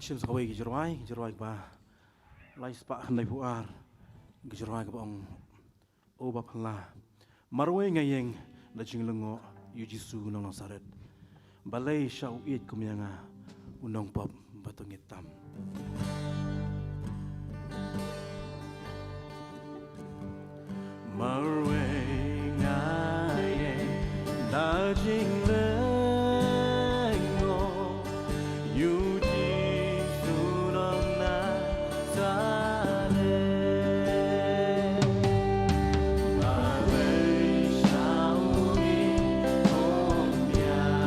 Sim sakaway gijerway ba lais pa handay puar gijerway ka bang oba pala marway ngayeng na jinglengo yu Jisu nang Nazaret balay siya uit kumyanga unang pop batong itam marway ngayeng na jinglengo yu Jisu nang Nazaret balay siya uit kumyanga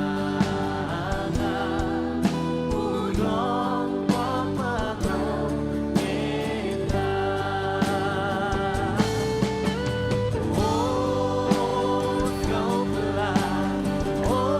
unang pop batong itam oh kau pelan oh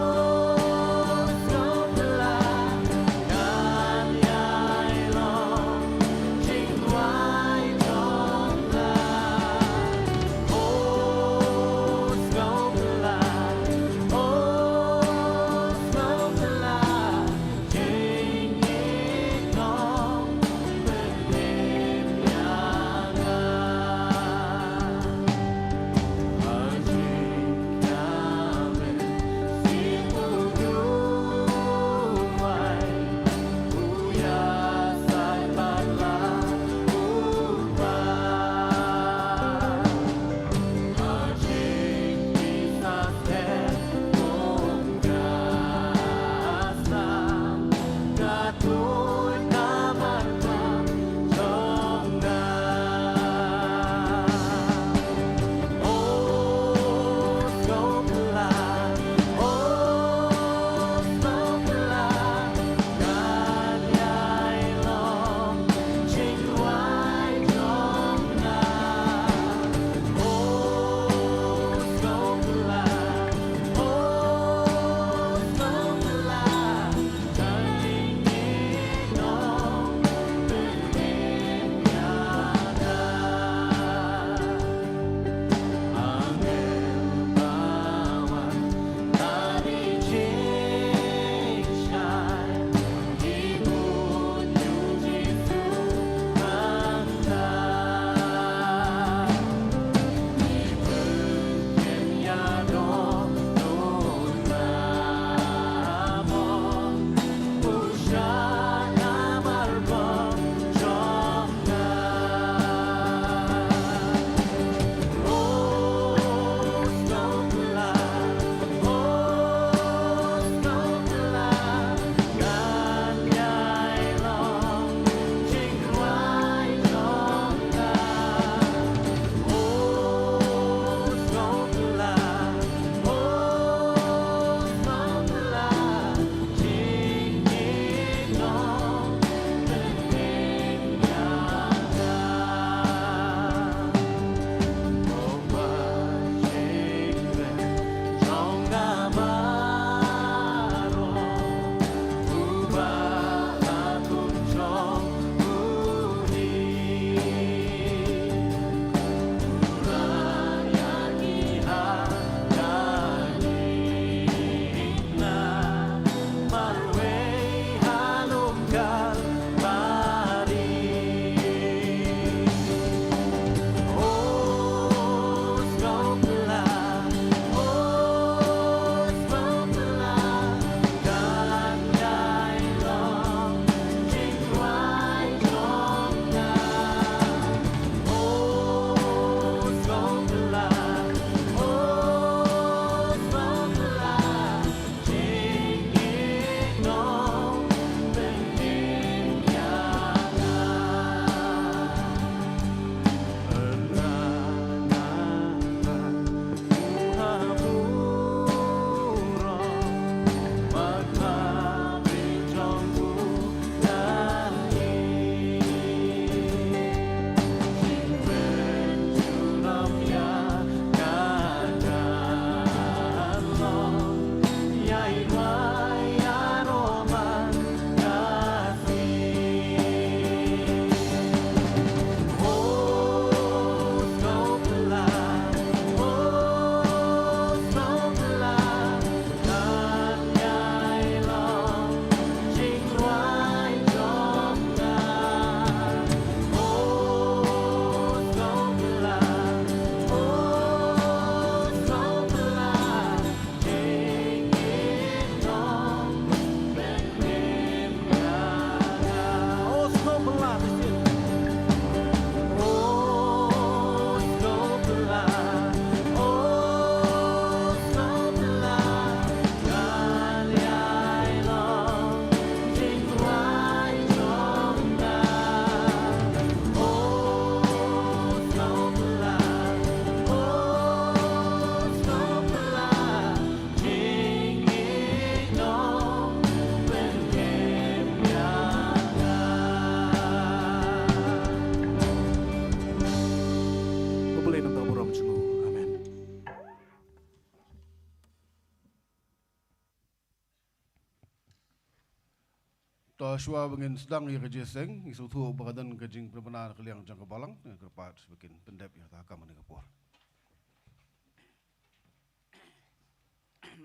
Ta shwa bangin sedang ya kerja seng isu tu bakadan kejing perbenar keliang jangka balang kerpat sebagian pendep ya tak akan menegapur.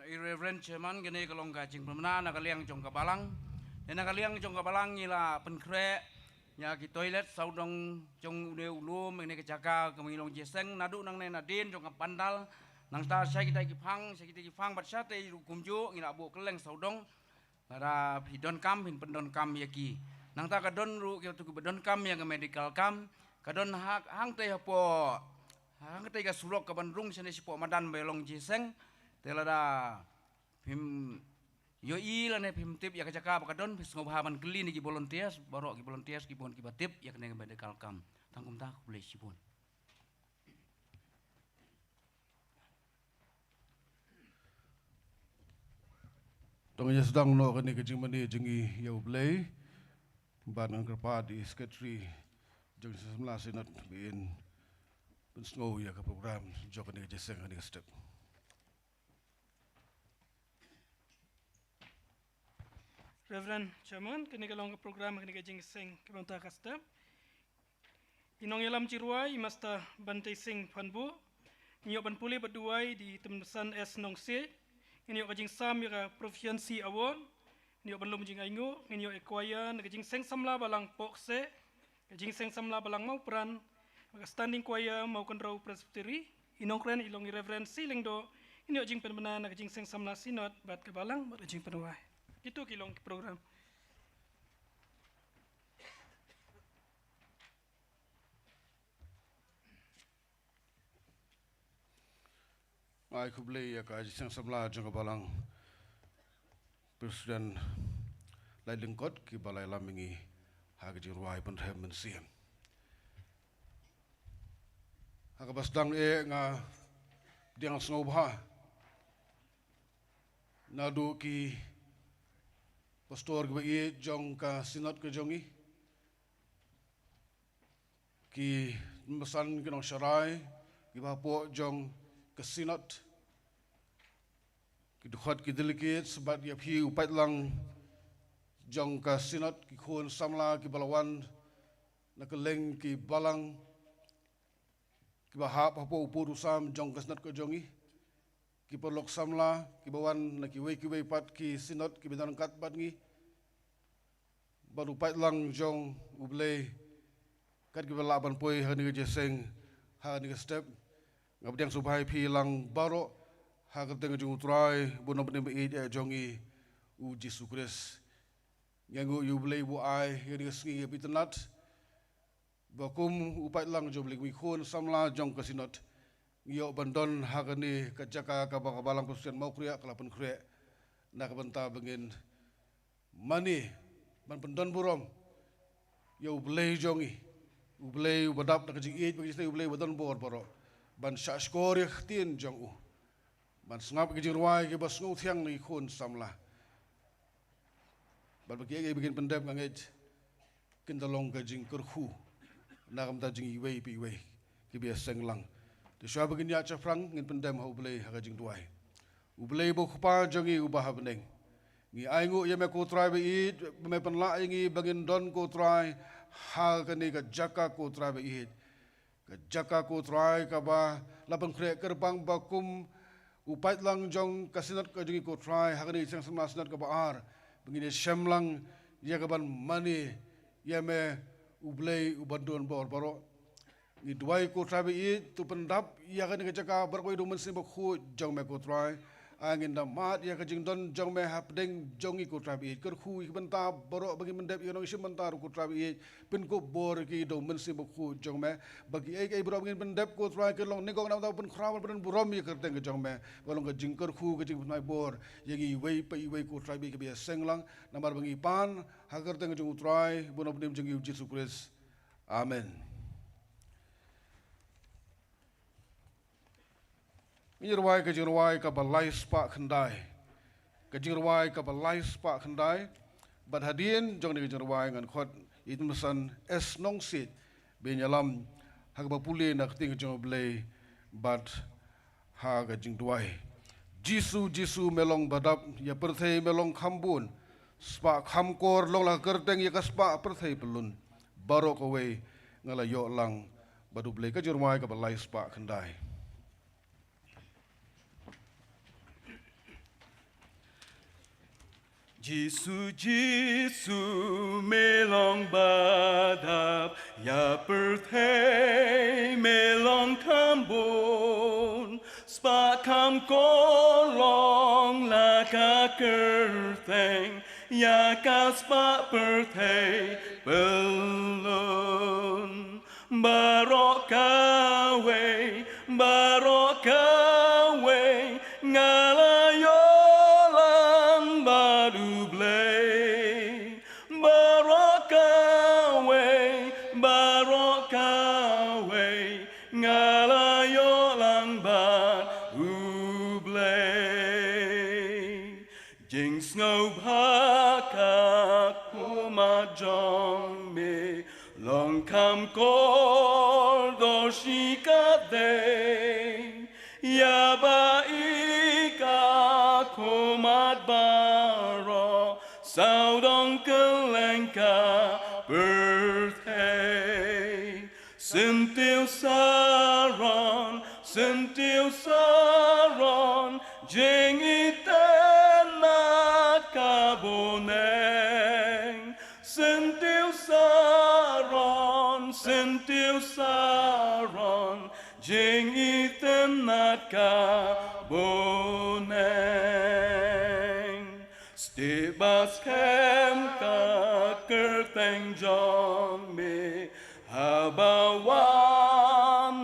Reverend Chairman gini kalong kacing permana nak kaliang jong kabalang, dan nak kaliang jong kabalang ila penkre ya ki toilet saudong jong ude ulum ini kejaga kemilong jeseng nadu nang nadin jong kapandal nang ta saya kita kipang bat syate kumju ila bu keleng saudong para hidon kam hin pendon kam yaki nang ta kadon ru ki tu bedon kam yang medical kam kadon hang teh po hang teh ka sulok ka bandung sene si po madan belong jeseng telada pim yo ila ne pim tip ya kacaka bakadon pis ngobahaman keli ni ki volunteers borok ki volunteers ki bon ki batip ya kene medical kam tangkum tak boleh sipun Tongnya sedang no kini kejing mani jengi yau blay ban ang kerpat di sekretari jeng sesemlah senat bin pensngo ya ke program jok kini kejing seng kini step. Reverend Chairman, kini kalong ke program kini kajing sing kebanta kasta. Inong yalam ciruai masta bantai sing panbu. Nyok ban pulih berduai di tembusan S nong C. Nyok kajing sam ya proficiency award. Nyok ban lom jing aingu. Nyok ekwaya kajing sing samla balang pokse. Kajing sing samla balang mau peran. Standing kwaya mau kontrol presbyteri. Inong kren ilong Reverend Siling do. Nyok jing penbenan kajing sing samla sinot bat kebalang bat kajing penuai. Itu kilong program. Ai kublai ya kaji sang samla jangka balang Presiden Lai Lengkot ki balai lamingi hagaji ruai pendhem mensiam. Hagabas dang nga diang sngobha nadu ki pastor ke jong ka sinat ke jongi ki mesan ke nong syarai ki bapo jong ke sinat ki dukhat ki delegate sebat ya phi upat lang jong ka sinat ki khon samla ki balawan na keleng ki balang ki bahap hapo upur usam jong ka sinat ke jongi ki perlok samla ki bawan na ki wei pat ki sinot ki bidan kat pat ngi baru pat lang jong ublei kat ki balaban poi hani ge seng ha ni step ngabdeng subhai pi lang baro ha ka teng jong trai bono bne be jongi u Jesu Kris ngangu ublei bu ai ye ngi bitanat bakum upat lang jom legi khon samla jong ka sinot Yo bandon hagani kajaka kabalang pusian mau kriya kalapan kriya nak benta bengin mani ban bandon burom yo blay jongi ublay badap nak jing eat bagi ublay badon bor boro ban syashkor tin jong u ban sngap ke jirwai ke bas ngau thiang ni khon samla ban bagi begin pendep nganget kindalong ke jing kerhu nak benta jing iwei pi iwei ke biasa nglang Di syah begini aja frang ngin pendem hau belai hagajing tuai. Ubelai bo kupa jongi ubah beneng. Ngi aingu ye me ko try be eat me penla ngi bangin don ko try ha kani ka jaka ko try be eat. Ka jaka ko try ka ba lapan krek kerbang bakum upat lang jong kasinat ka jongi ko try ha kani sang sama sinat ka ba ar. Begini syamlang ye ka ban mani ye me ubelai ubandon bor boro ni duai ko trabe i tu pendap ia kan ke jaka berkoi do mensi bokhu jong me ko trai angin da mat ia ka jing don jong me hapdeng jong i ko trabe i ker khu i benta borok bagi mendep i no isi mentar ko trabe i pin ko bor ki do mensi bokhu jong me bagi ai borok bagi mendep ko trai ke long ningong na pun khrawal ben burom i kerteng ke jong me bolong ke jing ker khu ke jing mai bor yegi wei pe wei ko trabe ke bia senglang namar bagi pan ha kerteng ke jong trai bono benim jing i Jesu Kris amen Ngirwai ke jirwai ka balai spa khandai. Ke jirwai ka balai spa khandai. Bad hadien jong ni jirwai ngan khot itmesan es nong sit benyalam hag bapuli nak ting jong blai bad ha ga jing duai. Jisu melong badap ya perthei melong khambun. spa khamkor long la kerteng ya ka spa perthai pelun barok away ngala yo lang badu blai ka jurmai ka balai spa khandai Jisu Jisu melong badap ya perthei melong kambon spa kam kolong la ka kertheng ya ka spa perthei belun barok kawe ngalayo Snow baka kuma jong me long kam kor do shika de ya ba ika kumat baro sao dong kelenka birthday sentil saron jeng kaboneng sentil saron jeng itenat kaboneng stebas kem ka kerteng jong me habawan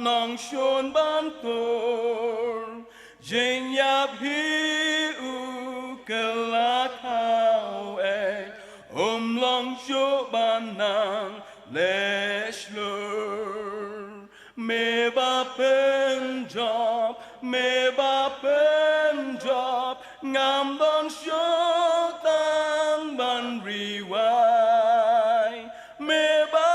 nong shon bantur jeng yap hiu kelakau long sho banang leshlur me ba penjob ngam don sho tang ban riwai me ba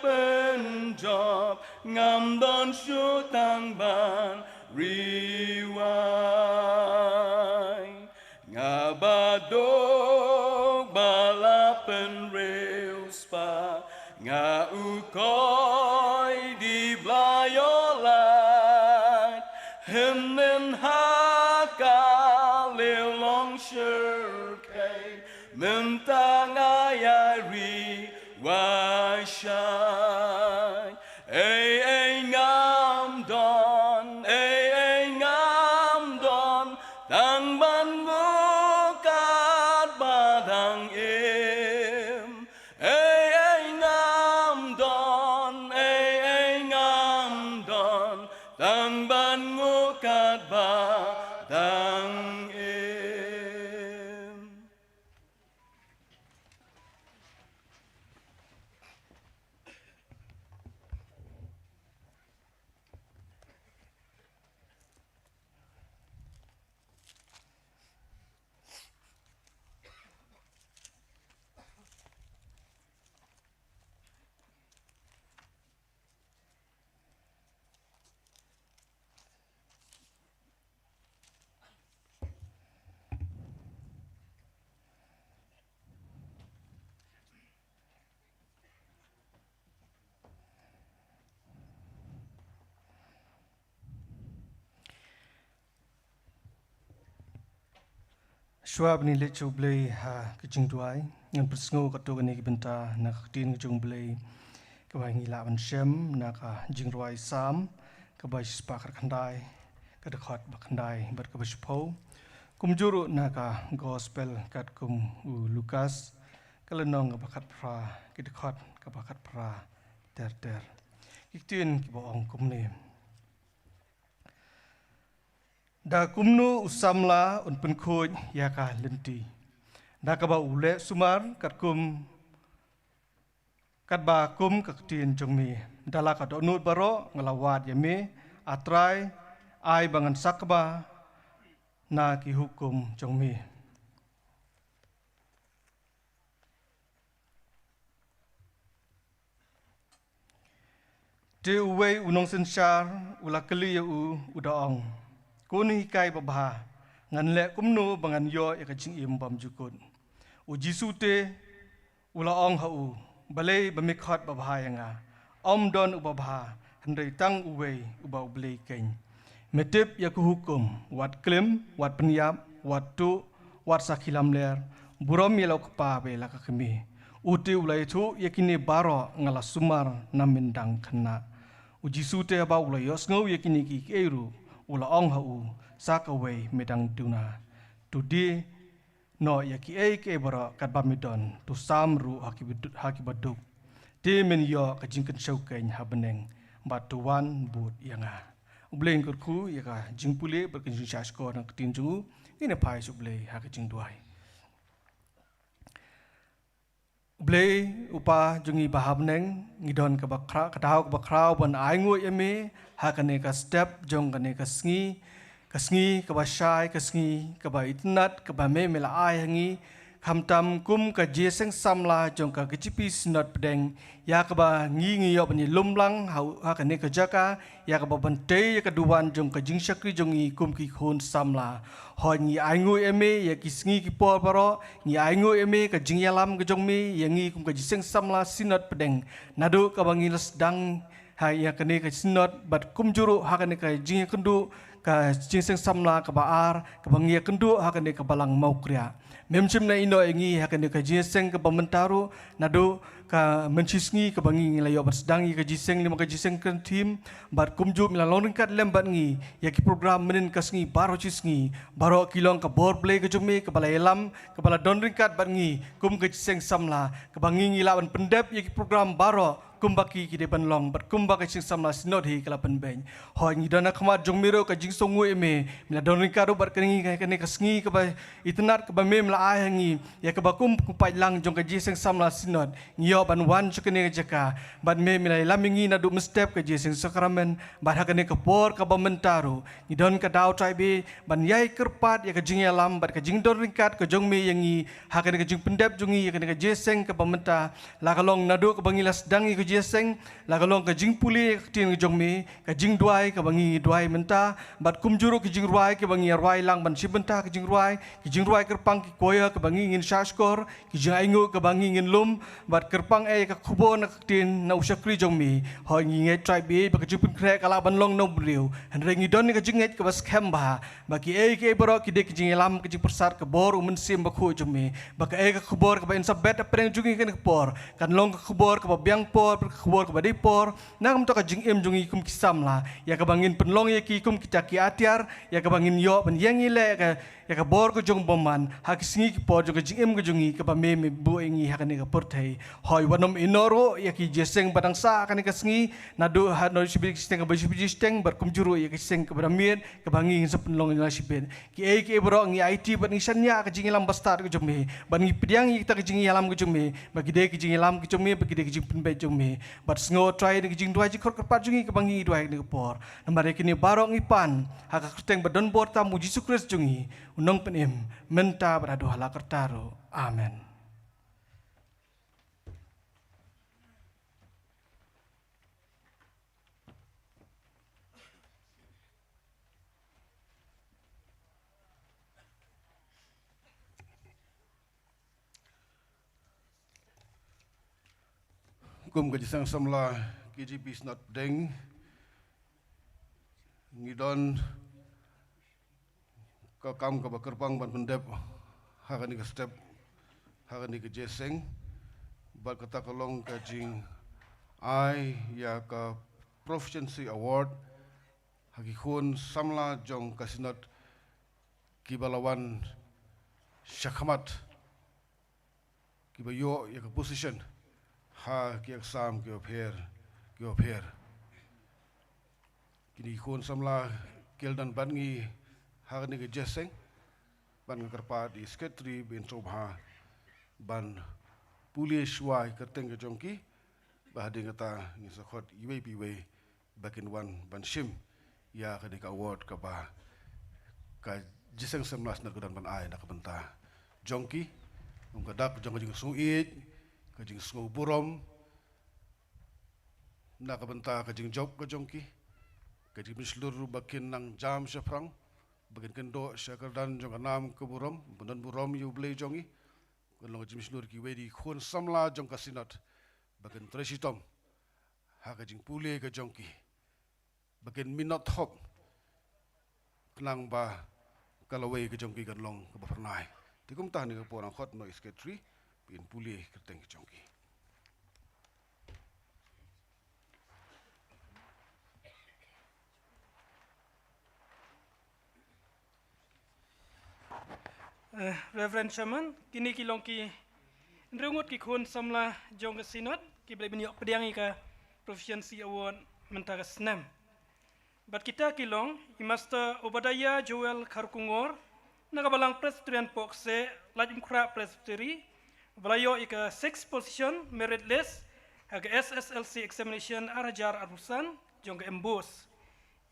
penjob ngam don sho tang ban riwai ngabadog balapan rail spa nga ukoy di blayolat hemnen haka lelong shirkay mentang ayari wasyay ay ngam don tang ban tang ban ngukat badang im. Schwab ni lecu blay ha kejing duai ngan persngo katu ni kibenta nak tin kejung blay kabai ngila ban shem nak jing ruai sam kabai spakar khandai kadakhat bakhandai bar kabai shpo kumjuru nak gospel kat kum Lukas kalenong bakat pra kidakhat kabakat pra ter iktin kibaong kumne da kumnu usamla un penkhoj yaka lenti da kaba ule sumar katkum katba kum kaktien jongmi dala ka donut baro ngelawat yame atrai ai bangan sakba na ki hukum jongmi te uwe unong sensar ulakeli u udaong kuni kai babha ngan le kumno bangan yo ya ka jing im bam jukun uji sute ula ong ha u balai bamikhat babhayanga om don ubabha handai tang uwe uba ublei ken metip ya ku hukum wat klem wat penyap wat tu wat sakhilam ler burom yelo kpa be la ka kemi uti ulai thu yakini baro ngala sumar namindang khna uji sute ba ulai yosngau yakini ki eru ula ong ha u sakawe medang tuna tudi no yaki ke bara kat bamidon tu samru haki baduk ti men yo ka jingkan shaukain habeneng batuan but yanga ubleng kurku yaka jingpule berkenjing shasko nang ketinju ine pai suble haki jingduai ublei upa jungi bahabneng ngidon ka bakra kadau ka bakrau ban aingu yeme hakane ka step jong kane ka sngi ka basai ka sngi ka ba itnat ka ba me mela ai hangi khamtam kum ka jeseng samla jong ka gichipi snot pedeng ya ka ba ngi yo bani lumlang hakane ka jaka ya ka ba bante ya ka duwan jong ka jingshakri jongi kum ki khon samla ho ngi aingu eme ya ki sngi ki por baro ngi aingu eme ka jingyalam ka jongmi ya ngi kum ka jiseng samla sinot pedeng nadu ka bangi lesdang ha ya kane ka sinot bat kum juru hakane ka jing kendu ka jingseng samla ka baar ka bangi kendu hakane ka balang maukria memchim na ino engi hakane ka jingseng ka bamentaru nadu ka mencisngi ka bangi ngelayo bersedang ka jiseng lima ka jiseng kan tim bat kumju milalong kat lembat ngi ya ki program menin ka sngi baro cisngi baro kilong ka bor play ka jumi ka balai elam ka bala don ringkat bat ngi kum ka jiseng samla ka bangi ngilawan pendep ya ki program baro kumbaki ki depan long bat kumbaka sing samla sinod hi kala penbeng ho ngi dana khmat jong miro ka jing songu eme mila don rikaru bat kani ka kani ka sngi ka ba itnat ka ba mem la ai ngi ya ka ba kum pai lang jong ka jing samla sinod ngio ban wan chukene ka jaka bat me mila lamingi na du mestep ka jing sakramen bat hakane ka por ka ba mentaru ngi don ka dau tribe ban yai kerpat ya ka jing lam bat ka jing don rikat ka jong me yangi hakane ka jing pendep jongi ya ka jing ka ba menta la ka long nadu ka bangilas dangi jeseng la kalong ka jing puli tin jong mi ka jing duai ka bangi duai menta bat kum juru ka jing ruai ka bangi ruai lang ban sibenta ka jing ruai kerpang ki koya ka bangi ngin shashkor ki jing aingu ka bangi ngin lum bat kerpang ka khubo na tin na ushakri jong mi ho ngi ngai tribe ba ka jupun kre kala ban long no briu han rengi don ka jing ngai ka bas khamba ba ki ke baro ki de ki jing lam ka jing persat ka bor umun sim ba khu jong mi ba ka ka khubor ka ba insab bet apreng jungi kan por kan long ka khubor ka ba biang por khubor ka badi por nang to ka jing em jungi kum kisam la ya ka bangin penlong ya ki kum kita ki atiar ya ka bangin yo ban yang ile ya ka bor ko jong boman ha ki singi ki por jong ka jing em ko jungi ka ba me bu engi ha ka ne ka porthai hoi wanom inoro ya ki jeseng badang sa ka ne ka singi nadu ha no sibi steng ka ba sibi steng bar kum juru ya ki seng ka bramien ka bangi sa penlong ya sibin ki bro ngi IT ban ngi sanya ka jing lam bastar ko jong ban ngi pidiang kita ka jing lam ko jong bagi de ki jing lam ko jong bagi de ki jing penbe jong bat sngo try ni jing duai jikor kerpat jungi ke bangi duai ni por namare kini barong ipan haka krteng badon bor tamu Yesus Kristus jungi unong penim menta berado hala kertaro amen. Kum ka jisang samla KGP snot deng ngidon ka kam ka bakerpang ban pendep hakani ka step hakani ka jeseng bat kata kalong ka jing ai ya ka proficiency award haki khun samla jong ka sinot kibalawan shakhamat kibayo ya ka position ha ki exam ki opher kini khon samla keldan bangi ha ni ge jeseng ban kerpa di sekretari ben sobha ban pulis wai kerteng ge jongki bahading kata ni sakhot iwe bakin wan ban shim ya ka ka award ka ba ka jeseng samlas na kedan ban ai na ka benta jongki kadak jong suit kajing sungu burom nak benta kajing job kajongki kajing seluruh bakin nang jam syafrang Bagian kendo syakardan jong anam keburam, benan buram yu blay jongi. Kalau jimis nur kiwe di khun samla jong kasinat. Bagian tresitom, haka jing pule ke jongki. Bagian minat hop, kenang ba kalawai ke jongki kan long ke bapernai. Tikum tah ni ke porang khot no isketri, bagian pule ke teng ke jongki. Reverend Chairman, kini kilong ki nrengut ki khun samla jong ke sinot ki boleh beniok pediangi ka Proficiency Award mentara senam. Bat kita kilong Master Obadiah Joel Karkungor nagabalang Presbyterian Pokse lajim kra Presbytery belayo ika 6 position merit list haga SSLC examination arajar arusan jong ke embus.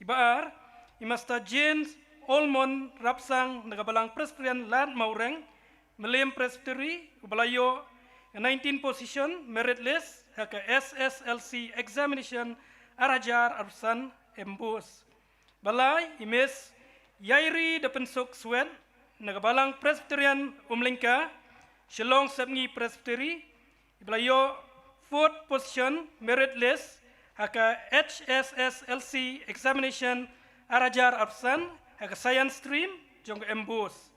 Ibaar Master James Olmon Rapsang nagabalang Presbyterian Land Maureng Melim Presbytery belayo 19 position merit list haka SSLC examination arajar arusan embus. Balai imes Yairi Depensuk Swed nagabalang Presbyterian Umlingka Shillong Sabngi Presbytery belayo 4th position merit list haka HSSLC examination arajar arusan haka science stream jong embus.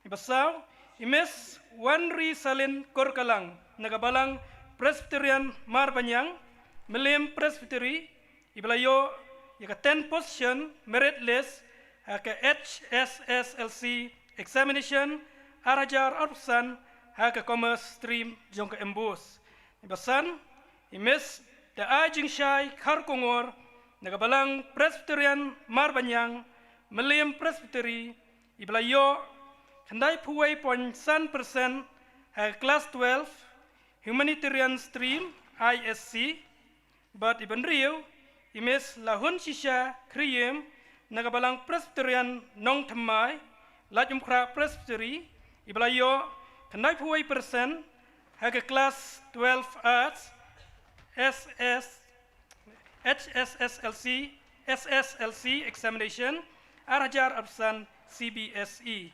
Ibasau imes Wanri Salin Korkalang nagabalang Presbyterian Marbanyang Melim Presbytery ibalayo yaka 10 position merit list haka HSSLC examination arajar arusan haka commerce stream jong embus. Ibasan imes da ajing syai Karkungor nagabalang Presbyterian Marbanyang Melim Presbytery ibalayo Handai puway 0.1% haka class 12 humanitarian stream ISC but iban rio imes lahun sisya kriyem nagabalang Presbyterian Nong Thamai lajum kra Presbytery ibalayo handai puway persen haka class 12 arts SSLC examination arajar absan CBSE.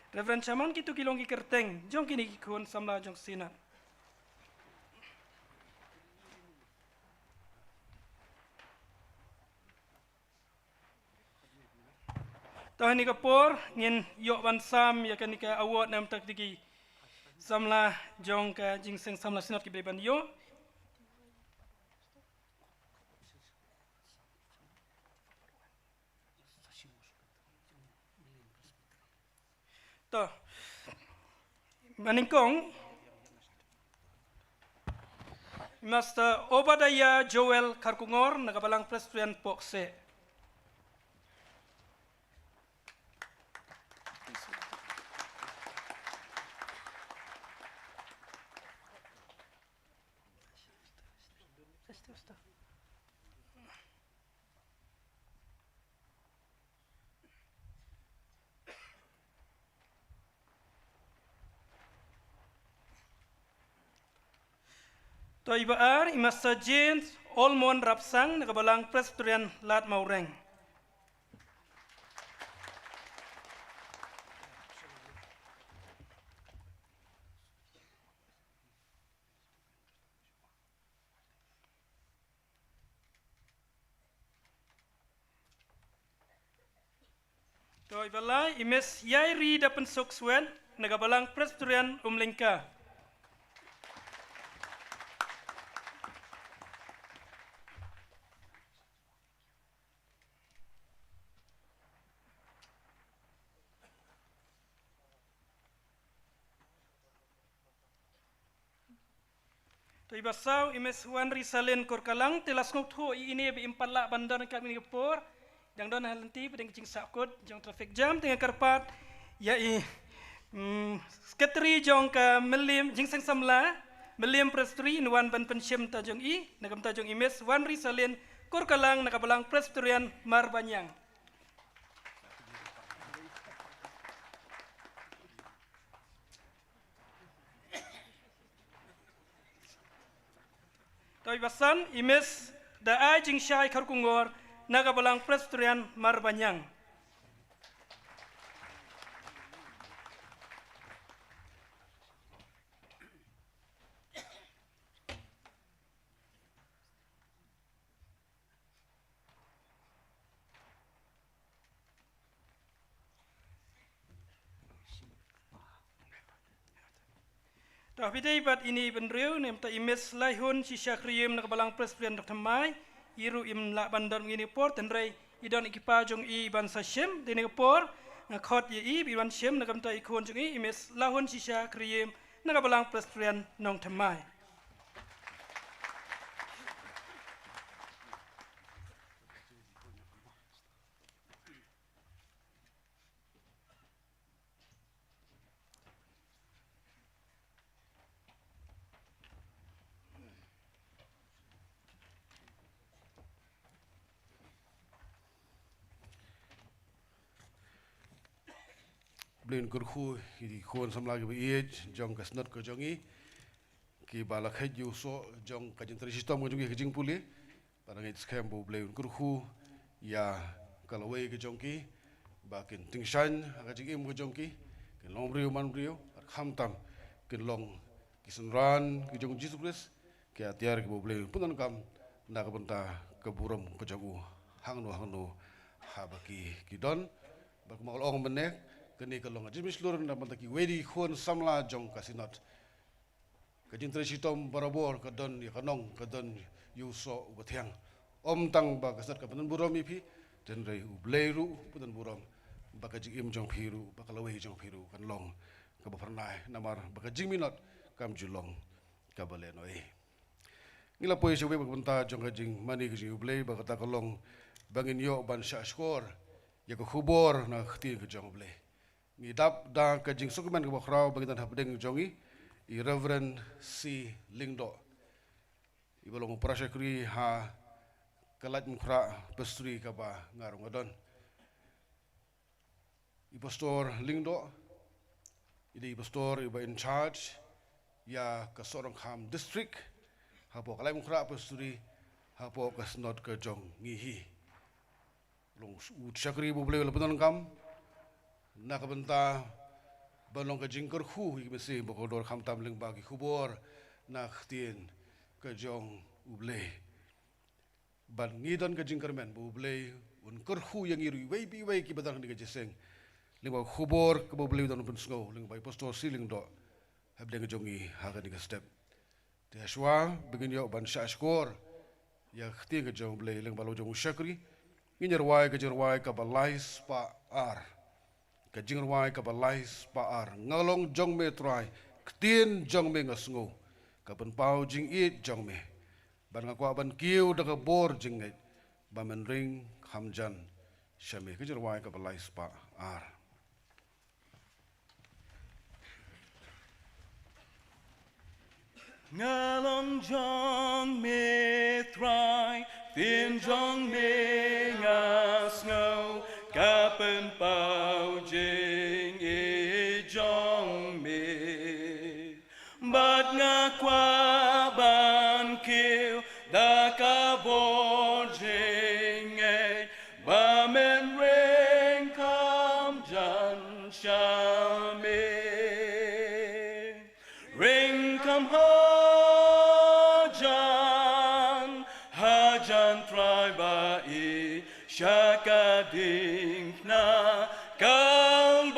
Reverend Chairman kitu kilong kikerteng jong kini kikun samla jong sinat. Tahan ni kapor ngin yok ban sam ya kan nika award nam tak digi samla jong ka jingseng samla sinat ki ban yo. Toh, maningkong Master Obadiah Joel Karkungor nagabalang Presbyterian Pokse. To ibaar Master James Olmon Rapsang nagabalang Presbyterian Lat Maureng. To ibalai imes Yairi dapen Sukswen nagabalang Presbyterian Umlingka. To ibasau imes Wanri Salin Korkalang telas nguthu ini bi impala bandar kami ngepor yang don halenti pedeng cing sakut jong traffic jam tengah karpat ya sekretari jong ka melim jingseng samla melim Presbytery nuan ban pensyem tajong nagam tajong imes Wanri Salin Korkalang nakabalang Presbyterian Marbanyang. Basan imes da ajing syai Karkungor nagabalang Presbyterian Marbanyang. Tah pidai bat ini benriu nem ta imes laihun sisya kriyem nak balang presiden Dr. Mai iru im la bandar ngini por tenrai idon ikipa jong i ban sa shem dene por khot ye i biwan shem nak ta ikon jong i imes lahun sisya kriyem nak balang presiden nong Tamai. Blin kurhu di khon samla ke age jong kasnat ko jongi ki bala khaju so jong kajin trisistom ko jongi kajing puli parang it scam bo blin kurhu ya kalawai ke jongki bakin tingshan kajing im ko jongki kin long brio man brio kham tam kin long kisenran ki jong Jesus Christ ki atiar ki bo blin punan kam na ka benta ke buram ko jogu hangno habaki kidon bak mal ong benek kini kalau ngaji mislur na bantaki wedi khon samla jong kasinot kajin tresitom barabor kadon ya kanong kadon yuso ubatiang om tang ba kasat kapan burom ipi den rei ubleiru putan burom bakaji im jong phiru bakalawe jong phiru kan long kabapernai namar bakaji minot kam julong kabalenoi ngila poi sewe bakbenta jong kajing mani kajing ublei bakata kalong bangin yo ban sha skor ya ko khubor na khti ke jong ublei ngidap da kajing sukuman ke bokraw bagitan hapdeng jongi i Reverend C Lingdo i balong prasyakri ha kalat mukra pastri kaba ngarung adon i pastor Lingdo i pastor i in charge ya ka sorong kham district hapo kalat mukra pastri hapo kasnot ke jong ngihi long syakri bu boleh lepetan kam nak benta balong kajing kerhu mesti bokodor kham tam ling bagi khubor nak tien kajong uble ban ngidon kajing kermen bu uble un kerhu yang iri wei bi wei ki badang ni kajiseng ling bag khubor ke bu uble don pun snow ling bai postor siling do hab deng jongi haga ni step te shwa begin yo ban sha skor ya tien kajong uble ling balo jong syakri nginyer wai ka balais pa ar kajing wai ka balais paar ngalong jong me try ktien jong me ngasngo kapan pau jing it jong me ban ngakwa ban kiu da ka bor jing ngai ba men ring khamjan shame kajing wai ka balais paar ngalong jong me try tien jong me ngasngo kapan pau jing e jong me bat nga kwa ban kiu da ka bor jing e ba men ring kam jan sha me ring kam hajan try ba e shaka ding na Calvary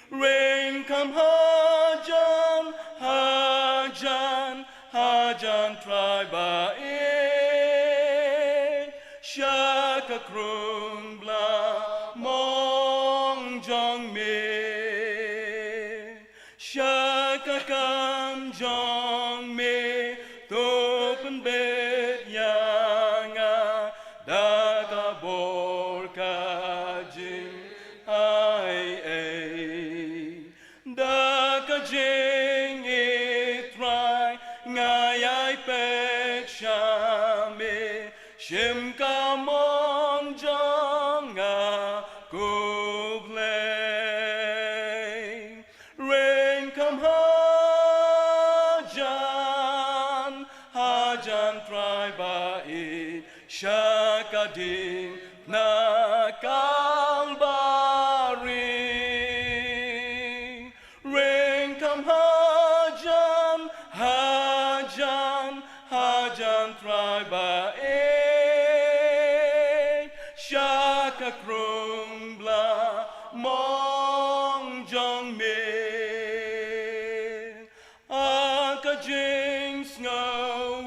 rain come hajan try ba e shaka krung bla mong jong me shaka kam jong me topen bet yang da ka bor ka jing ai da ka jing e try ngai ai pek shame shim ka mon jong ku play rain come hajan try ba e shaka ding na Calvary rain come hajan try ba e shaka krung bla mong jong me 个金牛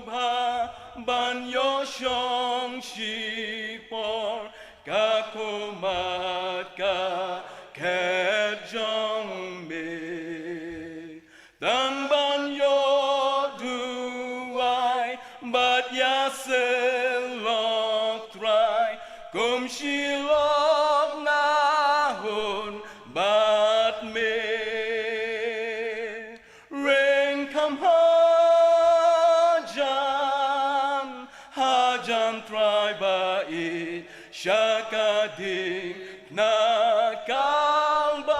巴ban yo shong shi por ka kumat ka ket jong me dan ban yo duai bat ya selok try kum shilok nahun bat me rain come hajan try ba it shakading na Calvary.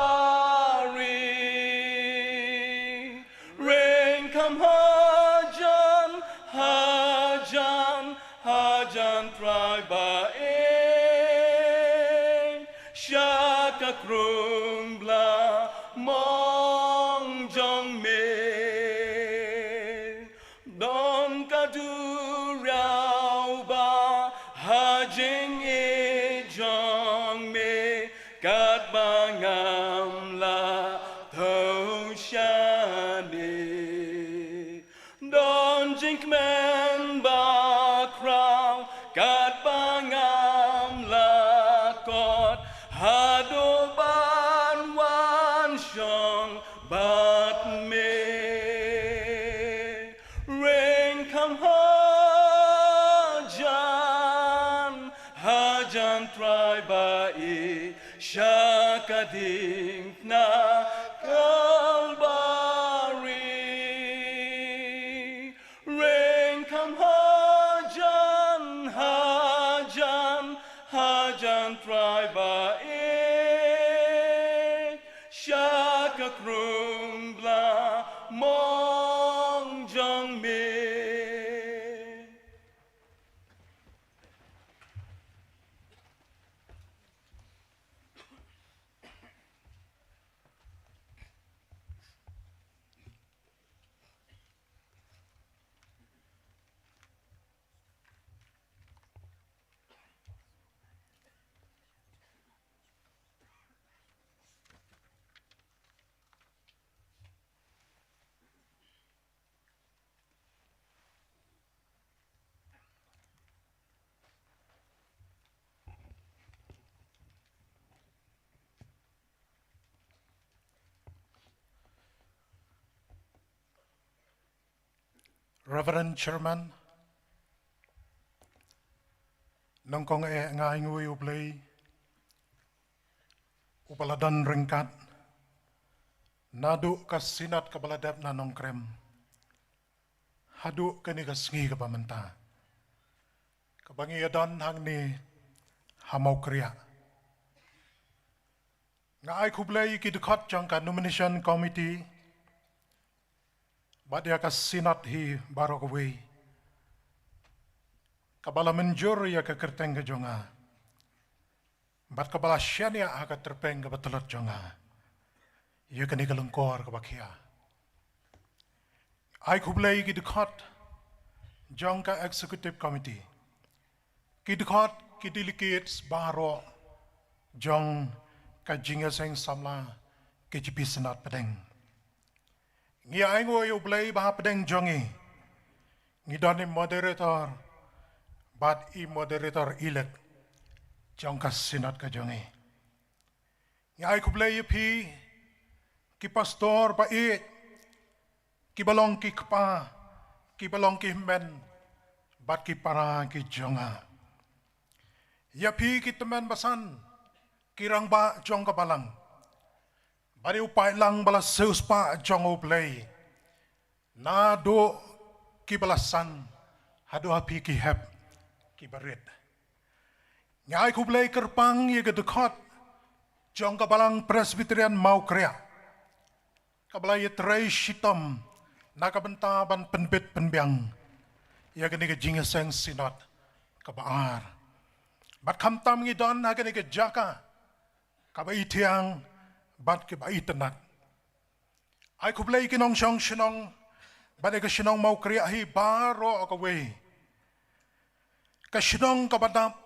Rain come hajan try ba it shaka krung bla mong jong me don ka du riao ba hajing e jong me kat bangam la thâu shani don jink men ba crown kat bangam la kot hado ban wan shong bat me rain come hajan try ba I shakading na Calvary. Rain come hajan try ba I shaka krung bla mong jong me. Reverend Chairman, nong kong ngai ngui ublay, upaladan ringkat, nadu kasinat kabaladap na nong krem, hadu kani kasngi kapamanta, kabangi adan hang ni hamau kriya. Ngai kublay kidukot jang ka nomination committee, Badia kasinat hi barok away. Kabala menjur ya ke kerteng ke jonga. Bat kabala syania aga terpeng ke batelot jonga. Ya kani kelengkor ke bakia. Ai kublai ki dekot jong ka executive committee. Ki dekot ki delegates baro jong ka jingaseng samla ke jipi senat pedeng. Ngi aingo yu blay bah pedeng jongi. Ngi doni moderator bat I moderator ilek jong ka sinat ka jongi. Ngi ai ku blay pi ki pastor ba I ki balong ki kpa ki balong ki men bat ki para ki jonga. Ya pi ki teman basan kirang ba jong ka balang. Bari upay lang bala seus pa jong uplay. Na do ki balasan hado api ki hep ki barit. Nyai kublay kerpang ye gedekot jong kabalang Presbyterian mau kriya. Kabalay tray shitam nakabentaban penbit penbiang. Ya gani ke jingaseng sinot kabaar. Bat kamtam ngidon hagani ke jaka kabay tiang bat ke bai tenat. Ai kublay kinong syong sinong bade ke sinong mau kriya hi baro akawe. Ka sinong kabadap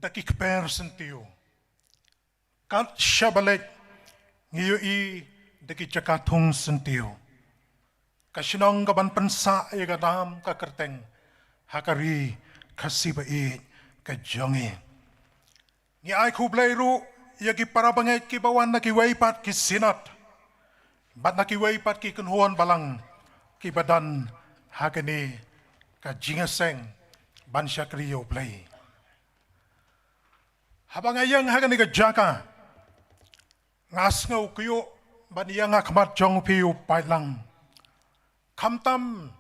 daki kper sentiyo. Kat syabalek ngiyo I daki cakatung sentiyo. Kasinong ka ban pensa ya ka dam ka kerteng hakari kasi ba ka jongi. Ni ay kublay ru ya ki parabangay ki bawan na ki waypat ki sinat. Bat na ki waypat ki kunhuan balang ki badan hakani ka jingaseng ban syakriyo play. Habang ayang hakani ka jaka ngas ngau kuyo ban yang akmat jong piu pailang. Kamtam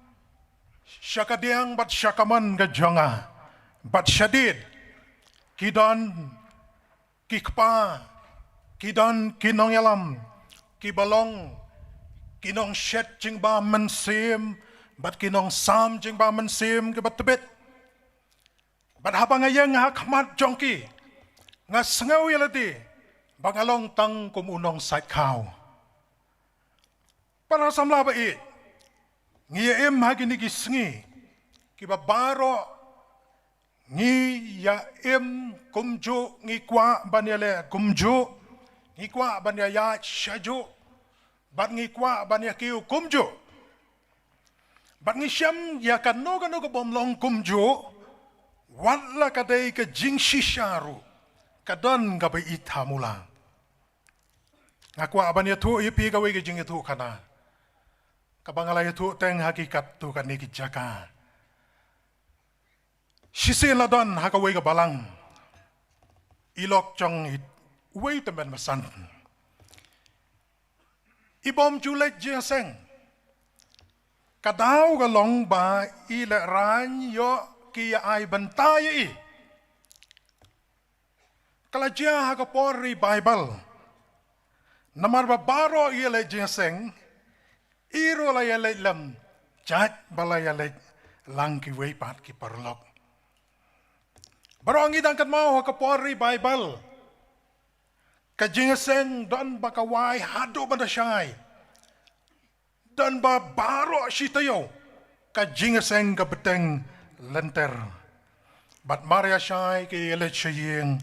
syakadiang bat syakaman ka jonga bat syadid kidan kikpa kidan kinong yalam kibalong kinong syet jing ba mensim bat kinong sam jing ba mensim ke bat tebet bat habang ayang hakmat jongki ngas ngau yalati bangalong tang kumunong sait kau para samla ba ngi hagi ni gisngi kiba baro ngi ya kumju ngi kwa banyale kumju ngi kwa banyaya shaju bat ngi kwa banya kiu kumju bat ngi syam ya kano ko bomlong kumju wala kadai ke jingshi sharu kadan gabai itamula ngakwa banya tu ipi gawe ke jing itu kana kabangalay tu teng hakikat tu kan ni kijaka. Sisin ladon hakaway ka balang. Ilok chong way temen masan. Ibom julet jiaseng. Kadaw ka long ba ila ran yo kiya ay bantay Kalajia hakapori Bible. Namar babaro ila jiaseng. Iro la yalay lam, jat bala yalay lang ki waypat ki parlok. Barong idang kat mau kapori Bible. Kajingaseng don bakaway hado banasyay. Don ba baro sitayo. Kajingaseng kabeteng lenter. Bat Maria syay ki yalay syayeng,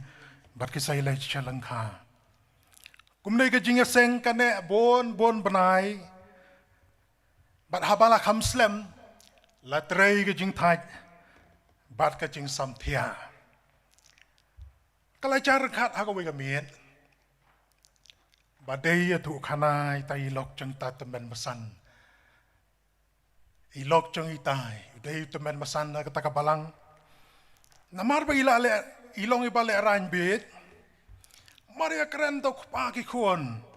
bat kisay yalay syalangka. Kumnay kajingaseng kane bon banay. Bat habala kamslem la trei ke jing thai bat ke jing samthia kalajar khat ha ko we ka miet badai tu khanai tai lok jang ta temen masan I lok jang itai dei temen masan na ka balang namar ba ila le ilong ibale ran bit maria keren to pa ki khon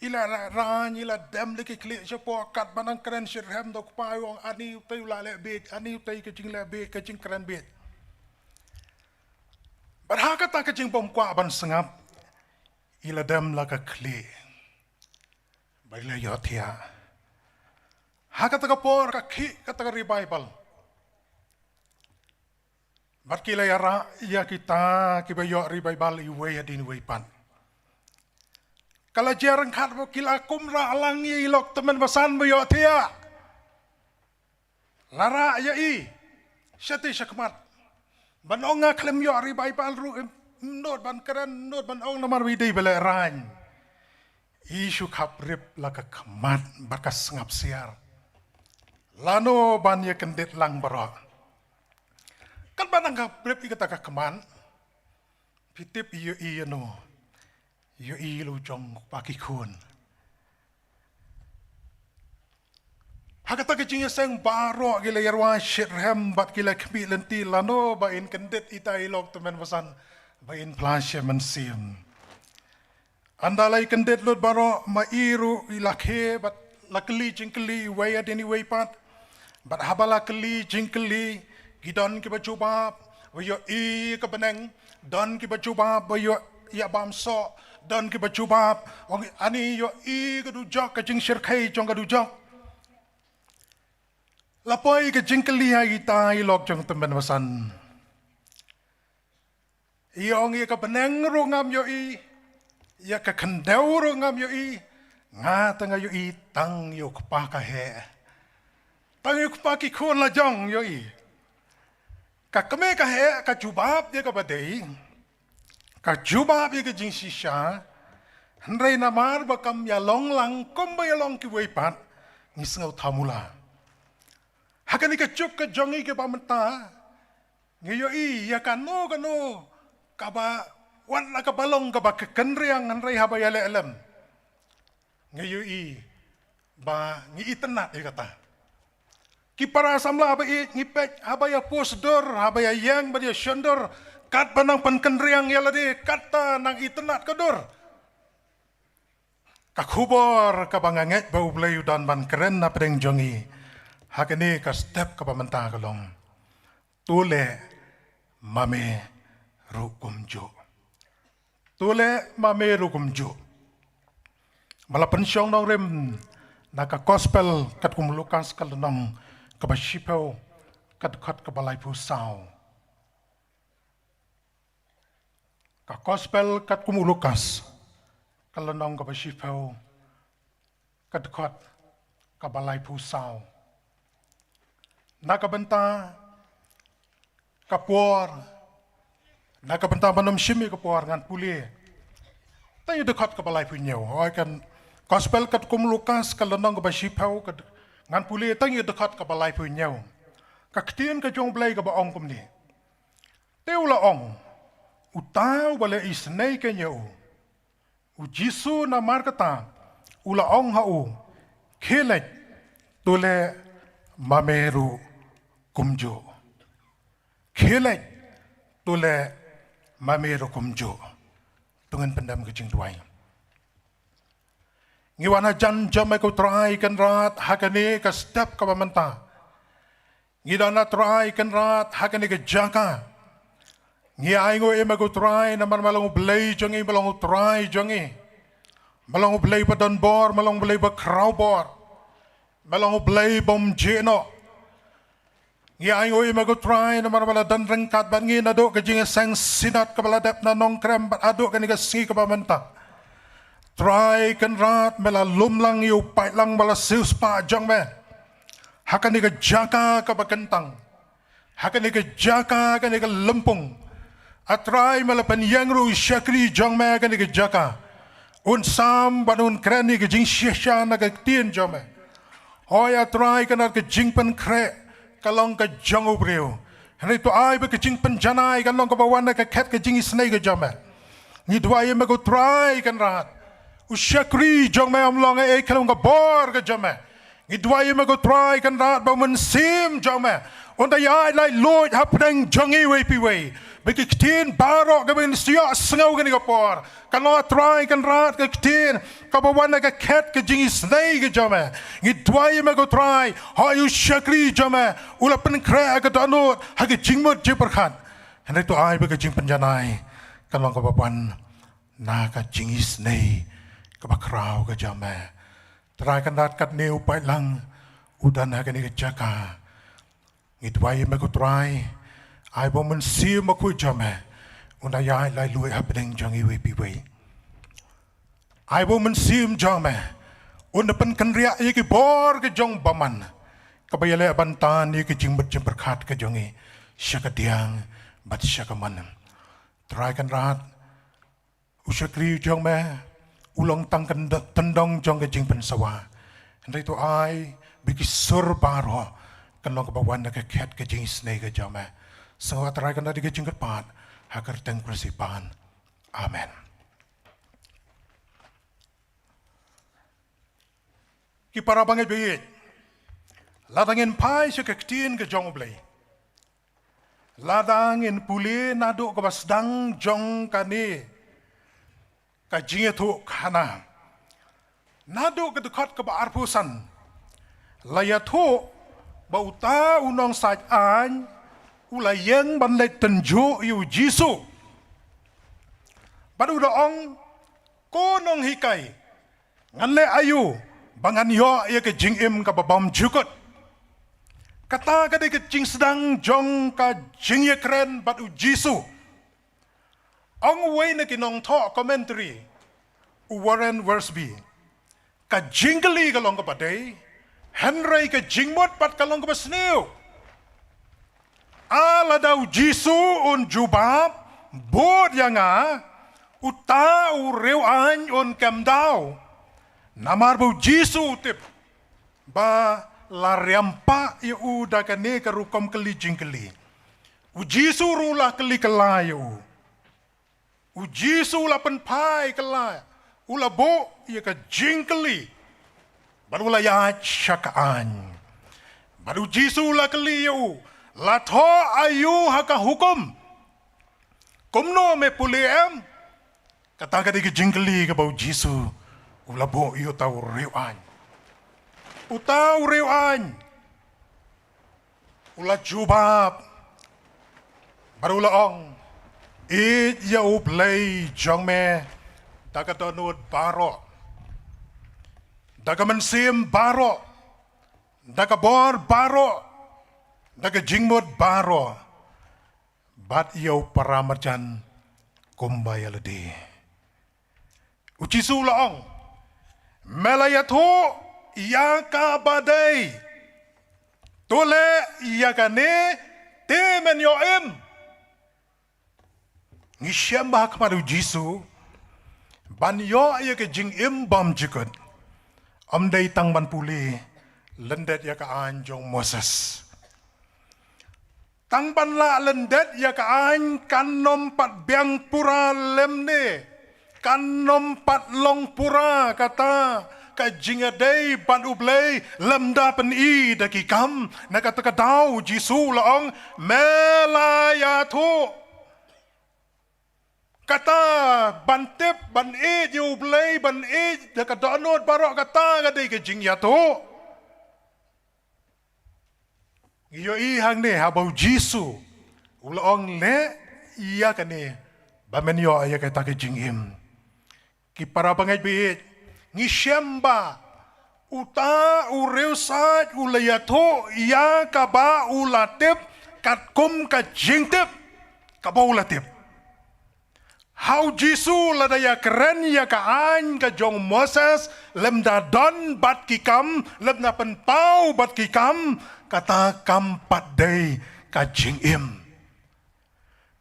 ila ran ila dem le ki kli sepo kat banang keren sirhem dok payong ani utai la le bit ani utai ke jing le bit ke jing keren bit barha ka ta ke jing bom kwa ban sengap ila dem la ka kli bai le yo thia ha ka ta ka por ka khi ka ta ka Bible bar ki la yara ya kita ki ba yo Bible I we adin we pan kalau jarang kat kila kumra alangi ilok teman basan boyo tia. Lara ya syati syakmat. Ban onga klem yo ri Bible ru not ban keren not ban ong namar widi bele ran. Isu kap rip laka kamat bakas ngap siar. Lano ban ye kendit lang baro. Kan ban ngap rip ikata kaman. Pitip iyo no. Yo ilu jong paki kun. Hakata kecingnya seng baro gila yarwa shirhem bat gila kemi lenti lano ba in kendit ita ilok temen pesan ba in plasya mensim. Andalai kendit lut baro ma iru ilakhe bat lakli jingkeli waya deni waypat bat habala keli jingkeli gidon ki bacuba wayo I kebeneng don ki bacuba wayo ya bamso dan ki bacubab ani yo I kadujak ka jing syirkai jong kadujak lapoi ka jing kelia ita ilok jong temen wasan iong ka beneng ro ngam yo I ya ka kendau ro ngam yo I nga tanga yo I tang yo kpa ka he tang yo kpa ki khon la jong yo I ka kame ka he ka jubab dia ka badai ka jubab ye ke jing shisha Hendrai namar bakam ya long lang kom ba ya long ki weipat ngisngau thamula. Hakani ka chuk ka jongi ke pamenta. Ngayo ya kanu kaba wan ka balong kaba kenriang nganrei haba yale alam. Ngayo ba ngi itenat kata. Ki para samla haba ngipek haba ya posdor haba ya yang ba dia shondor kat banang pan kenriang yala de kata nang itenat kador. Kakubor kabanganget bau blayu dan ban keren na pedeng jongi. Hakani ka step ka pamenta kalong. Tule mame rukumjo. Tule mame rukumjo. Malapan siyong nong rem naka gospel kat kumulukas kalanong kabashipaw kat kabalay pusaw. Ka gospel kat kumulukas kalanong kabashipaw kat kabalay pusaw. Nakabenta kapuar, nakabenta manom shimi kapuar ngan puli. Tayo dekat kabalay punyaw. Hoy kan gospel kat kumlukas kalanong kabashipau kat ngan puli tayo dekat kabalay punyaw. Kaktian ka jong blay ka baong kumni. Tayo laong utaw wala isnay kanyaw. U Jisu na markata ulaong hau kilet tule mameru kumjo. Kilet tule mameru kumjo. Tungan pendam kecing tuai. Ngiwana jan jam aku try kan rat hakane ka step ka pamenta. Ngidana try kan rat hakane ka jaka. Ngi aingo e mago try na malang blay jongi malang try jongi. Malang blay pa don bor malang blay pa crow bor. Malang blay bom jeno. Ngi oy mago try na marabala dan rengkat bangi na do kajing sang sinat kabaladap na nong krem ado kaniga singi kabamenta. Try kan rat mela lumlang yu pai lang bala sius pa jong me. Hakaniga jaka kabakentang. Hakaniga jaka kaniga lempung. Atry mela penyang ru syakri jong me kaniga jaka. Un sam banun kreni kajing syesha na katien jong me. Hoy atry kanar kajing pen kre. Kalong ka jong ubreo. Henry to ay ba kajing penjanay kalong ka bawan na kaket kajing isnay ka jome. Ni dway ma ko try kan rat. Usyakri jong me amlong ay kalong ka bor ka jome. Ni dway ma ko try kan rat ba mensim jome. Onda yai lai Lord hapdeng jongi way piway. Bikiktin barok ka bin siya sengaw ka ni ka por. Kalong try kan rat ka kitin. Kabawan na kaket kajing isnay ka jome. Ni dway ma ko try. Hayu syakri jome. Ula penkre ka danut. Hagi jingmut jiperkat. Henry to ay ba kajing penjanay. Kalong kabawan na kajing isnay. Kabakraw ka jome. Try kan rat kat niu pait lang. Udan hagi ni ka jaka. Ngitway ma ko try, ay bo man siya makuy jame, unayay lay luay hapdeng jang iwi piway. Ay bo man siya jame, unapan kanriya iki bor ke jong baman, kabayalay abantan iki jingbat jang berkat ke jongi, siya kadiang, bat siya kaman. Try kan rat, usyakri jong me, ulang tangkan tendong jong ke jing pensawa. Henry to ay, bikisur baro, kanong kabawan na kaket ka jing snay ka jame. So atray ka na di ka jing katpat, hakar teng prasipan. Amen. Ki para bangit biyit, ladangin pay siya kaktiin ka jong oblay. Ladangin puli nado ka basdang jong kani, ka jing ito kana. Nado ka dukat ka ba arpusan, layato, bauta unong sajaan ulayeng banlek tenjo yu Jisu. Badu doong konong hikay nganle ayu bangan yo ya ke jingim ka babam jukut. Kata ka de ke jing sedang jong ka jing ye kren badu Jisu. Ong way na kinong to commentary Warren Worsby ka jingli ka long ka paday Henry ka jingmot pat kalong ka basniw. Ala daw Jisu un jubab, bod yang utau rewan un kem daw. Namar bu Jisu tip, ba la riampa ya u da kane ka rukom keli jingkeli. U Jisu rula keli kela ya u. U Jisu la penpai kela. Ula bo ya ka jingkeli. Baru la ya syakaan. Baru Jisu la keli ya u. La tho ayu haka hukum. Kumno me puliem. Kata kata ke jingkeli ke bau Jisu. Ula bo iyo tau rewan. Utau rewan. Ula jubab. Baru la ong. It ya u play jong me. Daga donut baro. Daga mensim baro. Daga bor baro. Daga jingmut baro. Bat iyo paramarjan kumbaya ledi. Ucisu la ong. Melayatu yaka badai. Tole yakane temen yoem. Ngisyam bah kepada Jisu. Ban yo ya ke jing im bam jikut. Dai tang ban puli. Lendet ya ke anjong Moses. Tang ban la lendet ya ke an kanom pat biang pura lemne. Kanom pat long pura kata. Ka jingadai ban ublay lemda pen i daki kam. Na kata kadau Jisu laong melayatu. Kata bantip ban e you play ban e da ka donot barok kata ka dei ke jing ya to. Iyo i hang ne habau Jisu. Ulong le iya ka ne ba men yo ya ka ta ke jing him. Ki para bangai bi ngi shemba uta ureu sa ulaya to ya ka ba ulatip kat kum ka jing tip ka ba ulatip. How Jisu la daya keren ya ka an ka jong Moses lem da don bat ki kam lem na pen pau bat ki kam kata kam pat day ka jing im.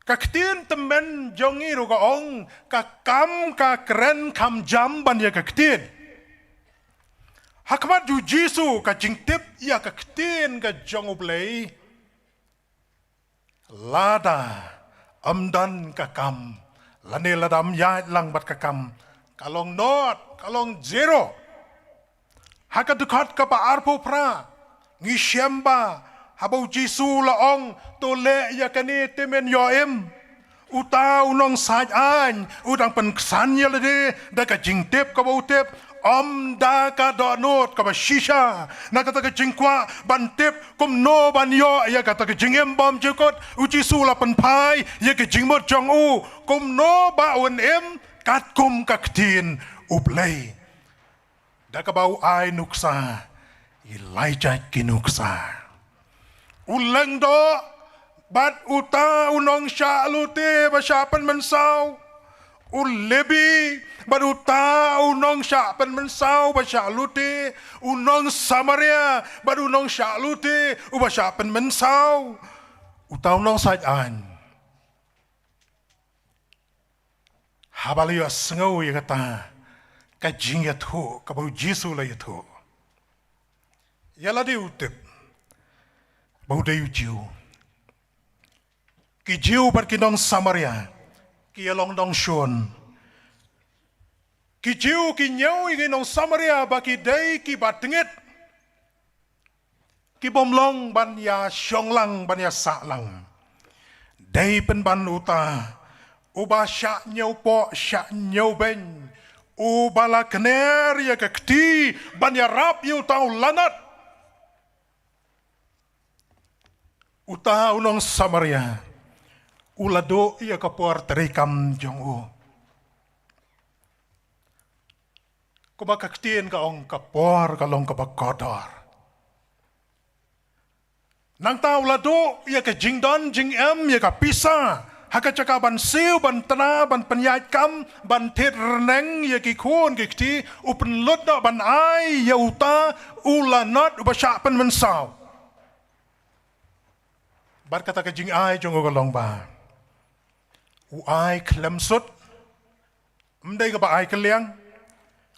Ka ktien temen jong i ru ka ong ka kam ka keren kam jam ban ya ka ktien. Hakmat ju Jisu ka jing tip ya ka ktien ka jong ublay. Lada amdan ka kam. Lani ladam ya lang bat kakam. Kalong not, kalong zero. Haka dekat ka pa arpo pra. Ngisyamba. Habau Jisu laong. Tole ya kani temen yoem. Uta unong sajan. Udang penksan ya lade. Daka jingtip ka bau tip. Da ka donot ka ba shisha. Na kata ka jingkwa bantip kum no ban yo ya kata ka jingem bom jukot uci sula penpai ya ka jingmot jong u kum no ba un em kat kum ka ktin uplay. Da ka bau ai nuksa Elijah kinuksa. Ulang do bat uta unong sya lute ba syapan mensau. Ulebi baruta unong sya pen mensau ba sya lute unong Samaria baru unong sya lute uba sya pen mensau utau nong sajan habali ya sengau ya kata ka jing ya thu ka bau Jisu la ya thu ya la di utip bau de jiu ki jiu bar ki nong Samaria ki along dong shon ki jiu ki nyau i nong Samaria ba ki dei ki batengit ki bomlong ban ya shonglang ban ya saklang dei pen ban uta uba syak nyau po syak nyau ben uba la kner ya ka kti ban ya rap yu tau lanat uta unong Samaria ulado ia kapor terikam jong u. Kuba kaktien ka ong kapor kalong kabakodor. Nang ta ulado ia ka jingdon jing em ia ka pisa. Haka caka ban siu ban tena ban penyait kam ban tit reneng ia ki kun ki kti upen lut no ban ai ia uta ulanot ubasyak pen mensau. Bar kata ka jing ai jong u kalong ba. Uai klem sut, mdai ka ba ai keliang,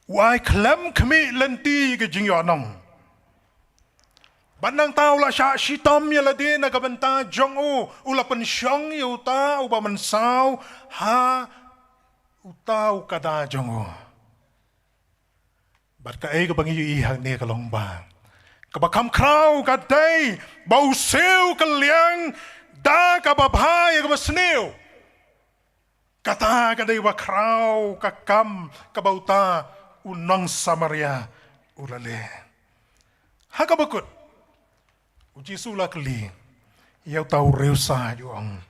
uai klem kami lenti ke jing yo nong, Banang tau la sya shitam ya la de na kabenta jong ula pensyong ya uta uba mensau ha utau kada jong Bat ka ka bangi yu ihang ne ka long ba. Ka ba kam krau ka dai bau seu ka liang da ka ba bhai ka ba sneu. Kata ka dai wa krau ka kam ka bauta unang Samaria ulale. Ha ka bakut. Uji sula keli. Yau tau reusa juang.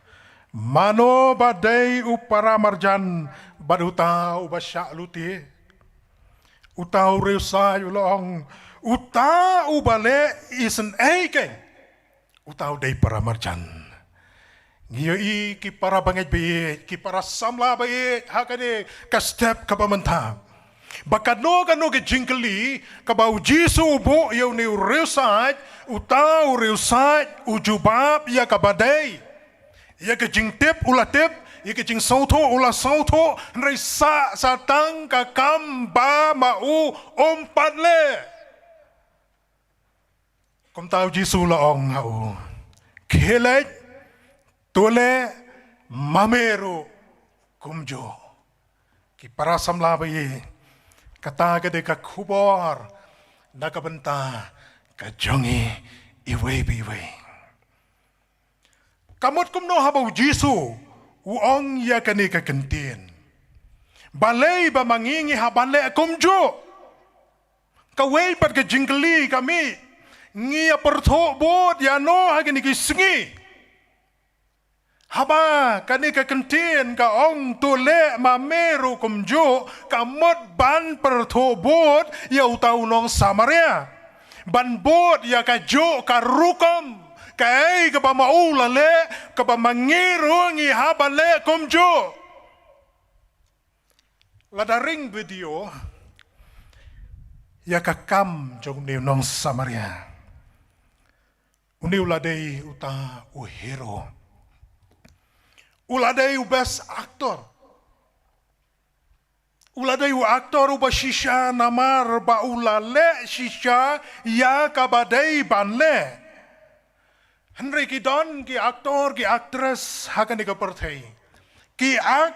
Mano badai upara marjan baduta ubasya luti. Utau reusa yulong. Uta ubale isen eike. Utau dai para marjan. Ngiyo i ki para bangit bayit. Ki para samla bayit. Hakade ka step ka pamanta. Bakano kano ke jingkeli kabau Jisu ubo yau ni reusat utau reusat ujubab ya kabadai ya ke jingtip ulatip ya ke jing sauto ula sauto resa satang ka kamba mau ompadle kom tau Jisu laong hau kelej tole mameru kumjo ki para samla bayi kata gede ka kubor na kabenta ka jongi iwe biwe kamot kumno habau Jisu uong ya kani ka kentin balay ba mangingi habale kumjo kaway pat ka jingkeli kami ngia pertho bot ya no hagini kisingi haba kani ka kentin ka ong tule mameru kumjo kamot ban perthobot ya utau nong Samaria ban bot ya ka jo ka rukom ka ei ka ba maula le ka ba mangiru ngi haba le kumjo ladaring video ya ka kam jong ni nong Samaria uniu ladei uta u hero uladai u best actor. Uladai u actor u ba shisha namar ba ulale shisha ya kabadai banle. Henry ki don ki actor ki actress hakan di kaperthai. Ki ak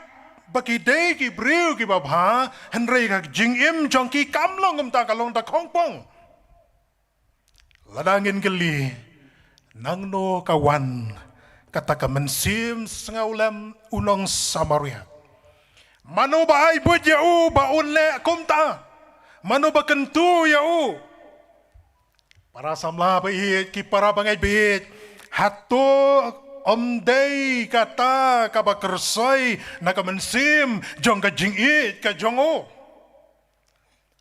baki day ki briu ki babha Henry ka jing im jong ki kamlong ta kalong ta kongpong. Ladangin geli nangno kawan kata ka mensim sengaulam unong Samaria. Mano ba ay bud yau ba unle kumta. Mano ba kentu yau. Para samla bait ki para bangay bait. Hato omday kata ka ba kersoy na ka mensim jong ka jingit ka jongo.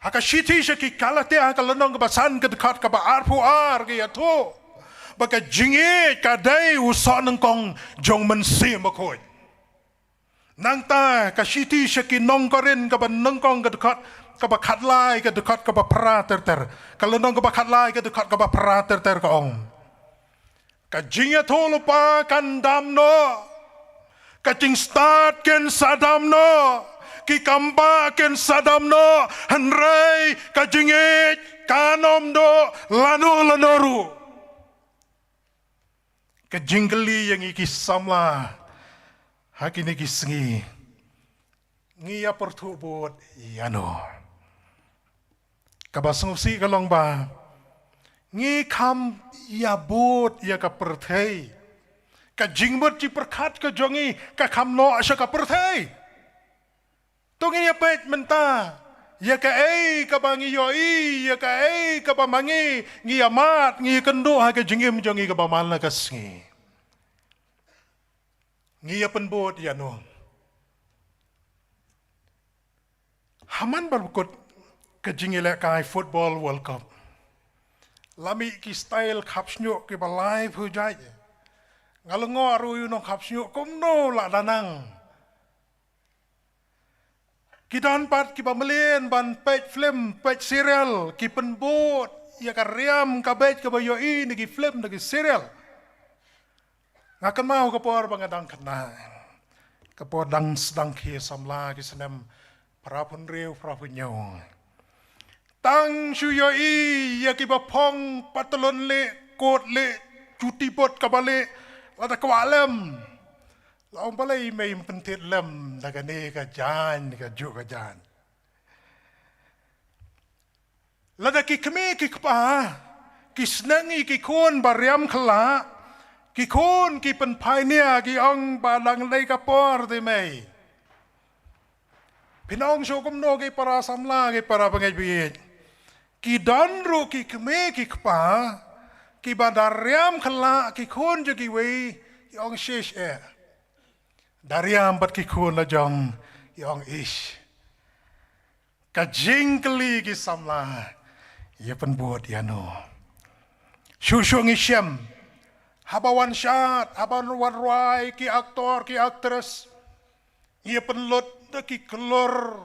Haka shiti siya ki kalate haka lanong ka basan ka dekat ka ba arpuar ka yato. Baka jingit kadai usa nang kong jong mensim akoy. Nang ta kasiti siya kinong ko rin ka ba nang kong kadekat ka ba katlay ka dekat ka ba prater. Kalau nang ka ba katlay ka dekat ka ba prater ka ong. Ka jingit holo pa kandam no. Ka jing start ken sadam no. Ki kamba ken sadam no. Henry ka jingit kanom do lanoru. Kajinggeli yang ikisamla hakini kisengi ngia pertubot yano kabasngsi kalong ba ngi kam ya bot ya ka perthei ka jingbot ci perkat ka jongi ka kam no asya ka perthei tungi ya pet menta ya ka ei ka bangi yoi ya ka ei ka bamangi ngi amat ngi kendo ha ka jingim jongi ka bamala ka sngi ngi ya penbot ya no haman balbukot ka jingile kai football world cup lami ki style kapsnyo ki balai phujai ngalongo aru yu no kapsnyo komno la danang Kidan pat ki pamelian ban page film page serial ki penbot ya karyam kabej ka bayo ini ki film ki serial ngakan mau kapor bangadang kana kapor dang sedang ki samla ki senem parapun riu parapun nyaw tang shuyo i ya ki bapong patulon le kot le cuti pot kabale lada kwalem laung balai mai pentit lem daga ne ka jan ka ju ka jan lada ki keme ki kpa ki snangi ki kon bariam khla ki kon ki pen pioneer ki ong balang lei ka por de mai pinong so kum no ki para samla ki para bangai biet ki danru ki keme ki kpa ki badariam khla ki kon je ki wei ki ong shesh dariam bat ki kon la jong ki ong ish ka jingkli ki samla ye pen buat ya no shushu ngishem habawan syat habawan rai ki aktor ki aktris ye pen lot de ki kelor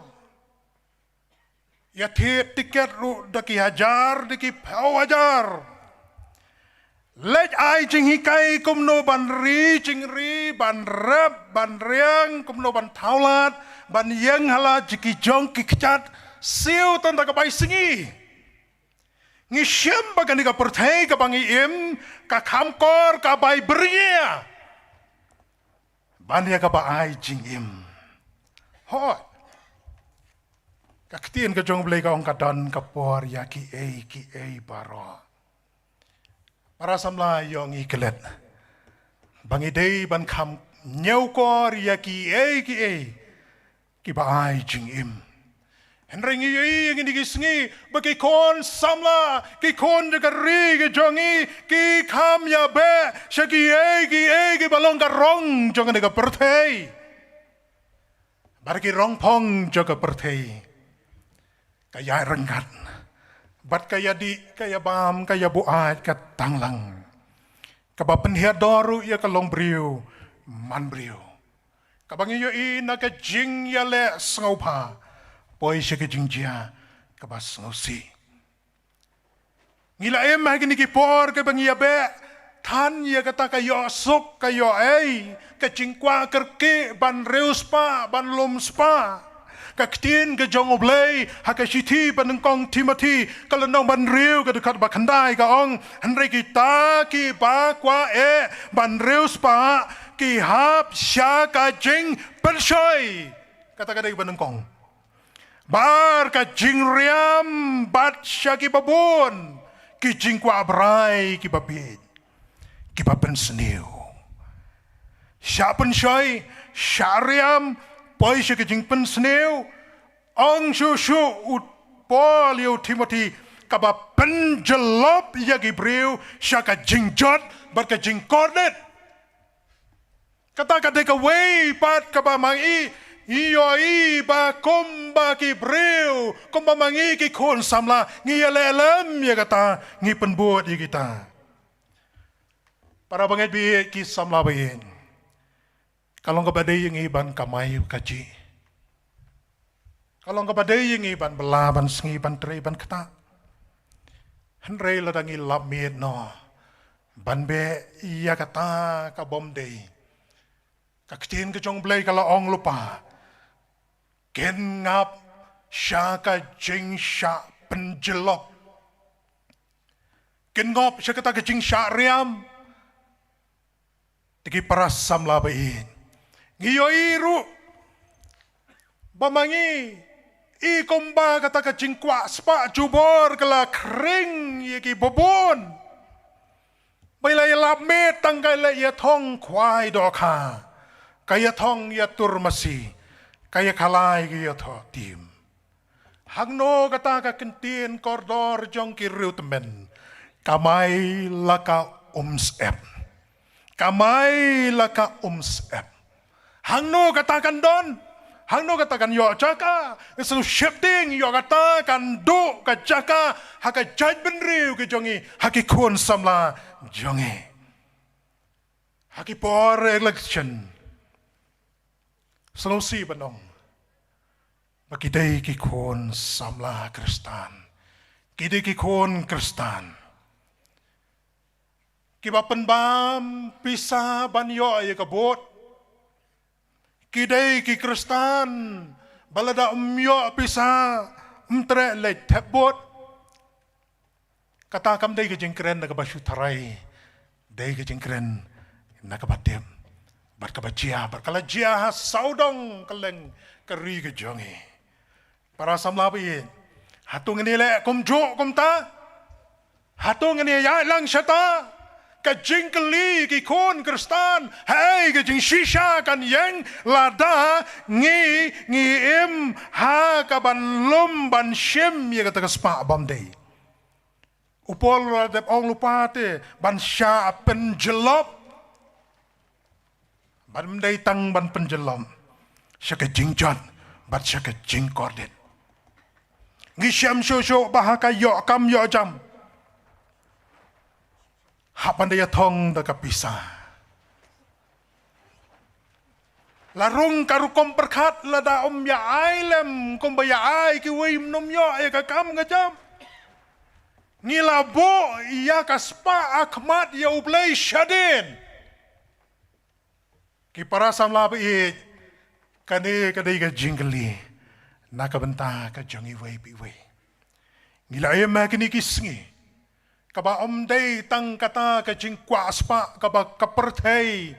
ya tiket ru de ki hajar de ki hajar let ai jing hikai kumno ban ri jing ri ban rap ban riang kumno ban taulat ban yang hala jiki jong ki kechat siu tanda ka bai singi ngisem bagan ka perthai ka bangi im ka khamkor ka bai bria ban ya ka ba ai jing im hot ka ktien ka jong blei ka ong ka don ka por ya ki e baro para samla yong ikelet bangi dei ban kham nyau kor ya ki e ki ba ai jing im henring yi ngi ki sngi ba ki kon samla ki kon de ri ki jongi ki kham ya be sha ki e ki balong ka rong jong ne ka perthei bar ki rong phong jo ka perthei kaya renggat bat kaya di kaya bam kaya buat ka tanglang ka ba penhia doru ya ka long briu man briu ka bangi yo ina ka jing ya le sngopa poi se ka jing jia ka ba sngosi ngila em ha ki por ka bangi ya be than ya ka ta ka yo suk ka yo ka jing kwa kerke ban reus pa ban lum spa ka ktien ka jong oblei ha ka shiti ban kong Timothy ka lanong ban riu ka dekat ba khandai ka ong hanre ki ta ki ba kwa ban reus pa ki hap sha ka jing pershoi kata ka dei ban kong bar ka jing riam bat sha ki babon ki jing kwa abrai ki babit ki baben sniu sha pen shoi syariam poi se ke jing pen sneu ong shu ut pol yo Timothy ka ba pen jelop ya gibreu sha ka jing jot bar ka jing kornet kata ka wei pat ka ba mangi i ba kom ba gibreu kom ba mangi ki kon samla ngi lelem ya kata ngi pen buat ya kita para banget bi ki samla bayin kalau ka badai yang iban kamay kaji. Kalau ka badai yang iban belaban sengi ban tre ban kata. Henrei ladangi labmiet no. Ban be iya kata ka bom dei. Ka ktien ka jong blai kala ong lupa. Ken ngap sya ka jing sya penjelop. Ken ngop sya kata ka jing sya riam. Tiki paras samla bain. Ngiyo iru bamangi i komba kata ka jingkwa spa jubor kala kring yeki bobon baila ya lapme tangkai la ya thong khwai doka kaya thong ya turmasi kaya kalai ya tho tim hangno kata ka kentien kordor jong ki riutmen kamai laka ep kamai laka ep hangno katakan don, hangno katakan yo jaka, selu shifting yo katakan do ka jaka, haka judgment riu ke jongi, haki kun samla jongi, haki por election, selu si banong, bagi day ki kun samla Kristan, kide ki kun Kristan, kibapan bam pisa banyo ay kabot. Kidai ki Kristan balada umyo pisa umtre le tebot kata kam dei ke jengkren nak basu tarai dei ke jengkren nak batem bat ka bajia bat kala jia saudong keleng keri ke jongi para samla bi hatung ni le kum jo kum ta hatung ni ya lang shata ka jingkeli ki kon kristan hai ka jing shisha kan yang lada ngi im ha ka ban lum ban shem ye ka spa bam dei upol radep ong lupa te ban sha penjelop ban mendai tang ban penjelom syaka jingjon bat syaka jingkordet ngisyam shosho bahaka yo kam yo jam hapan daya thong da kapisa larung karukom perkhat lada ya ailem kom baya ai ki wei nom yo e ka kam ngajam ngilabo iya kaspa akmat ya ublai shadin ki para samla bi kane kadai ka jingli nakabenta ka jongi wei bi wei ngila ye ma kini kisngi kaba omdei tang kata ka jingkwa spa kaba kaperthei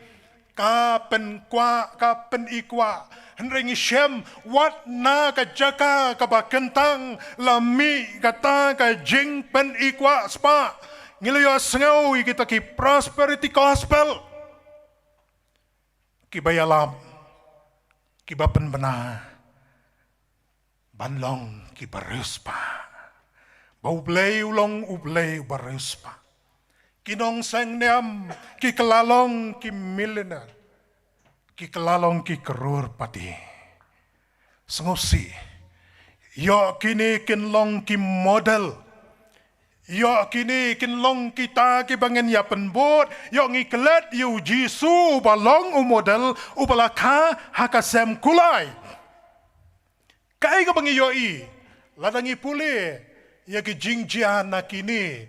ka pen ikwa henrengi shem wat na ka jaka kaba kentang lami kata ka jing pen ikwa spa ngilayo sengau kita ki prosperity gospel ki bayalam ki bapen bena banlong ki baruspa baublay ulong ublay baruspa kinong sang niam ki kelalong ki millionaire ki kelalong ki kerur pati sengosi yo kini kinlong ki model yo kini kinlong kita ki bangen ya penbot yo ngiklet yu jisu balong u model u balaka hakasem kulai kai ka bangi yo i ladangi pule ya ki jingjia na kini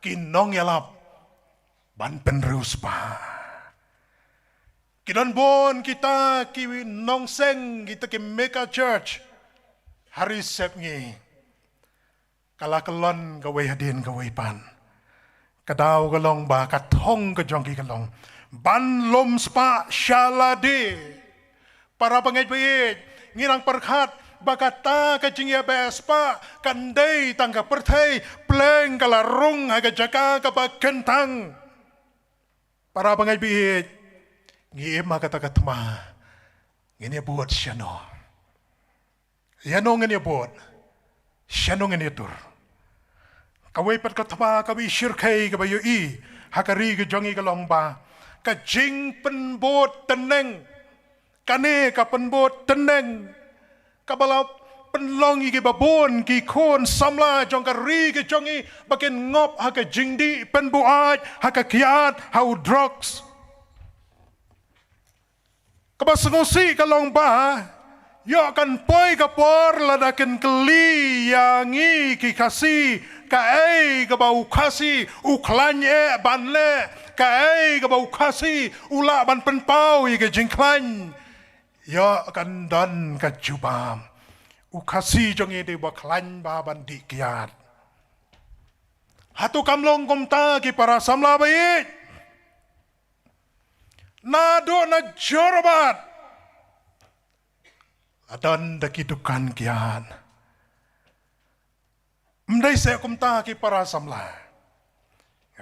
kinong yalap ban penrus pa kidan bon kita ki nongseng kita ki mega church hari sepngi kala kelon gawe hadin gawe pan kadau galong ba katong ke jongki galong ban lom spa shalade para pengait ngirang perkhat bakata ka jingya bespa kandai tangga perthai pleng kala rung haga jaka ka bakentang para pengait ngima kata katma ngene buat syano yano ngene buat syano ngene tur kawai pat katma kawi syirkai ka bayu i hakari ke jongi ka longba ka jing penbot teneng kane ka penbot teneng kabalap penlongi ke babon ki kon samla jong ka ri ke jongi bakin ngop ha ka jingdi penbuat ha ka kiat hau drugs kabasengosi kalong ba yo kan poi ka por ladaken keli yangi ki kasi ka ei ka bau kasi uklanye banle ka ei ka bau kasi ula ban penpau i ke jingklan yo kan don ka jubam ukasi jongi de baklan ba bandi kiat hatu kamlong komta ki para samla baik nado na jorbat adon da kidukan kian mdai se komta ki para samla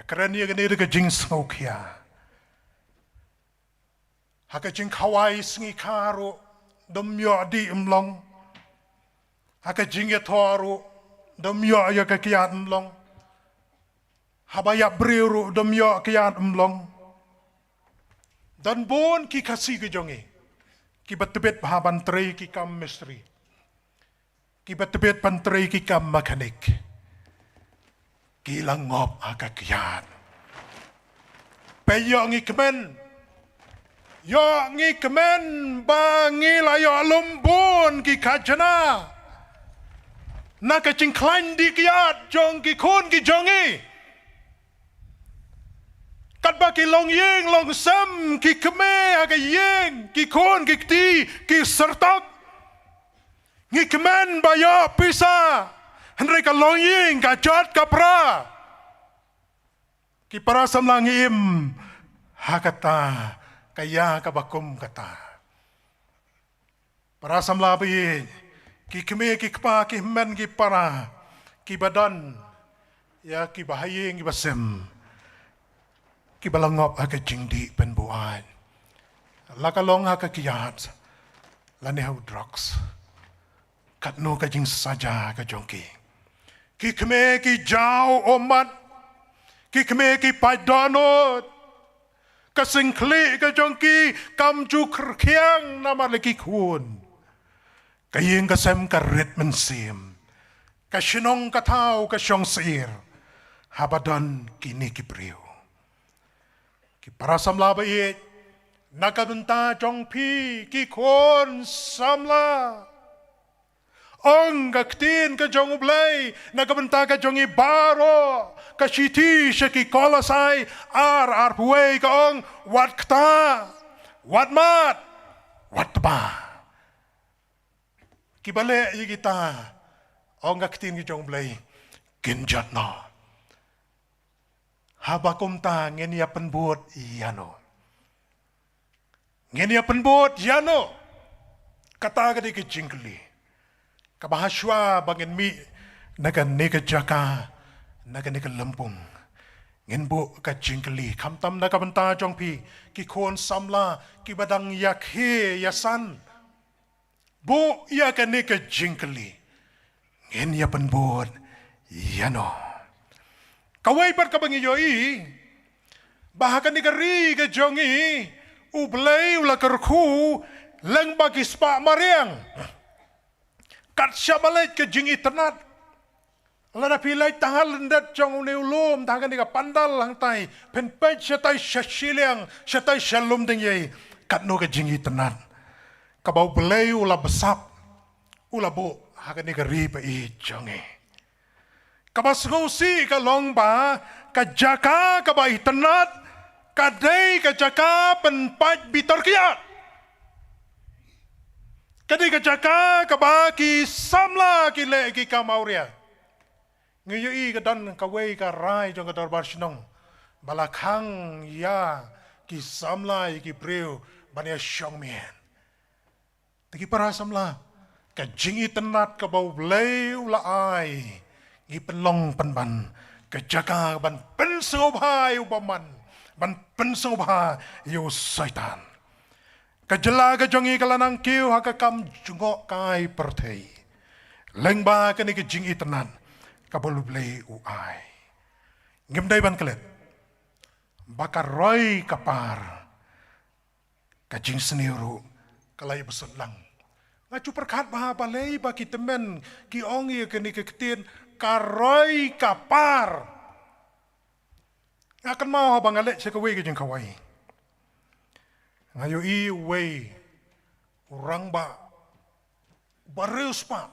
karena ia gani de jing smokia haka jing kawai singi karo domyo di umlong haka jing ya toru domyo ya ka kiat umlong habaya briru domyo kiat umlong dan bon ki kasi ke jongi ki betebet bahaban trei ki kam misteri ki betebet pantrei ki kam mekanik ki langop haka kiat peyo ngi kemen yo ngi kemen bangi layo lumbun ki kajana na ka cingklan di kiat jong ki kun ki jongi kat ba ki long yeng long sam ki keme aga yeng ki kun ki ti ki sertak ngi kemen ba yo pisa henry ka long yeng ka jot ka pra ki para samlangim hakata kaya kabakum kata. Para samlabi ki keme ki kpa ki men ki para ki badan ya ki bahayeng ki basem ki balangop ha ka jingdi pen buat la ka long ha ka kiyat la ne hau drugs kat no ka jing saja ka jongki ki keme ki jao omat ki keme ki padanot ka singkli ka jongki kam ju khiang nama leki kun kayeng ka sem ka ret men sim ka shinong ka tau ka shong sir habadan kini ki priu ki para samla ba ye nakabenta jong pi ki kon samla ong ka ktin ka jong ublay nakabenta ka jong ibaro ka shiti shaki kolasai ar puwe ka ong wat kta wat mat wat ba kibale yi kita ong ka ktin ki jong ublay genjat na habakum ta ngenia penbuat yano ngenia penbuat yano kata gadi ke jingkli kabahaswa bangin mi naga nega jaka naga nega lempung ngenbu ka jingkli kamtam naga benta jongpi ki kon samla ki badang yakhe yasan bu ya ka nega jingkli ngenia penbuat yano kawai par kabangi yoi bahakan negeri ke jongi ublay ula kerku leng bagi spa mariang kat syabalet ke jingi ternat lana pilai tahal lendat jong neulum tangan diga pandal lang tai penpej syatai syashiliang syatai shalom deng yei kat no ke jingi ternat kabau belay ula besap ula bu hakan negeri pa i jongi kabas ngusi ka longba ka jaka ka bai tenat ka dei ka jaka penpat bitor kiat kadi ka jaka ka ba ki samla ki le ki kamauria ngiyui ka dan ka wei ka rai jong ka darbar sinong balakang ya ki samla ki preu bania shongmien tagi para samla ka jingi tenat ka bau bleu la ai i penlong penban kejaga ban pensobha ubaman ban pensobha yo saitan kejela ke jongi kalanang kiu ha kam jungok kai perthei lengba ke ni ke jing itenan kabolu blei uai ngimdai ban kelet bakar roi kapar kajing seniru kalai besutlang ngacu perkat bah balai baki temen ki ongi ke ni ke ketin karoi kapar akan mau abang alek sekawai ke jeng kawai ngayo i wei orang ba barus pa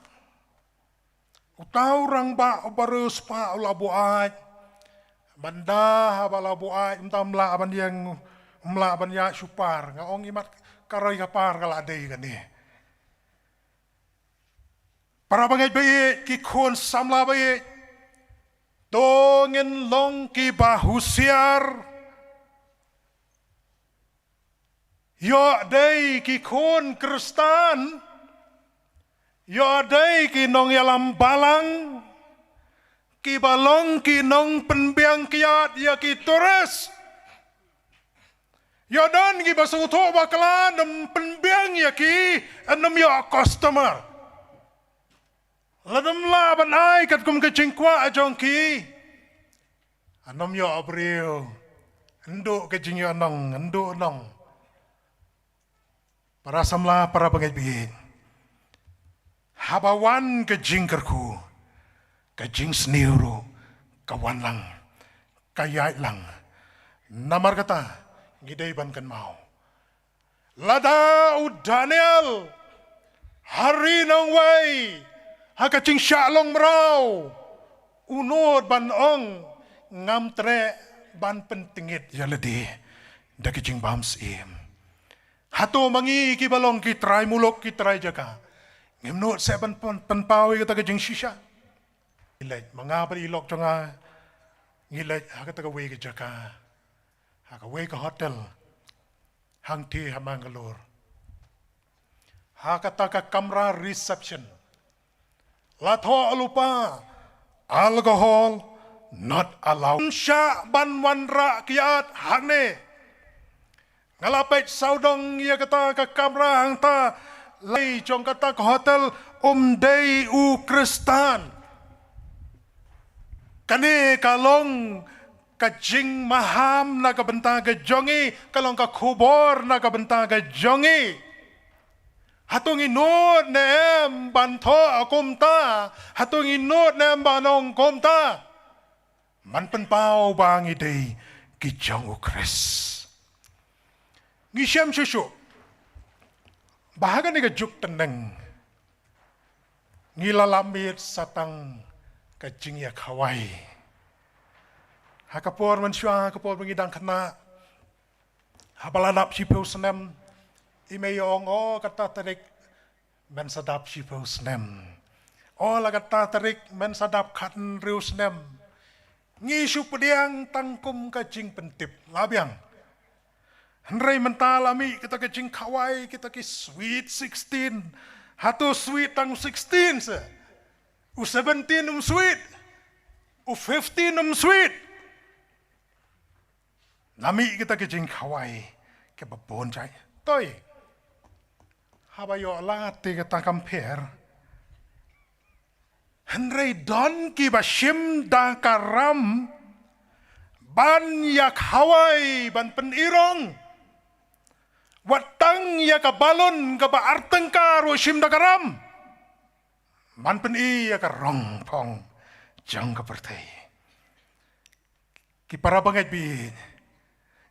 utau orang ba barus pa ulabu aj banda habalabu aj umtamla aban yang umla aban ya supar ngaong imat karoi kapar kaladei kan ni para bangai bayi ki kon samla bayi dongin long ki bahusiar yo dei ki kon kristan yo dei ki nong yalam balang ki balong ki nong penbiang kiat ya ki tores yo dan ki basuto bakala nem penbiang ya ki enam yo customer ladam laban ai kat kum ke cingkwa ajong ki anom yo abril endo ke jingyo nong endo nong para samla para pangaibiin habawan ke jingkerku ke jing seniru kawan lang kayait lang namar kata ngidai ban kan mau lada Daniel hari nong wei hakacing syalong merau unod ban ong ngam tre ban pentingit ya ledi dakicing bams im hato mangi ki balong ki try mulok ki try jaka ngemnot seban penpawi kata kajing shisha ilai mangapa ilok jonga ngilai haka taka wei ke Jaka, haka wei ke hotel, hang ti Mangalore. Haka taka kamera reception. Latho lupa, alcohol not allowed. Sya ban wanra kiat hakne. Ngalapet saudong ia kata ke kamera hang ta lay jong kata ke hotel Day u Kristan. Kane kalong kajing maham na kabenta ke jongi, kalong ka kubor na kabenta ke jongi. Hatung inut na em banto akumta, hatung inut na em banong kumta. Man penpau bang idei ki jong u Kris. Ngisyam susu. Bahaga ni kejuk teneng. Ngilalamit satang kajing ya kawai. Hakapor mansua, hakapor mengidang kena. Habaladap sipeu senem. Imeyong kata tarik men sadap sipeu senem. La kata tarik men sadap katan riu senem. Ngisu pediang tangkum kajing pentip. Labiang. Henry mentalami kita kecing kawai, kita ke sweet 16. Hatu sweet tang 16 se. U17 sweet. U15 sweet. Nami kita kecing kawai. Ke babon cai. Toy. Habayo lati kita compare. Henry don ki bashim da karam. Ban yak Hawaii ban penirong. Watang ya ka balon ka ba arteng ka roshim da karam. Man pen i ya ka rong pong jang ka pertai. Ki para bangai bi.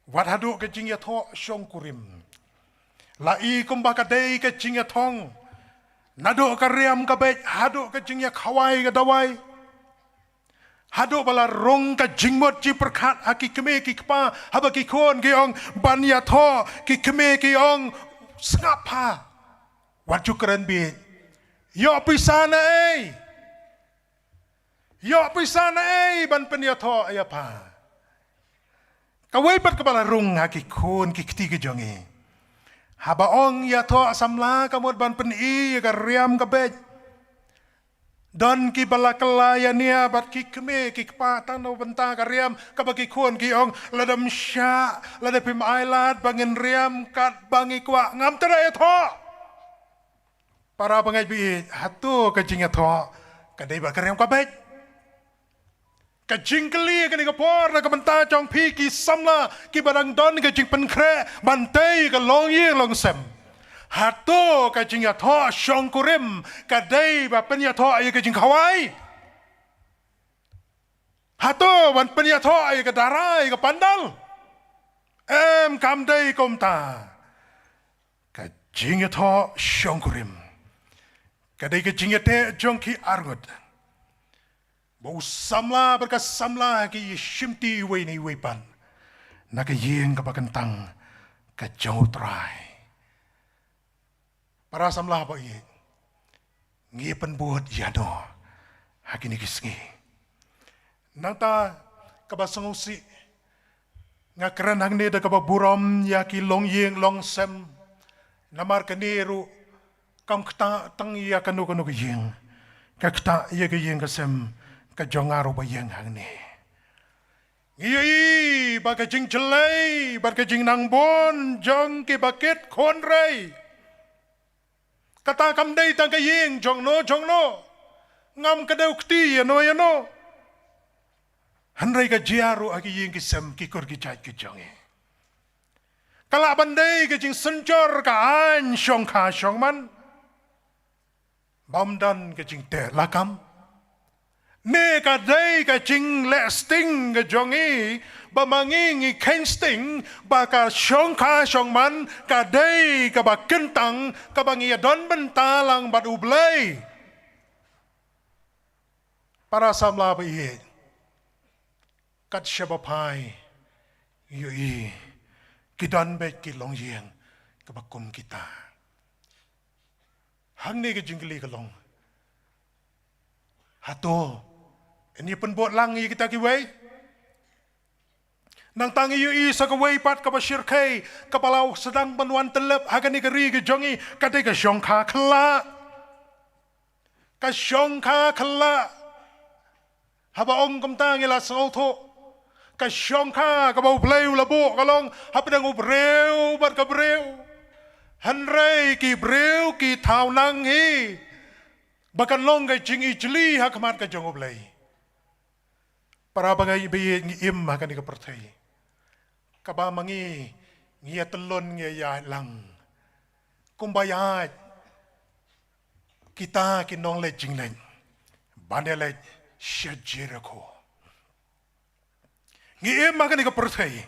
Wat hadu ka jing ya tho shong kurim. La i kumba ka dei ka jing ya thong. Nado ka riam ka bet hadu ka jing ya khawai ka dawai. Hado bala rong ka jingmot ji perkat haki keme ki kpa haba ki kon ki ong banya tho ki keme ki ong skapa waju keren bi yo pisana ban penya tho ya pa kawai pat ka bala rong haki kon ki kti ki jongi haba ong ya tho samla kamot ban pen I ka riam ka bet dan ki bala kelaya nia bat ki keme ki kpatang no benta kariam kabagi kuan ki ong ladam sya lada pim ailat bangin riam kat bangi kwa ngam tera tho para bangai bi hatu kajing tho kadai ba kariam ka bet kajing keli kani ka por na ka benta jong pi ki samla ki barang don kajing pen kre bantai ka long ye long sem Hatu kajing ya tho shong kurim kadai ba pen ya tho ay kajing kawai. Hatu ban pen ya tho ay ka darai ka pandal. Kam dai komta. Kajing ya tho shong kurim. Kadai kajing ya te jong ki argut. Bau samla berkas samla ki shimti wei ni wei pan. Nak yeng ka bakentang ka jong trai. Para samlah apa ini? Ngi penbuat yano. Hakini kisngi. Nangta kabasangusi. Nga keren hangne da kababuram ya ki long yeng long sem. Namar kaniru. Kam kta tang ya kanu ke yeng. Ka kta ya ke yeng kasem. Ka jongaru ba yeng hangne. Ngi ba ka jing jelai. Ba ka jing nangbon. Jong ki bakit konrei. Kata kam dei tang kayeng jong no ngam kadau kti ya no hanrai ka jiaru agi yeng ki sem ki kor ki chai ki jonge kala bandai ka jing sencor ka an shong kha shong man bam dan ka jing te lakam ne ka dei ka jing le sting ka jonge ba mangingi kensting ba ka shong kha shong man ka dei ka ba kentang ka ba ngia don bentalang ba ublay para samla ba iye kat shabapai yui kidan be ki long yeng ka ba kum kita hang ne ka jingli ka long hato ini penbuat langi kita ki wei nang tangi yu sa kawai pat ka bashir kai kapalau sedang penuan telep hagan ikari ke jongi kate ka syongka khala haba ong kam tangi la sauto ka syongka ka bau bleu labo kalong hapadang ubreu bar ka breu hanrei ki breu ki thau nang hi bakan long ka jing ijli hakmat ka jong ublei para bagai bi im hagan ka pertai kaba mangi ngia telon ngia ya lang kumbayat kita kinong le jingleng bandele shajirako ngia makan ka perthai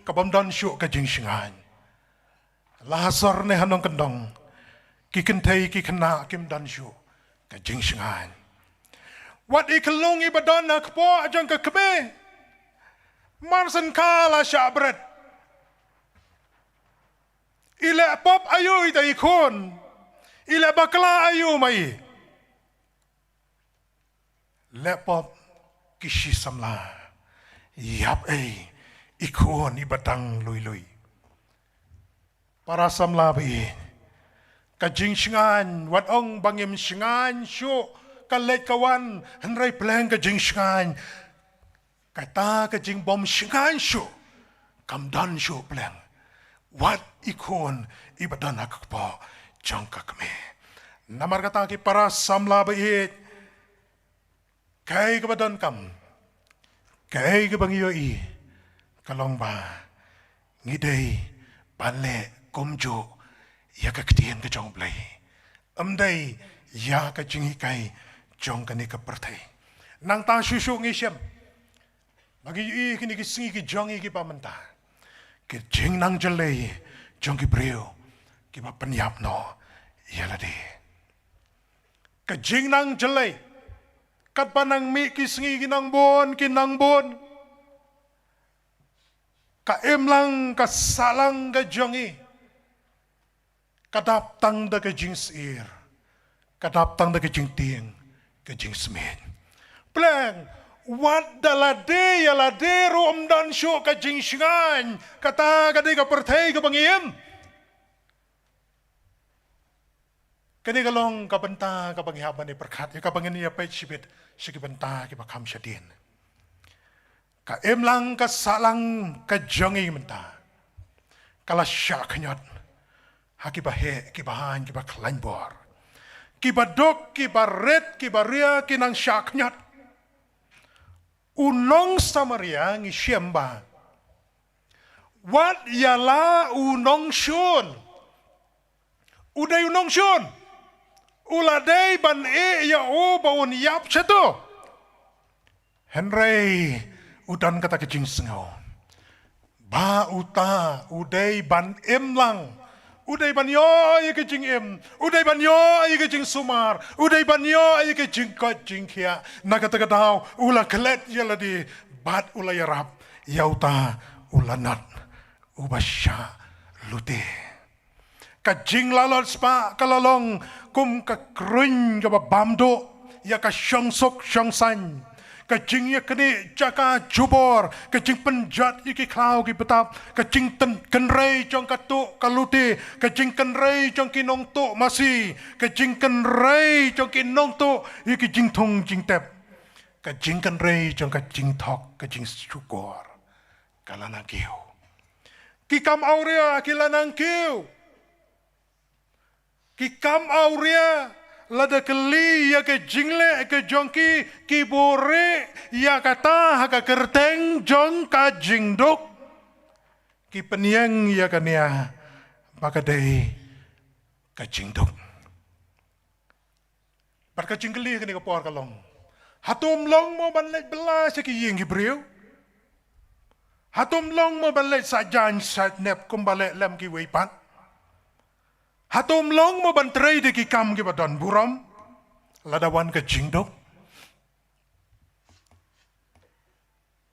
kabam dan syuk ka jingsingan lahasar ne hanong kendong ki kentai ki kena kim dan syuk ka jingsingan wat ikelong ibadan akpo ajang ka kebe Marsan kala syabret. Ila pop ayu ita ikon. Ila bakla ayu mai. Lepop kishi samla. Yap ikon ibatang lui. Para samla bi. Kajing singan wat ong bangim singan syu kalet kawan henrai pleng kajing singan. Kata kajing bom singan syu kamdan syu pleng wat ikon ibadan akpo jangka kami namar kata ki para samla bait kai kebadan kam kai ke bang yoi kalong ba ngidei bale komjo ya ka ktien ke jong play amdai ya ka jingi kai jong kani ka pertai nang ta shu ngisem bagi kini kisingi ki jongi ki pamenta ki jing nang jelei jong ki brio ki pa penyap no yaladi ka jing nang jelei kat panang mi kisingi ki nang bon ka emlang ka salang ka jongi kadap tang da ka jing sir kadap tang da ka jing tieng ka jing smen pleng wat dalade yalade rom dan syo ka jingsingan kata kadi ka perthai ka bangiem kadi kalong ka benta ka banghaban ni perkhat ka bangin ya pe sibit sigi benta ki bakam syadin ka emlang ka salang ka jongi menta kala syaknyat haki bahe ki bahan ki baklan bor ki badok ki baret ki baria ki nang syaknyat unong Samaria ngisiyamba. Wat yala unong syun. Uday unong syun. Uladay ban ya o bawon yap seto. Henry udan kata kecing sengau. Ba uta uday ban emlang. Uday ban yo ay kecing em. Uday ban yo ay kecing sumar. Uday ban yo ay kecing kot jingkia. Nakata-katao ula kelet yaladi bat ula yarap. Yauta ula nat ubasya lute. Kajing lalot spa kalalong kum kakrun kaba bamdo ya ka syongsok syongsan. Kajing ya kini jaka jubor, kajing penjat iki klau ki betap, kajing kenrei jong katuk kalute, kajing kenrei jong kinong tuk masih, kajing kenrei jong kinong tuk iki jing thong jing tep, kajing kenrei jong kajing thok, kajing syukur, kalanang kiu. Kikam aurea kilanang kiu. Kikam aurea lada keli ya ke jingle ke jongki ki bore ya kata haka kerteng jong ka jingdok ki peniang ya kania bakadai ka jingdok par ka jingli kini ka por kalong hatum long mo banlet bela sa ki ying hibreu hatum long mo banlet sa jan sa nep kumbale lem ki weipat hatum long mo bantray de ki kam ki badon buram ladawan ka jingdok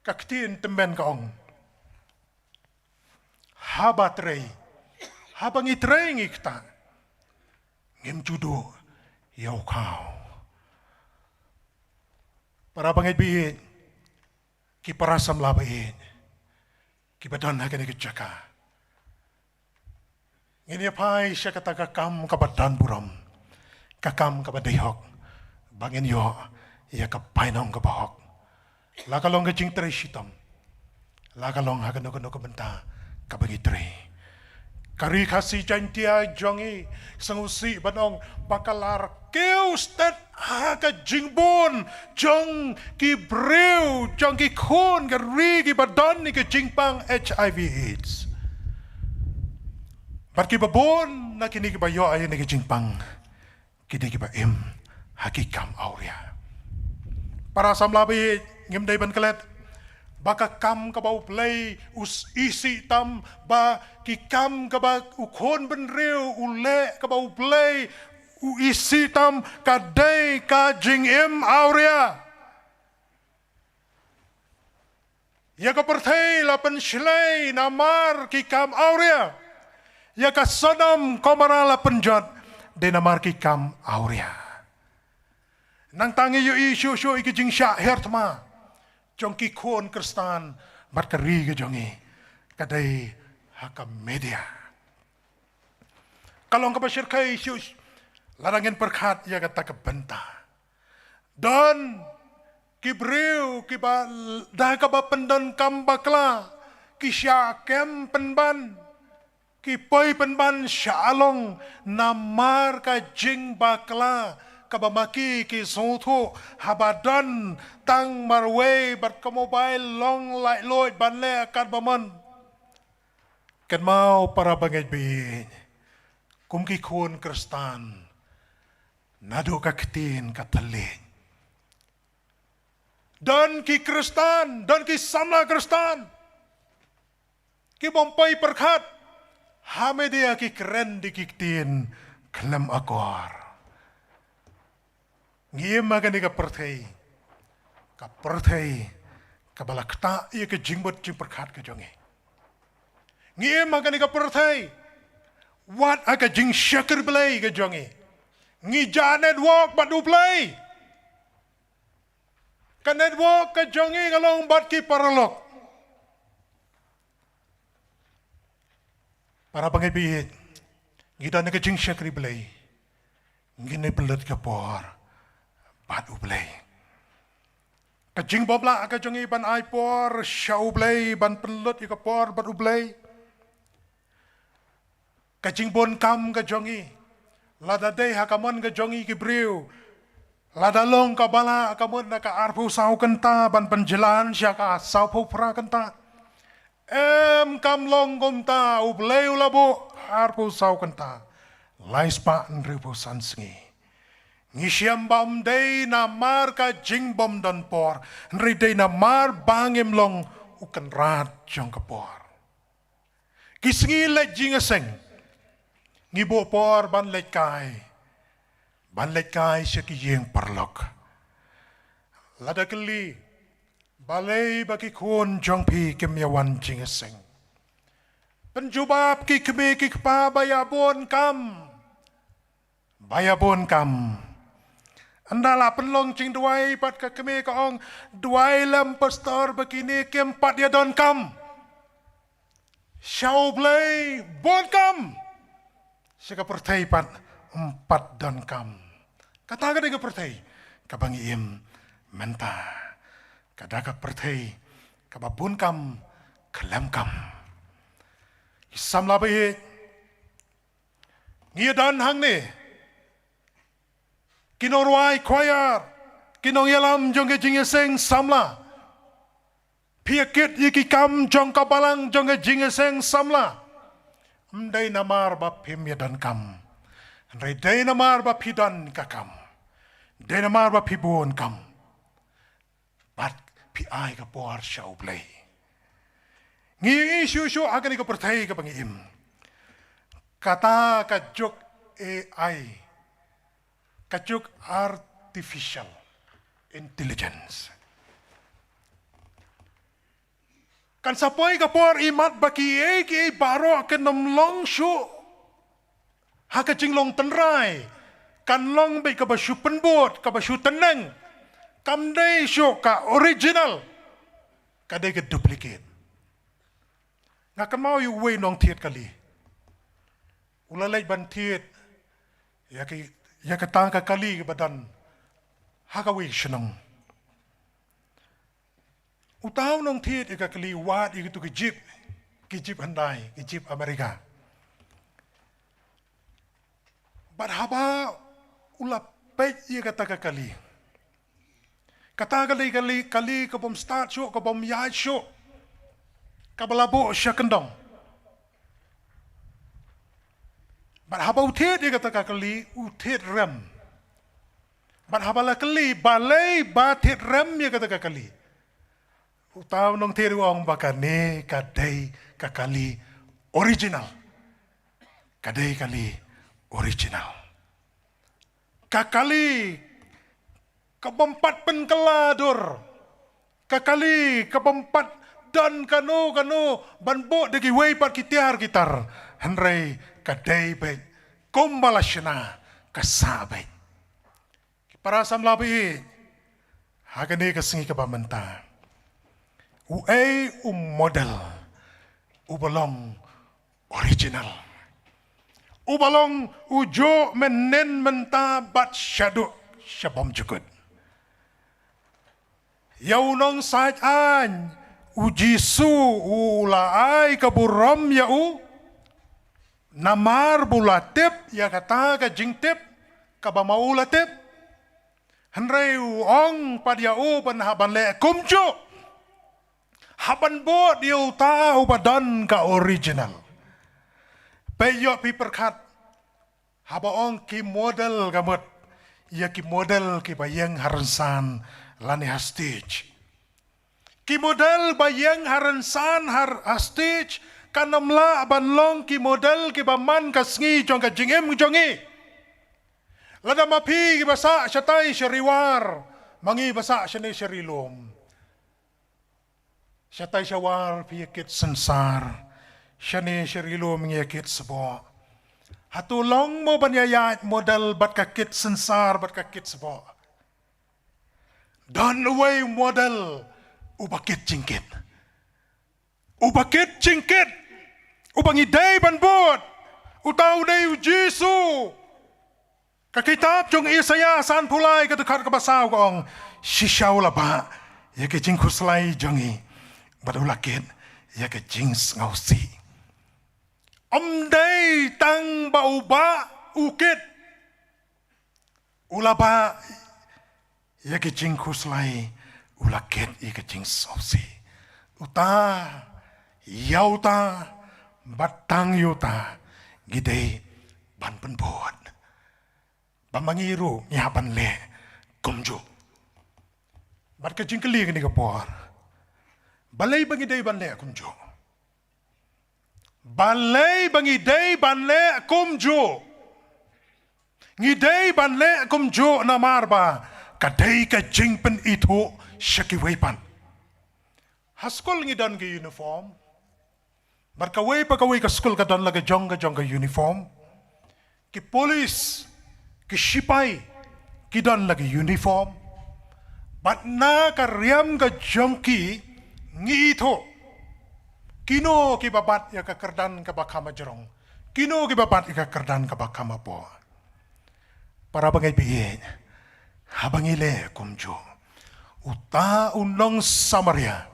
kaktiin temben ka ong habatray habang itray ngikta ngem judo yaw kaw para bangit bihin ki parasam labahin Kibadan hakan ke jaka. Ini apa siya kata kakam kabadan buram. Kakam kabadayhok. Bangin yo ya kapainong kabahok. Lakalong ka jing tre sitam. Lakalong hakan no benta kabagi tre. Kari kasi jantia jongi sangusi banong bakalar keustet haka jingbon jong ki breu jong ki khon ka ri ki badon ni ka jingpang HIV AIDS. Bat ki babon na kini ki bayo ay ni ka jingpang kini ki ba im hakikam aurea. Para samlabi ngimday ban kalet baka kam ka ba uplay us isi tam ba ki kam ka ba ukhon ben reu ule ka ba uplay u isi tam ka day ka jing im aurea ya ka perthei la pen shlei namar ki kam aurea ya ka sodom komara la penjot de namar ki kam aurea nang tangi yu isu shu iki jing sha hertma jong ki khon kristan bat kari ke jongi kadai haka media kalong ka basir kai shu larangin perkhat ya kata ke benta don ki breu ki ba dah ka ba pendon kam bakla ki sya kem penban ki poi penban shalong namar ka jing bakla kabamaki ki sotho habadan tang marwe bat ka mobile long light load banle akan baman kan mau para bangay bi kum ki khon kristan nado ka kitin ka tali dan ki kristan dan ki samla kristan ki bompai perkhat hamedia ki keren di kitin klem akor Ngiem magan ka perthei ka balakta ia ke jingbot jing perkhat ke jonge ngiem magan ka perthei wat aka jing syakir belai ke jonge ngi ja network batu play ka network ke jonge kalong bat ki paralok para pangipi ngida ne ke jing syakir belai ngine pelet ke por bat ublay. Kajing bobla ka jongi ban ai por shau blay ban pelut ka por bat ublay. Kajing bon kam ka jongi. Lada day hakamon ka jongi ki briu. Lada long ka bala hakamon na ka arpu sau kenta ban penjelan siya ka sau pra kenta. Kam long gomta ublay ulabo arpu sau kenta. Lais pa nripu sansengi. Ngisyam bam day na mar ka jing bom don por. Nri day na mar bangim long ukan rat jong kapor. Kisingi let jing aseng. Ngibo por ban let kai. Ban let kai siya ki yeng parlok. Lada kali. Balay baki kun jong pi kimyawan jing aseng. Penjubab ki kemi ki kpa bayabon kam. Bayabon kam. Andala penlong cing duai pat ka kemi ka ong duai lam pastor begini kem pat dia don kam. Syau blay bon kam. Sika pertai pat empat don kam. Kata ka ka pertai ka bangi im menta. Kada ka pertai ka babun kam kelam kam. Isam labai ngia dan hang ni. Kinong ruai choir, kinong yalam jong ke jingeseng samla. Piakit iki kam jong kabalang jong ke jingeseng samla. Mday namar ba pim yadan kam. Ndray day namar ba pidan kakam. Day namar ba pibun kam. Bat pi ay ka por syau play. Ngi isu akan iko pertai ka pangim. Kata ka jok AI. Kajuk artificial intelligence. Kan sapoy kapor imat baki ki baro akan namlong syu. Hakajing long tenrai. Kan long bay ka basyu penbot, ka basyu teneng. Kamday syu ka original. Kadai ka duplicate. ngakan mau yu we nong tiet kali ulalai ban tiet ya ketang ka kali ke badan hakawi shenong utaw nong tiet ka kali wat itu kijip handai kijip Amerika bad haba ulap pej ia kata ka kali kali ke bom start show ke bom ya show kabalabo sya kendong bad haba utet ia kata ka kali utet rem bad haba la kali balai batet rem ia kata ka kali utaw nong tiet wong bakane kadai ka kali original kadai kali original kakali kebempat penkeladur kakali kebempat dan kanu banbo degi wei pat kitar henrei kadai baik kombalashna kasabai para samlabi hagane kasingi kabamenta model ubalong original ubalong ujo menen menta bat syaduk syabom jukut yaunong saat an ujisu ulai kaburam yau namar bulatip ya kata ka jingtip kabamau latip henrei ong padiau ban haban le kumju haban bo diu tahu badan ka original peyo pi perkat haba ong ki model gamut ya ki model ki bayang haransan lani hastich ki model bayang haransan hastich kanamla banlong ki model ki baman kasngi jong ka jingem jongi lada mapi ki basa syatai syariwar mangi basa syane syarilom syatai syawar piyakit sensar syane syarilo mengiyakit sebo hatulong mo banyayat model bat kakit sensar bat kakit sebo dan away model ubakit jingkit ubangi day banbot utaw day Jesu kakitab jong Isaya san pulai kedekat kebasaw kong sisyaw laba ya ke jingkuslay jongi badulakit ya ke jings ngausi Omday tang bauba ukit ulaba ya ke jingkuslay ulakit ya ke jings ngausi uta yauta batang yuta gide ban penbot bamangiru nyaban le kumju bat ke jingkeli ke ni kapor balai bangi dei ban le kumju balai bangi dei ban le kumju ngidei ban le kumju na marba kadai ka jingpen itu syaki wepan haskul ngidan ke uniform barkawai pakawai ka skul ka dan laga jong ka uniform ki polis ki sipai ki dan lagi uniform batna ka riam ka jongki ngito kino ki babat ya ka kerdan ka bakama jerong kino ki babat ya ka kerdan ka bakama po para bangai biye habangile kumjo uta unong Samaria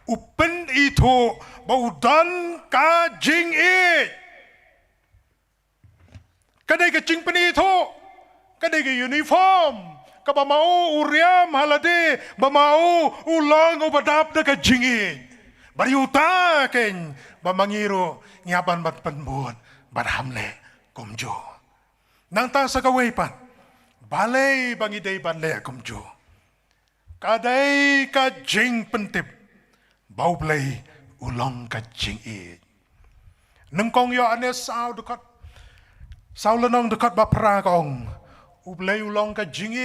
upen itu baudan ka jing kadai ka jing pen itu kadai ka uniform ka bamau uriam halade bamau ulang ubadap da ka jing bari uta ken bamangiru nyaban bat penbut barhamle kumjo nang ta sa kawaipan balai bangidei banle kumjo kadai ka jing pentip bau play ulang ka jing nengkong yo ane sao dekat sao lenong dekat bapra kong ublay ulang ka jing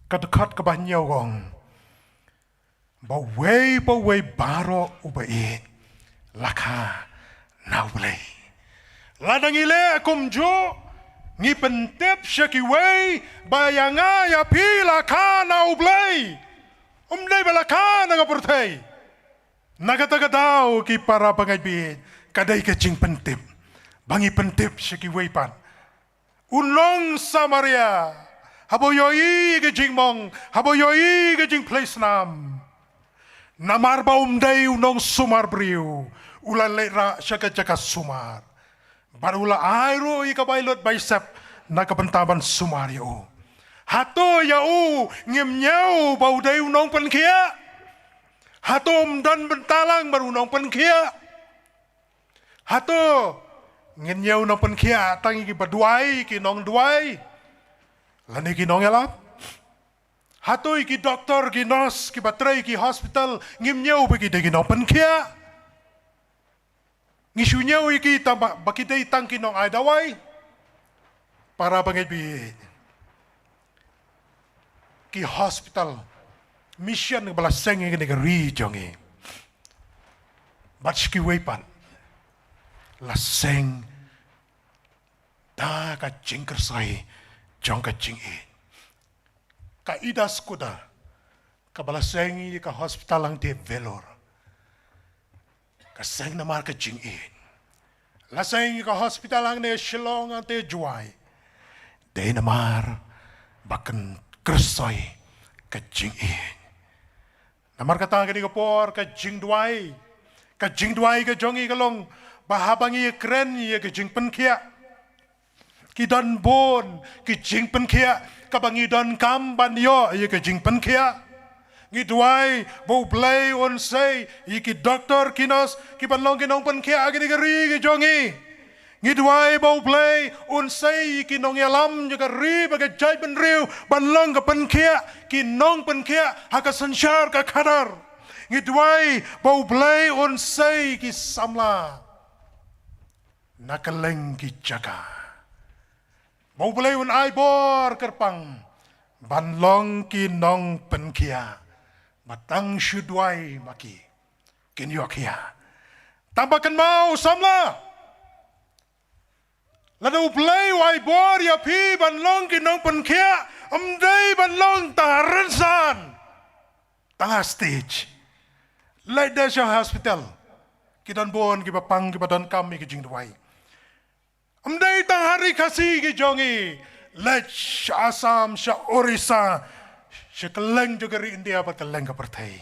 ka dekat ka banyau kong bawai baro ubai laka naublay ladang ile kumjo ngi pentep syakiway bayanga ya pila ka naublay umlay balaka na kapurtay Nagatagadao ki para bangay kadai kajing pentip. Bangi pentip siya ki waypan. Unlong Samaria. Haboyoi kajing mong. Haboyoi kajing place nam. Namar ba umday unong sumar briu. Ula lera siya kajaka sumar. Barula ayro ikabailot baisep nakabantaban sumario. Hato yau ngimnyau bauday unong pankia. Hato dan bentalang barunong pankia. Hato ngimnyau nong pankia tangi ki baduai ki nong duai. Lani ki nong elap. Hato ki doktor ki nurse ki batray ki hospital ngimnyau bagi de ki nong pankia. Ngisunyau ki tamba bagi de tang ki nong ai dawai. Para bangay ki hospital mission ng balaseng ng negeri jongi batch ki wepan laseng da ka jingker sai jong ka jingi ka idas kuda ka balaseng ka hospital ang de velor ka seng na mar ka jingi laseng ka hospital ang ne Shillong ang te juai de na mar bakan kersoi kajing namar kata ke Singapore kajing duai ke jongi kalong bahabangi keren ye kajing penkia ki don bon kajing penkia kabangi don kam ban yo ye kajing penkia ngi duai bo play on say ye ki doctor kinos ki banlong kinong penkia ke negeri ke jongi Ngidwai bau play unsay kinong yalam juga ri bagai jai benriu banlong ke penkia kinong penkia haka sansyar ka kadar ngidwai bau play unsay ki samla nakaleng ki jaga bau play un ai bor kerpang banlong kinong penkia batang syudwai maki kinyokia tambahkan mau samla Lalu play wai bor ya pi banlong kinong penkia amdai banlong tarensan tengah stage like dasha hospital kidan bon ki bapang ki badan kami ki jing duai amdai tang hari kasih ki jongi like Assam sha Orissa sha keleng juga ri India pa keleng ka pertai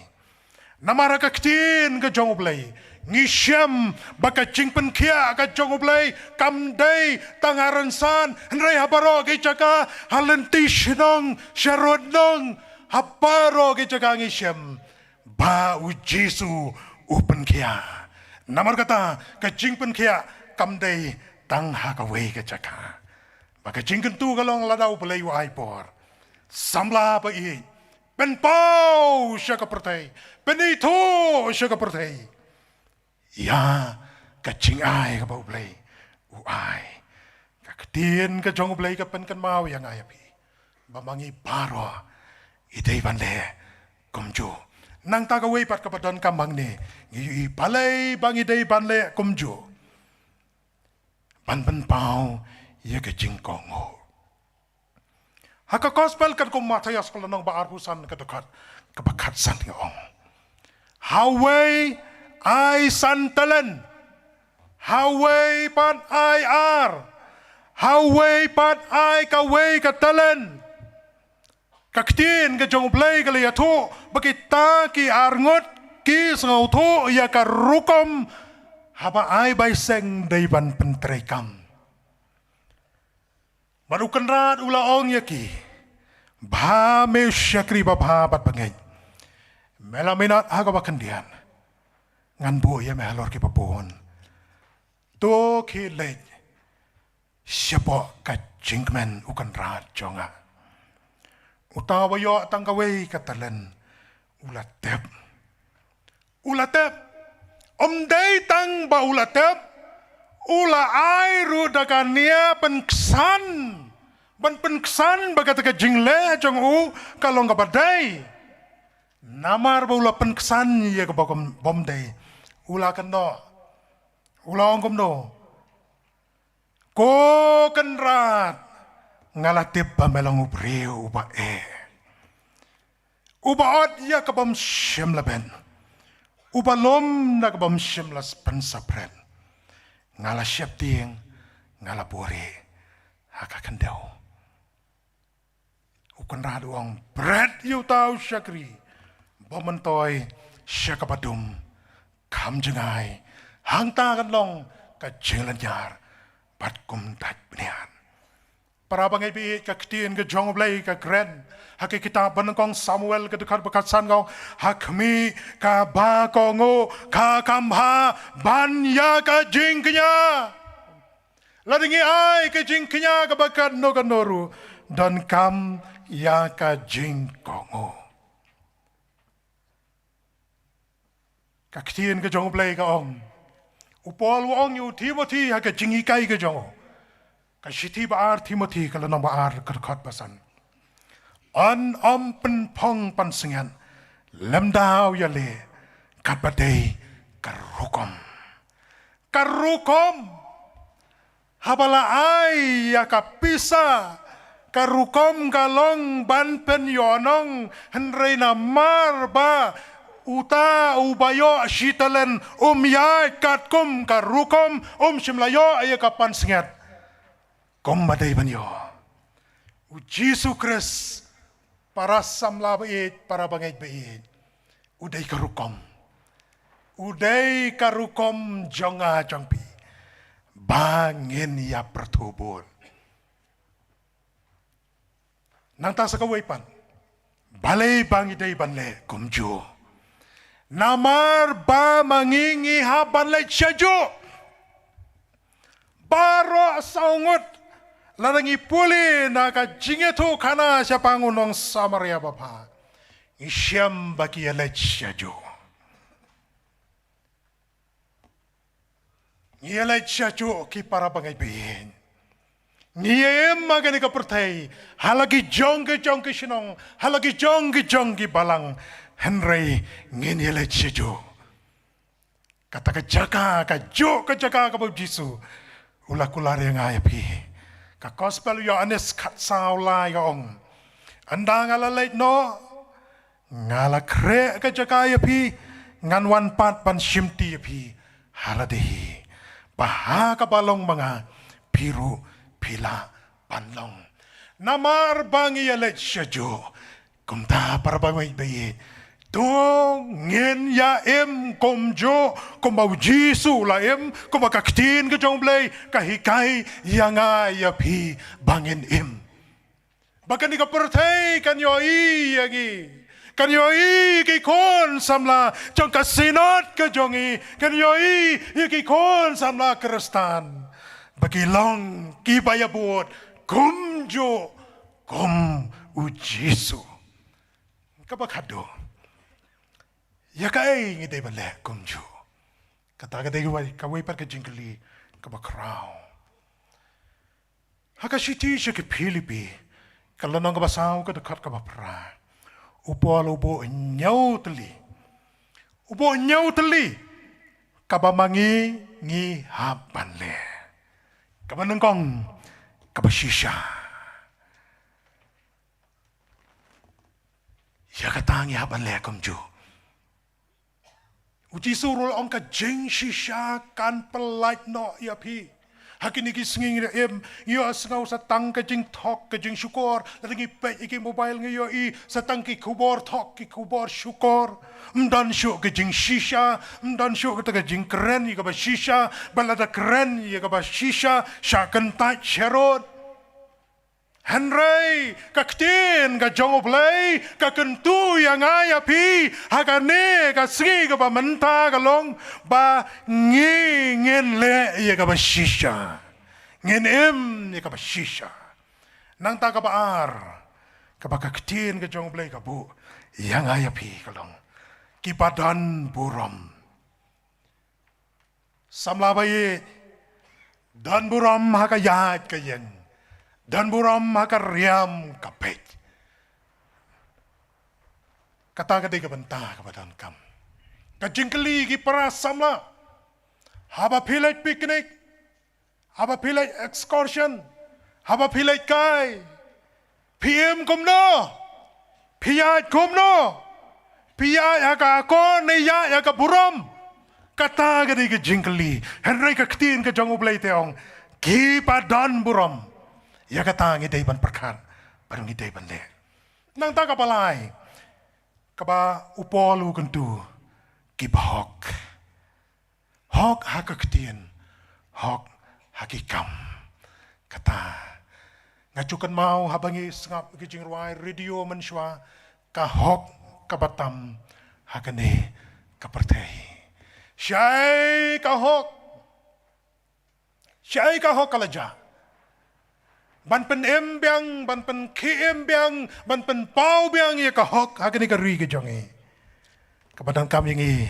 namara ka ktin ka jong play Ngisham baka jingpen kia ka jongoblay kamday tangaransan henry habaro ki jaka halenti shinong sharodong habaro ki jaka ngisham ba u Jesu upen kia namar kata ka jingpen kia kamday tang hakaway ki jaka baka jingken tu kalong ladaw balay wa aipor samla ba i penpau siya ka pertay penito siya ka pertay ya kacing ai ka bau play uai ka ketien ka jong play ka pen kan mau yang ai api bamangi baro idei bande komju nang ta ka wei pat ka padon kambang ni ngi balai bang idei banle komju ban pau ya ka jing kongo haka gospel kan ko Matias ko nang ba arbusan ka dekat ka bakat san ngong Haway I santalen, haway pat I ar, haway pat I kaway katalen. Kaktin ka jong play kali ato, bakita ki arngot ki sangauto ya karukom, haba I bay seng dayban pentrekam. Marukan rat ulaong yaki, ba me syakri babha bat bangay. Melaminat hagawakan dian. Ngan bu ya mehalor ki papon to ki le siapa ka jingmen ukan rat jonga utawa yo tangkawe katalen ulatep omdai tang ba ulatep ula airu dakania penksan ban penksan bagat ka jingle jong u kalong ka badai namar ba ula penksan ya ka bom dai ula kendo ula ongkom do ko kenrat ngalatip pamelang ubriu uba ubaot ya kabam syem laben Ubalom na kabam shimlas pensapren. Ngala siap tieng, ngala bore, haka kendau. Ukon raduang bread yu tau syakri. Bomentoy syakapadum, kam jengai, hang takan long, ka jelan yar, bat kum tat benian. Para bangai bi ka ketien ka jong blay ka kren, haki kita benengkong Samuel ka dekat bekatsan kau, hakmi ka ba kongo ka kamha ban ya ka jingknya. Ladingi ai ka jingknya ka bakat no ka noru, dan kam ya ka jingkongo. Ka ketien ka jong blay ka ong, upol ong yu Timothy haka jingi kai ka jong. Ka shiti baar Timothy ka lanang baar ka dekat basan. An om pen pong pan singan, lem dao ya le, kapatay karukom. Karukom, habala ay ya kapisa, karukom kalong ban pen yonong, henry na marba, uta ubayo shitalen, yay katkum karukom, shimlayo ay kapan singat. Kom maday banyo. U Jesus Christ, para samla bait, para bangay bait. Uday karukom. Uday karukom jonga jongpi. Bangin ya pertubul. Nang ta sa kawaipan. Balay bangiday banle kumju. Namar ba mangingi haban lay syaju. Baro saungot. Larangi puli na ka jingetu kana siya pangunong Samaria bapa. Isyam baki yalet syaju. Yalet syaju ki para bangay bihin. Ngiyem magani ka pertay. Halagi jong ke sinong. Halagi jong ke balang. Henry ngin yalet syaju. Kata ka jaka ka Jisu. Ula kulari yang ayapi. Ka gospel Yohanes kat saulay ong. Anda ngalalait no. Ngala kre ka jakaya pi. Nganwan pat pan shimti pi. Haladehi. Baha ka balong mga piru pila panlong. Namar bangi yalet syaju. Kumta para bangay bayit. Dong ngin ya komjo kumbau Jisu la kumakaktin ke jong blay kahikai yang ya pi bangin bahkan di kapertai kan yoi yagi kan yoi ki kon samla jong kasinot ke jongi kan yoi ki kon samla kerestan bagi long ki bayabut kumjo kum u Jisu kabakado. Ya kai ngide bale kumju. Kata kata kawai par ke jingli ka bakrao. Haka shiti she ke Philippi. Kalau nang ka basaw ka dekat ka bapra. Upo nyau teli. Upo nyau teli. Ka bamangi ngi haban le. Ka banengkong ka basisha. Ya kata ngi haban le kumju. Uji suruh orang ka jeng shisha kan pelait no ya pi. Hakini ki singing yo asngau satang ka jeng thok ka jeng syukur lagi pe iki mobile ngi yo satang ki kubor thok ki kubor syukur mdan syuk ka jeng shisha mdan syuk ka jeng keren ka ba shisha balada keren ya ka ba shisha syakan tat sherot Henry, kaktin, ka jongoplay, ka kentu yang ayah pi, hakane, ka singi ka ba menta ka long, ba ngin le ya ka ba shisha, ngin ya ka ba shisha, nang ta ka ba ar, ka ba kaktin ka jongoplay ka bu, yang ayah pi ka long, kipadan buram, samlabayi, dan buram hakayat ka yen. Dan buram maka riam kapet. Kata ketika bentah kepada kam. Kajingkeli ki para samla. Haba pilai piknik. Haba pilai excursion. Haba pilai kai. PM kumno. Piyat kumno. Pia ya ka ako, niya ya ka burom. Kata gadi ke jingkeli. Henry ka ketin ke jong ublay teong. Ki padan burom. Ya kata ngidai ban perkat. Barang ngidai ban le. Nang ta kapalay. Kaba upolu kentu. Ki bahok. Hok haka ketin. Hok hakikam. Kata. Ngacukan mau habangi sengap ke jingruai radio menswa. Ka hok kabatam hakane kapertei. Syai kahok kalaja. Ban pen embiang, ban pen embiang, ban pen pau biang ya kahok hakane karui ke jongi. Kepadang kami ngi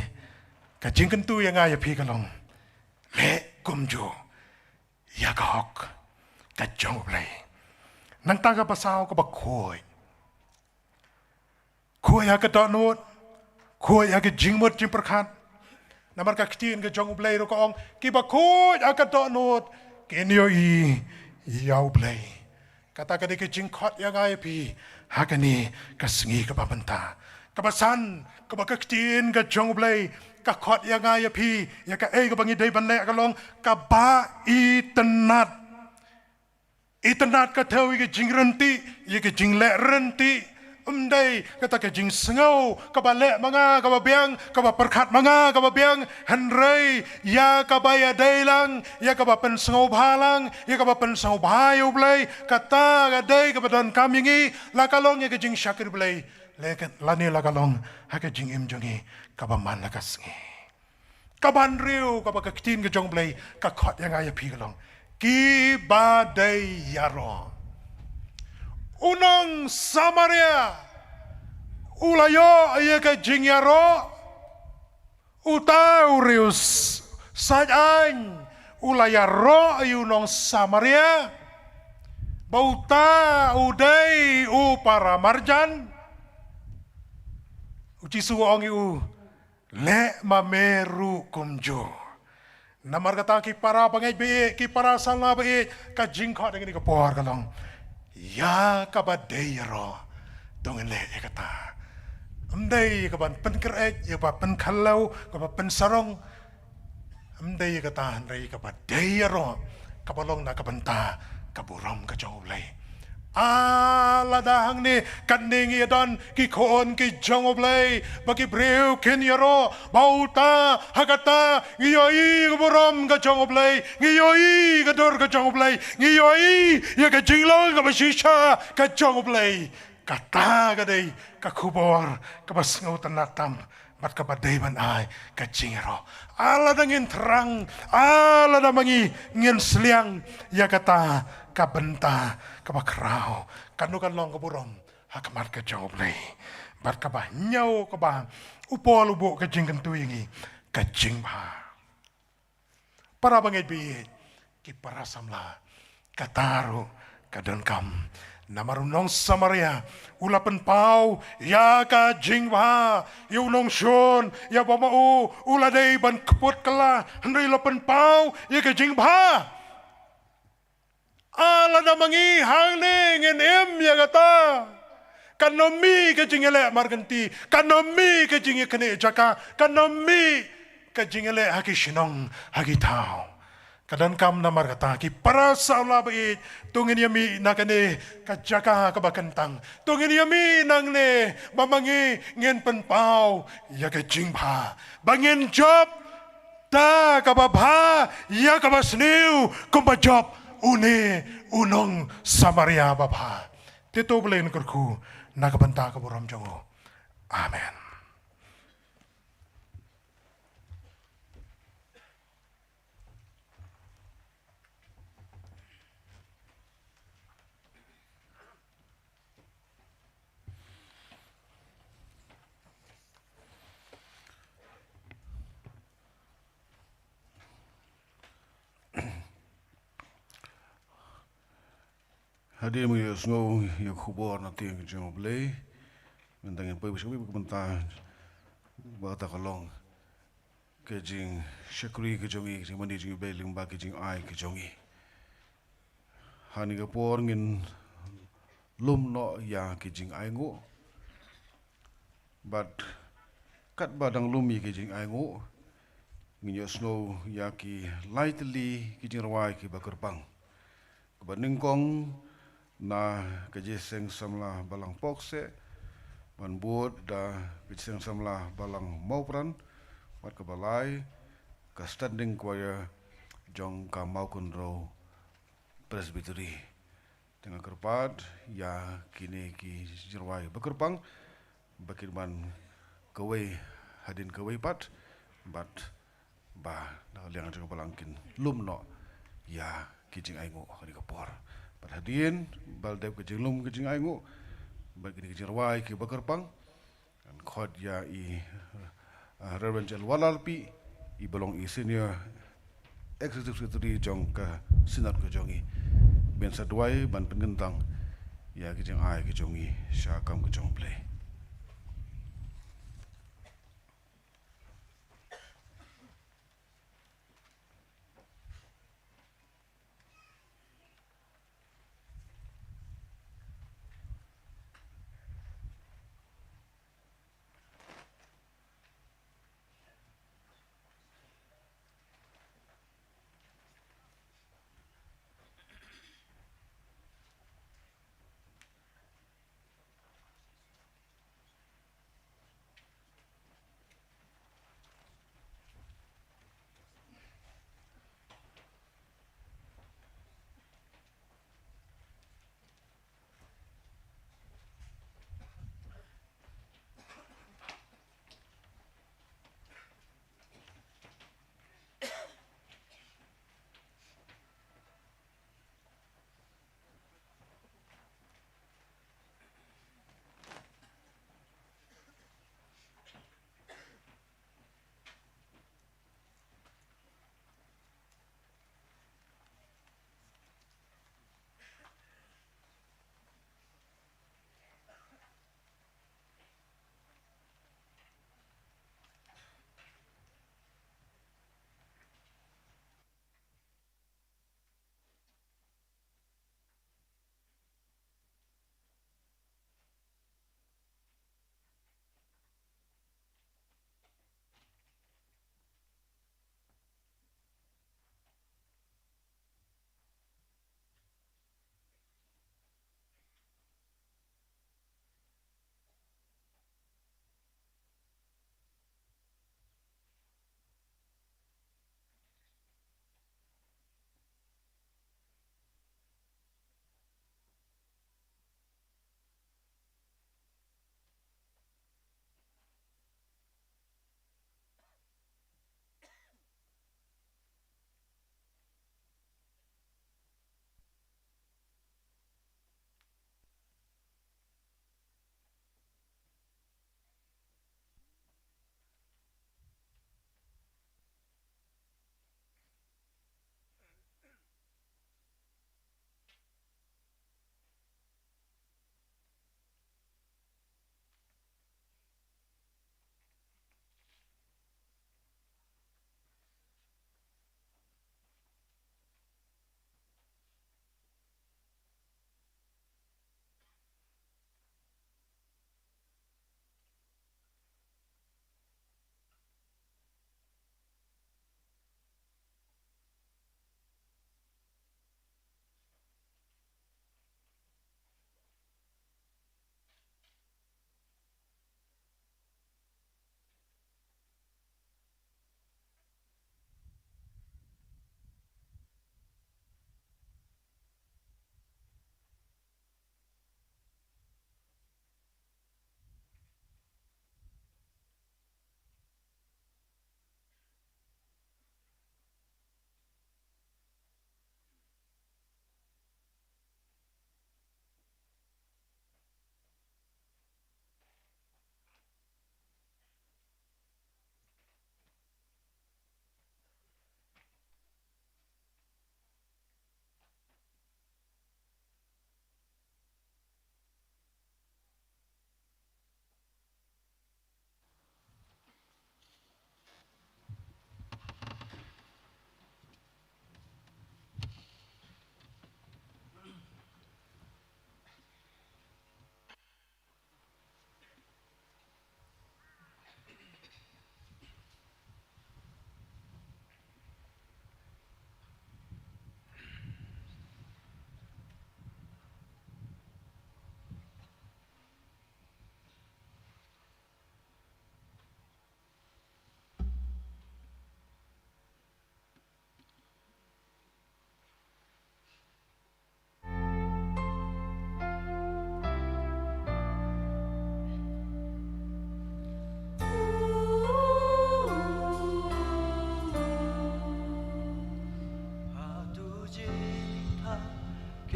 kajing kentu yang ayah pi kalong. Le kumjo ya kahok kajong play. Nang taga pasau ke bakoi. Koi ya ke donut, koi ya ke jingmut jing perkat. Namar ka ketin ke jong ublay ro kaong ki bakut akat dok not kenyo I yau blay kata ka de ke jingkot yang ai pi hakani ka sengi ka babenta ka basan ka ketin ke jong ublay ka khot yang ai pi ya ka ka bangi dei ban le ka long ka ba itenat ka thau ke jingrenti ye ke jingle renti umdai kata ke jing sengau kabale manga kababiang kabaperkat manga kababiang henrei ya kabaya dailang ya kabapen sengau balang ya kabapen sengau bahayu blai kata gadai kabadan kami ngi lakalong ya ke jing syakir blai leket lani lakalong ha ke jing im jongi kabaman lakas ngi kaban riu kabakakitin ke jong blai ka khot yang aya pi kalong ki badai yaro Unang Samaria ulayo iya ka jingyaro utaurius sajang ulayaro ayunong Samaria bauta uday para marjan uci suongi le mameru kumjo namar kata ki para pangai be ki para sala be ka jingkha dengan ka por kalong ya kabadayro dongen le kata amdai kaban pen kerek ya ba pen kalau kaban pen sarong amdai kata handai kabadayro kabalong na kabanta kaburam ka jawlay ala dahang ni kaning yadon ki kon ki jongoblay bagi breu ken yaro bauta hagata ngiyoi kaburam ka jongoblay ngiyoi kador ka jongoblay ngiyoi ya ka jinglong ka basisha ka jongoblay kata kadai ka kubor ka basngaw tanatam mat ka baday man ay ka jingero ala dangin terang ala damangi ngin seliang ya kata kabenta kabakrao kanu kan long kaburom hakamat ka joblay bat ka ba nyaw ka ba upol ubo ka jingkan tuingi ka jingba para bangay bi ki para samla kataro kadankam namarunong Samaria ulapan pau ya ka jingba yunong shon ya bamau uladay ban keput kala handai lapan pau ya ka jingba ala damangi hangning em ya kata kanomi ke jingele marganti kanomi ke jinge kene jaka kanomi ke jingele haki shinong haki tau kadan kam namar kata ki para saula bai tungin yami nakane ka jaka ka bakantang tungin yami nang ne mamangi ngen penpau ya ke jingba bangin job ta ka babha ya ka basniu kumba job une unong Samaria bapa tito belen kerku nakabanta kaburam jongo amen. Hadir mo yung snow yung kubor na tiyang jong blay. Mendangin pa yung benta bata kalong kejing syakri kejongi sing mandi jing blay limba kejing ai kejongi. Hani kapor ngin lum no ya kejing ai ngo. But kat badang lumi ki jing aingu nginyo snow ya ki lightly ki jing rawai ki bakerpang kebaningkong na kejeseng samla balang pokse man buat da kejeseng samla balang maupran wat kebalai ka standing choir jong ka maukun row presbytery tengah kerpat ya kini ki jirwai bakerpang bakirman kawai hadin kawai pat bat ba na liang jong balangkin lumno ya kijing aingu kani kapor pat hadin baldep kijing lum kijing aingu bagini kijing rawai ki bakerpang an khod ya i Reverend Jel Walalpi i belong i senior executive secretary jong ka sinat ko jongi ben sadwai ban pengentang ya kijing ai kijongi syakam kijong play.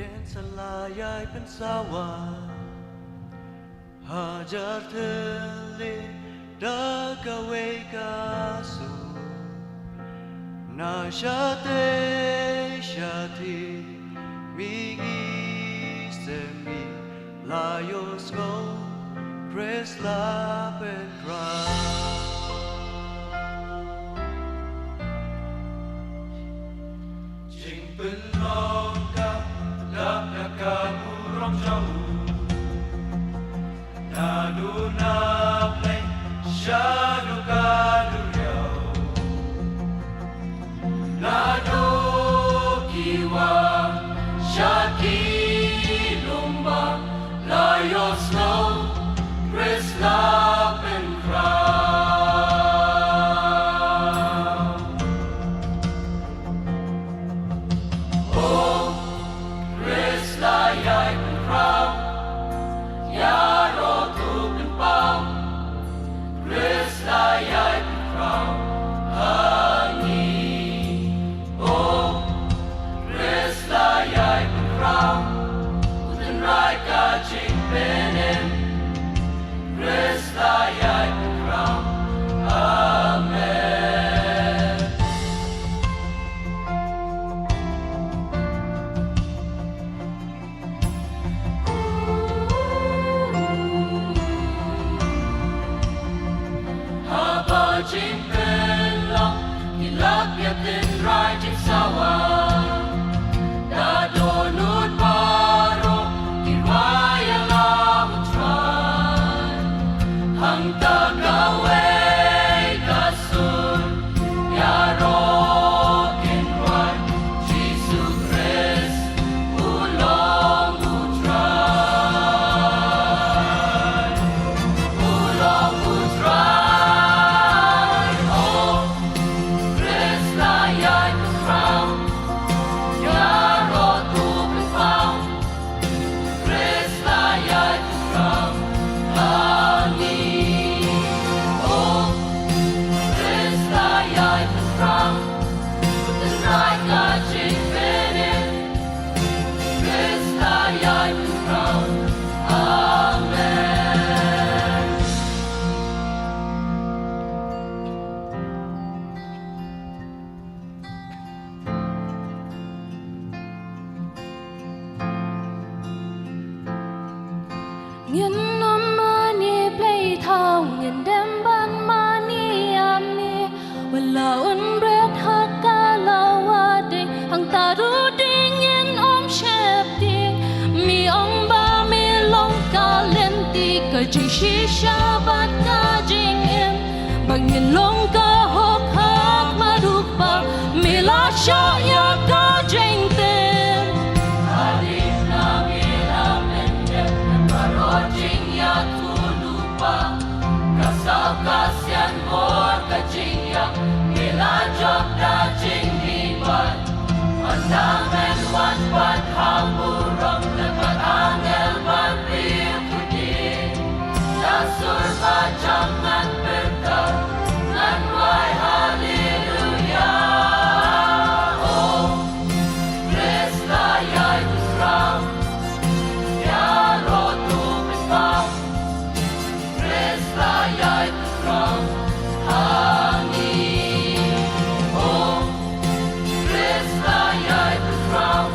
Ken salayay pensawa Hajar tele dagawe kasu Na shati mi semi layos go Chris lap and cry Jing belong ka lap na kamurong jamu Nadunaplay shadow kaduryaw Nadukiwa Shaki lumba Layo snow Chris lap and crown Oh Chris layay and crown Yaro tukin pao Chris layay and crown Hangi Oh Chris layay and crown Uten rai ka ching penem Chris layay and crown Amen Haba ching pelong Kilap yatin rai ching sawa Dadonut paro Kirwaya lautran Hang tagaway kasun Yarokin wan Jesus Christ Ulong utran Ulong utran Oh Christ layay crown Yaro tukin pao Chris layay crown Hangi Oh Chris layay crown Uten rai ka ching penem Chris layay crown Amen Nghiên non mani play thao nghiên đem ban mani ami wala un bread hakala wade hang taru ding nghiên shep ding mi ong ba mi long ka lenti ka jing shisha bat ka jing em bang nghiên long ka hok hak maduk ba mi la sha ya ka jing tem Adip na milam endem Barojing ya tulupa Kasal kasyan mor kajing ya Milajok na jing liban Mandangan wan pat hamurang Lepat angel baril kudin Dasur bajangan berkah Nanway hallelujah Oh Chris layay crown Yaro tukin pao Chris layay crown Hangi Oh Chris layay crown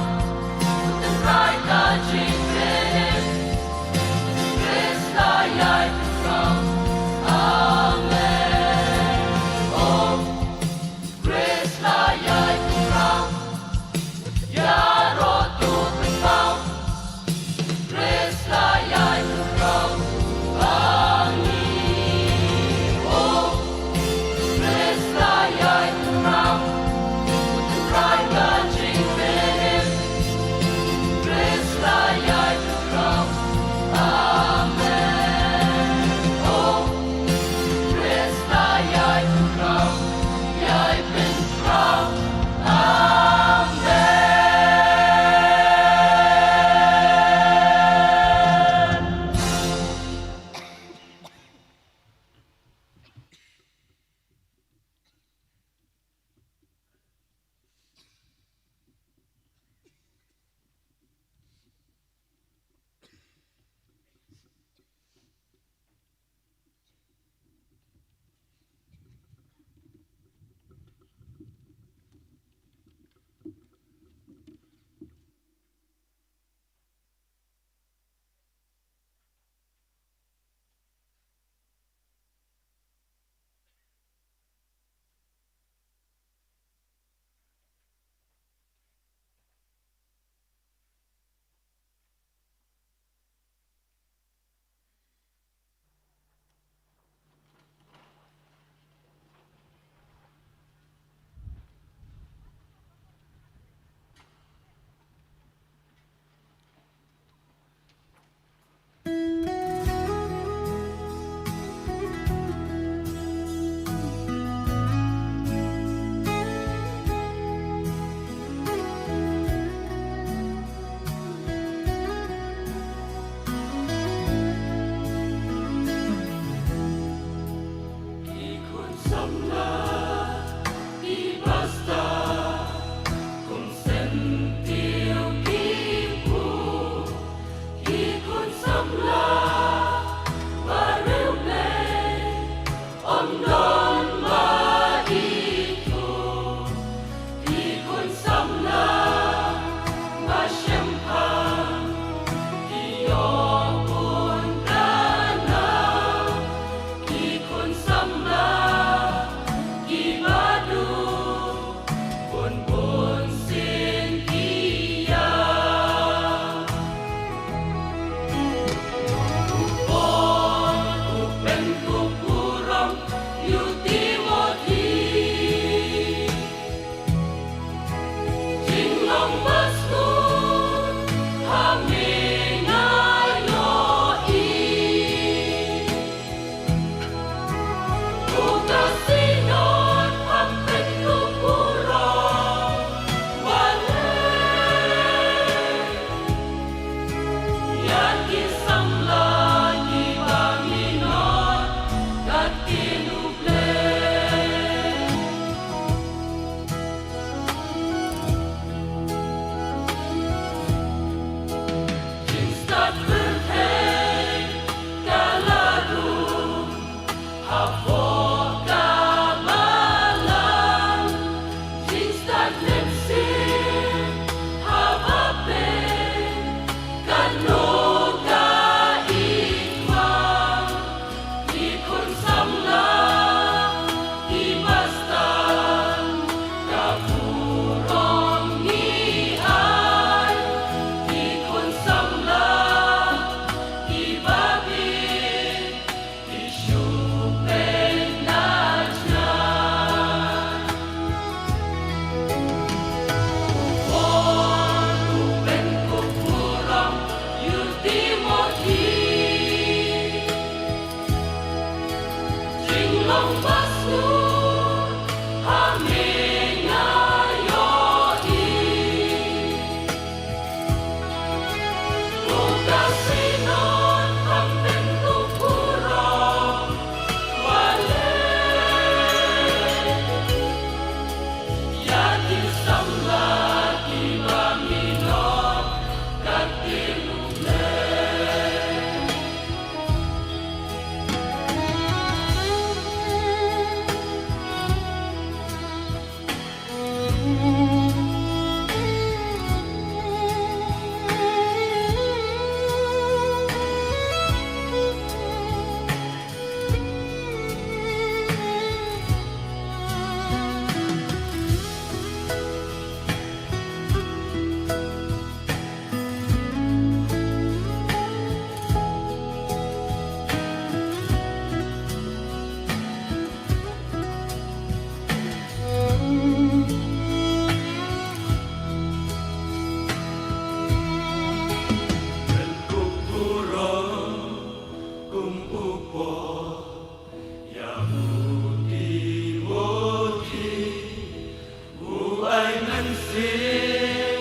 xin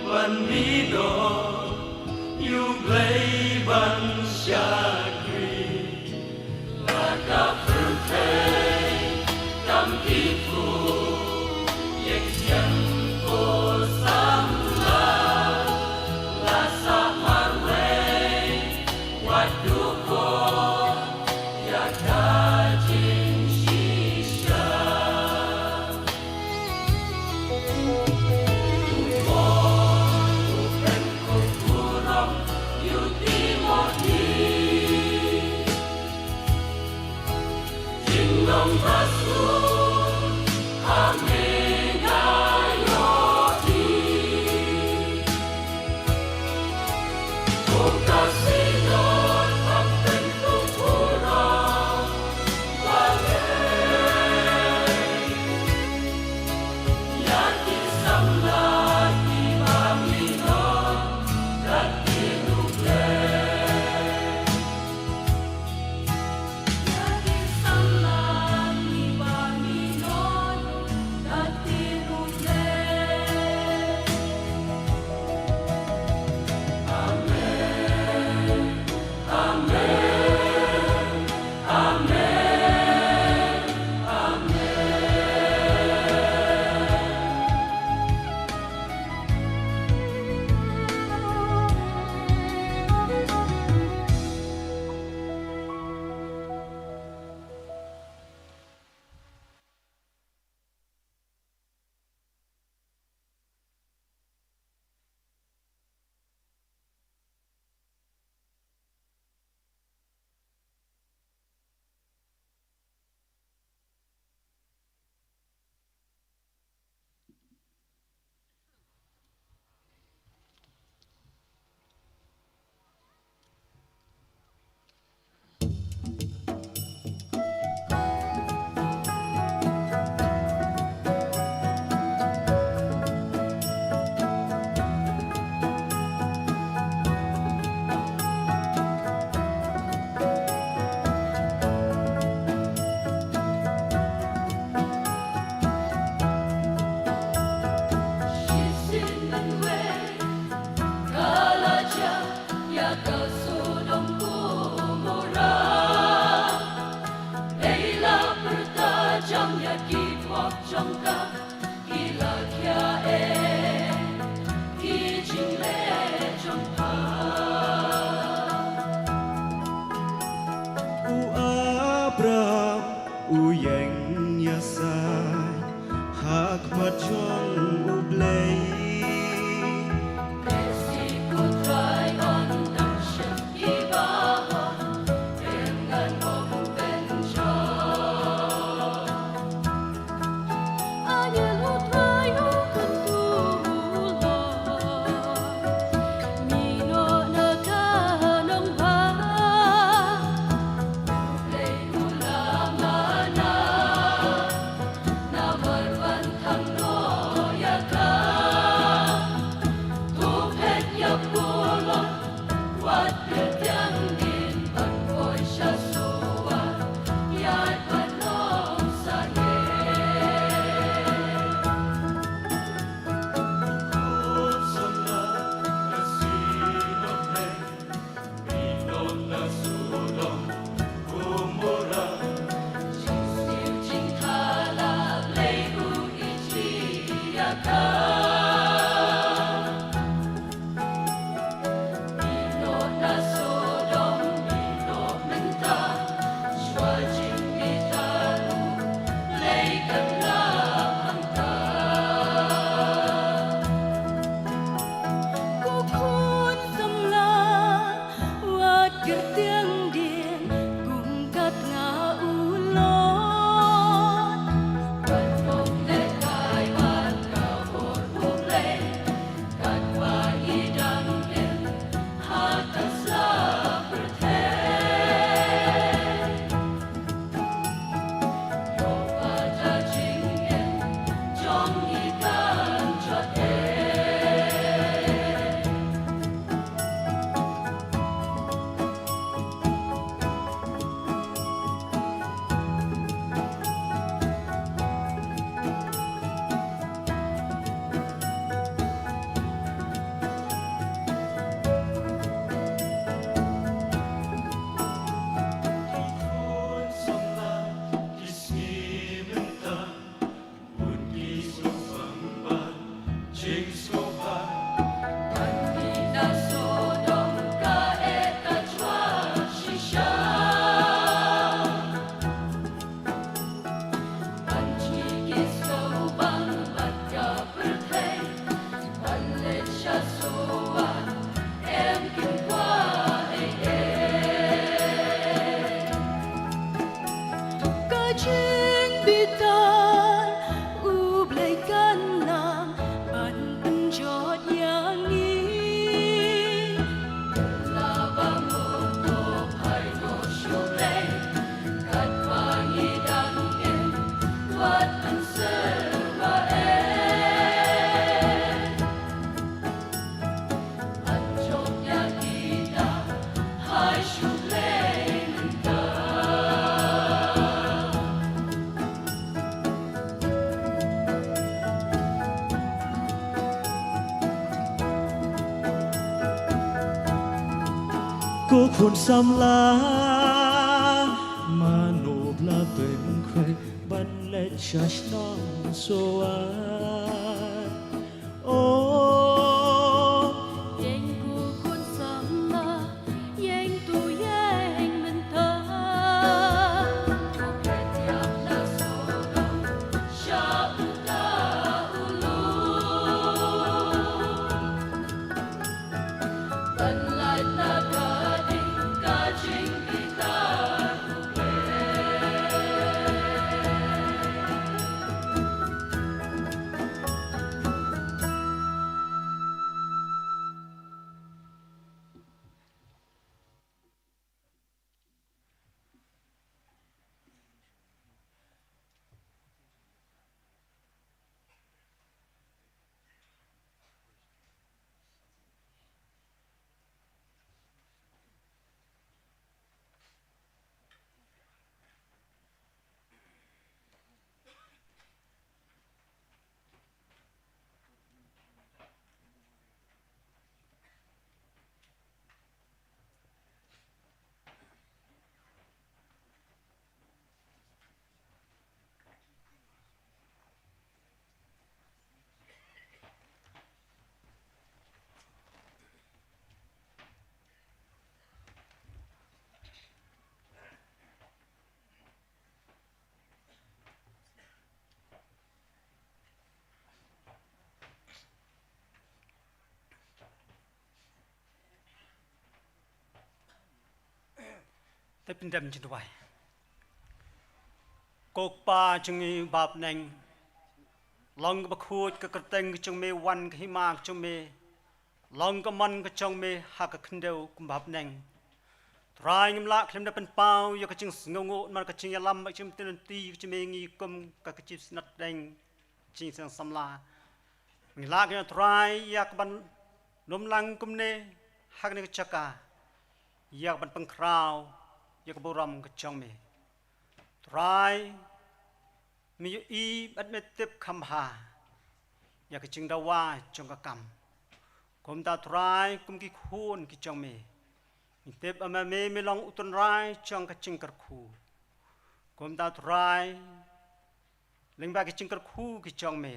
ban mi đó yêu lấy ban xa quỳ là cả phương thế cảm kỹ phu yên chân cô sam la sa harwe wadu ko ya ta jin shisha you Cô khuôn xăm lá mà nộp là bên khỏe bắn lên chаш non so ai ô Yang ku kun sama yang tu yang mentah Tiap na sodong syabda ulu Banlai naga di kajing kita Tapi pendam jenduai. Kokpa jengi bab neng. Long bakut ke kerteng jeng me wan ke himak jeng me. Long ke man ke jeng me hak ke kendau kumbab neng. Trai ngimlak klem dapen pau ya ke jeng ngongo mar ke jeng yalam jeng tenenti jeng me ngi kum ke kecip snat neng jeng sang samla. Ngilak ya trai ya ke ban lom lang kum ne hak ne ke caka. Ya ke ban pengkrau ya keburam kecong me. Try mi yu i admitip kamha ya kecing dawa jong kakam. Kum ta try kum ki khun kecong me. Mitip ama me melong utun rai jong kecing kerku. Kum ta try lingba kecing kerku kecong me.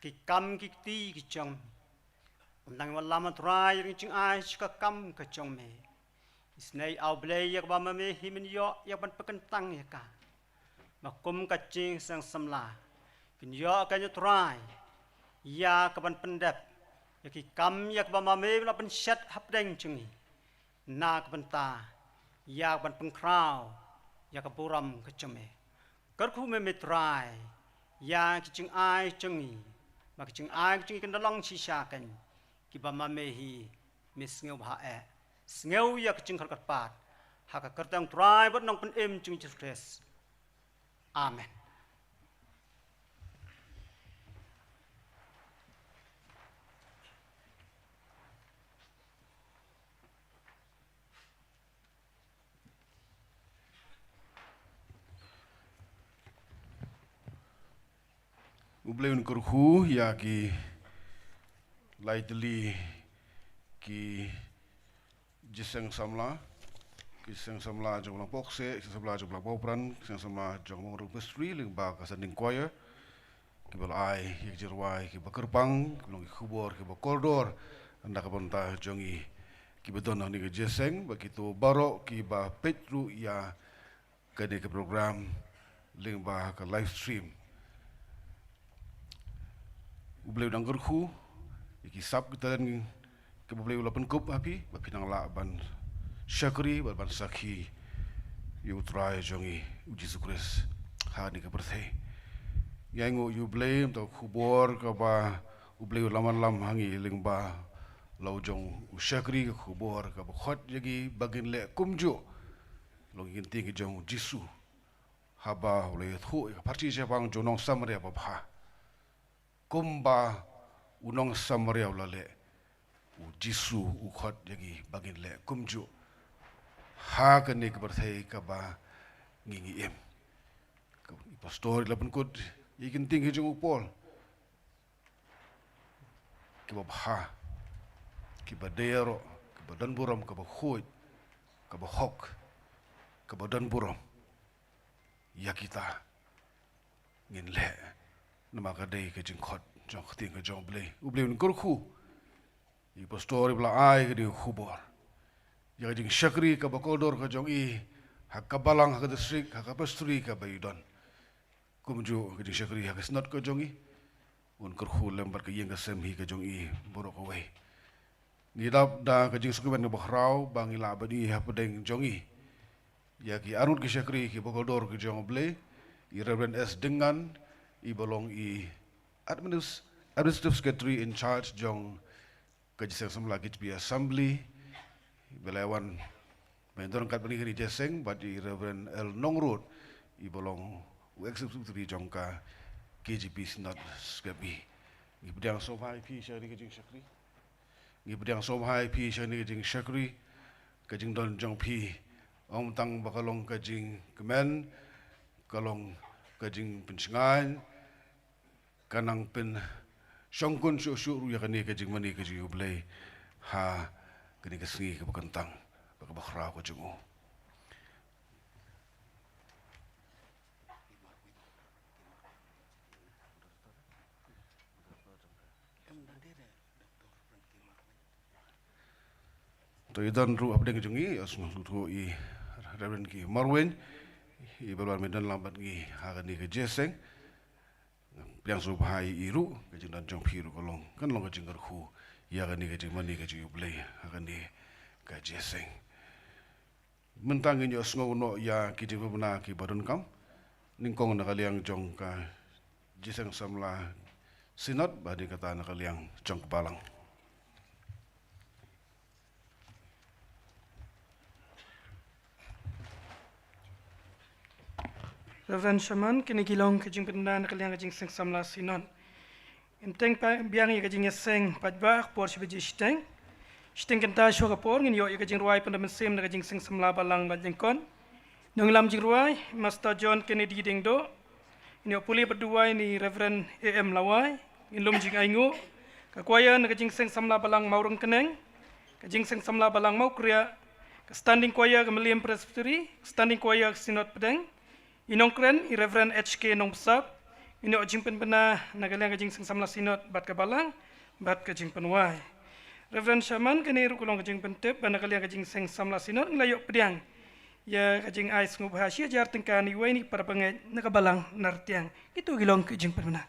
Ki kam ki ti kecong. Kum nang walama try yang kecing ai kakam kecong me. Isnai au blay yak ba mame himin yo yak ban pekentang yaka. Makum kacing sang samla. Pin yo kanyo try. Ya kaban pendap. Yaki kam yak ba mame la pen syat hapdeng cungi. Na kabanta. Ya ban pengkrau. Ya kaburam keceme. Kerku meme try. Ya kicing ai cungi. Mak kicing ai cungi kendalong sisakan. Kiba mame hi misngeu hae. Sngeu ya kecing kerkat pat. Haka kertang try but nong pen cungi cerdas. Amen. Ubleun kurhu ya ki laitli ki jiseng samla kiseng samla jong lang pokse kiseng samla jong lang popran kiseng samla jong mong rupesri ling ba kasanding choir kibal ai yek jirwai kiba kerbang kilong kubor kiba koridor anda kabonta jongi kiba dona ni ke jeseng begitu baro kiba petru ya kade ke program ling ba ka live stream ubleu dang gerhu iki sab kita dan kiba bleu lapan kup api bapinang la ban syakri ban sakhi yu try jongi uji Kris hani ke berthai yang you blame to kubor ka ba ubleu laman lam hangi ling ba lau jong usyakri ke kubor ka ba khot jagi bagin le kumjo long yin ting jong jisu haba le thu ka parti je bang jonong samria ba bha kumba unong samria la le u jisu u khot jagi bagin le kumjo ha ka ne ke berthai ka ba ngingi em pastor lapan kod ikin ting hijung upol kiba bha kiba dero kiba dan buram kiba khoy kiba hok kiba dan buram ya kita ngin le nama ka dei ke jing khot jong khting ke jong ble uble un kurkhu i pastor bla ai ke di khubor ya jing syakri kiba kodor ke jong i hak kabalang hak distrik hak pastri ka baydon kumju ke syakri hak snot ke jongi un kurhu lembar ke yeng sem hi ke jongi borok away ngidap da ke jing sukuban ke bahrau bangila badi ha pedeng jongi ya ki arut ke syakri ki bokodor ke jong ble i reverend s dengan i bolong i administrative secretary in charge jong ke jiseng semla ke assembly belawan mentor kat bani ke jeseng badi reverend l nongrut i bolong executive jongka KGP Sinat Skabi. Ngibdang somhai pi syari kejing syakri. Ngibdang somhai pi syari kejing syakri. Kejing don jong pi. Om tang bakalong kejing kemen. Kalong kejing pensingan. Kanang pen syongkun syuk-syuk ruya kani kejing mani kejing ublay. Ha kani kesengi kebakentang. Bakabakra kejing u. To idan ru abdeng jungi asma tu i reverend ki marwen i balwan medan lambat ngi hagani ke jeseng yang so bahai iru ke jindan jong piru kolong kan long ke jinggar khu ya gani ke jimani ke ju blay hagani ke jeseng mentang ngi osngo no ya ki jibuna ki badun kam ningkong na kaliang jong ka jeseng samla sinot badi kata na kaliang jong balang. Reverend Shaman, kini kilong kajing pendan kaliang kajing seng samla sinon. Inteng biang ya kajing seng padbak por sibeji steng. Steng kenta syo kapor ngin yo ya kajing ruai pendamen sem na kajing seng samla balang bajeng kon. Nong lam jing ruai Master John Kennedy dingdo. Ini puli berdua ini Reverend AM Lawai. In lom jing aingu. Kakwaya na kajing seng samla balang maureng keneng. Kajing seng samla balang mau kriya. Standing kwaya kemeliam presbytery. Standing kwaya sinot pedeng. Inong kren i Reverend HK nong besap ino jing penpena nagalang kajing seng samla sinot bat kabalang bat kajing penwai Reverend Shaman kini rukulong kajing pentep ban nagalang kajing seng samla sinot nglayok pediang ya kajing ais ngubahasya jar tengkani wai ni para pengai nakabalang nartiang itu gilong kajing penpena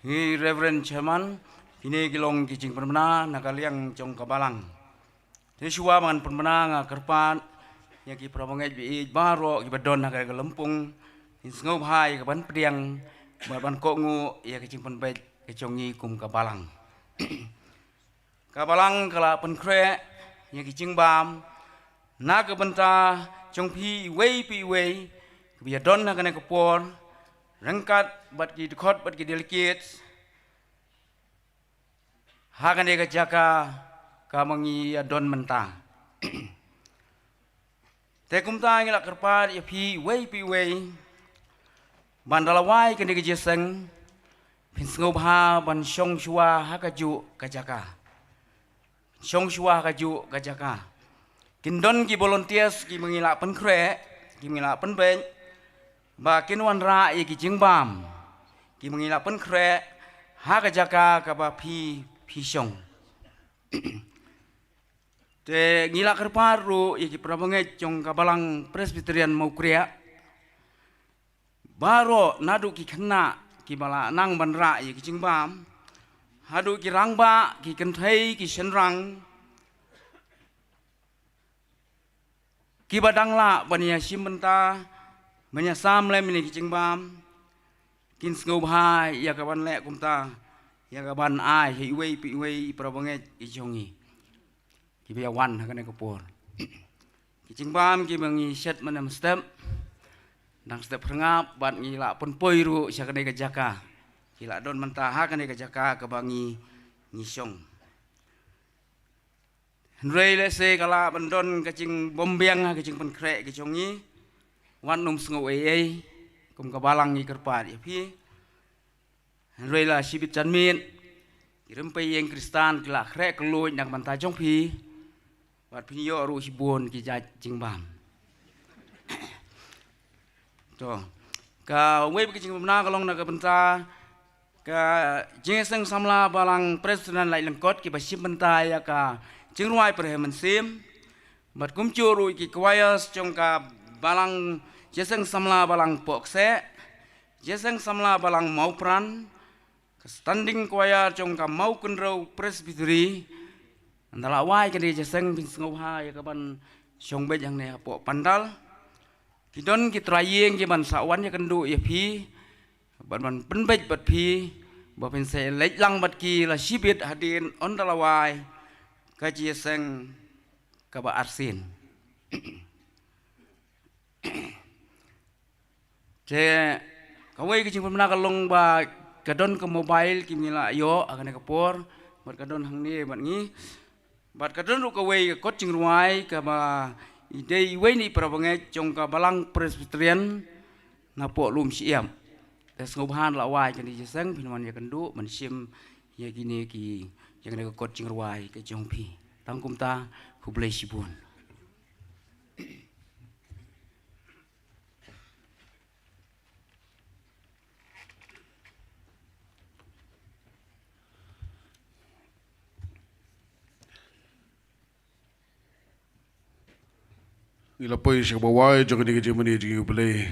Hi Reverend Shaman ini kilong kicing permena nakaliang jong kabalang. Tesua mangan permena ngakerpan yang ki prabangai bi baro ki badon nak lempung insngop hai kaban priang ban kongu ya kicing penbait kecongi kum kabalang. Kabalang kala penkre yang kicing bam nak benta jong pi wei bi don nak kepor rengkat bat ki dikot bat ki delicates hakan dia jaka kamangi adon mentang. Tekum ta ngila kerpat ya pi wei bandalawai kan dia jeseng pinsngop ha ban syong shua hakaju kajaka. Syong shua kaju kajaka. Kindon ki volunteers ki mengilak pen kre, ki mengilak pen ben, ba kin wan ra ki jing bam, ki mengilak pen kre, ha ka jaka ka ba pi syong. Te ngilak kerparu ki prabangai jong ka balang Presbyterian mau krea. Baro nadu ki kena ki bala nang ban ra ki jing bam, hadu ki rangba ki kenthei ki senrang. Kiba dangla bania simenta bania samle mini kicing bam kin sngau bhai ya kaban le kumta ya kaban ai hiwei piwei prabange ijongi kiba wan hakane kopor kicing bam ki bangi set manam step nang step rengap bat ngila pun poiru sakane kajaka kila don menta hakane kajaka kabangi ngisong Henry lese kala bandon kacing bombiang kacing penkre kecongi wan num sngau ei kum kabalang ni kerpat ya pi Henry la sibit janmin irempai yang Kristan kila kre keluy nak manta jong pi bat pinyo ru sibun ki jing bam to ka wei kacing bamna kalong nak benta ka jingseng samla balang presiden lai lengkot ki basip benta ya ka Jing ruai perhemen sim, bat kumcuru ki kwayas jong ka balang jeseng samla balang pokse, jeseng samla balang mau pran, standing kwaya jong ka mau kunrau presbytery, andala wai kadi jeseng bin sngobha ya kaban jong bet yang ne pok pandal, kidon ki trayeng ki ban sawan ya kendu ya pi, ban penbet bat pi, bapen se lek lang bat ki la sibit hadin ondala wai. Kaji seng kaba arsin. Je kawai kicing pemna kalong ba kadon ke mobile kimila yo akan kapor bat kadon hang ni bat ngi bat kadon ru kawai kot cing ruai ka ba ide iwe ni prabange jong ka balang Presbyterian na po lum siam. Tes ngobhan la wai kani jeseng pinman ya kendu mansim ya gini ki yang ada kot cing ruai ke jong pi tangkum ta hublai sibun Ila poi siya bawai jong ni kecil mani jing yublay.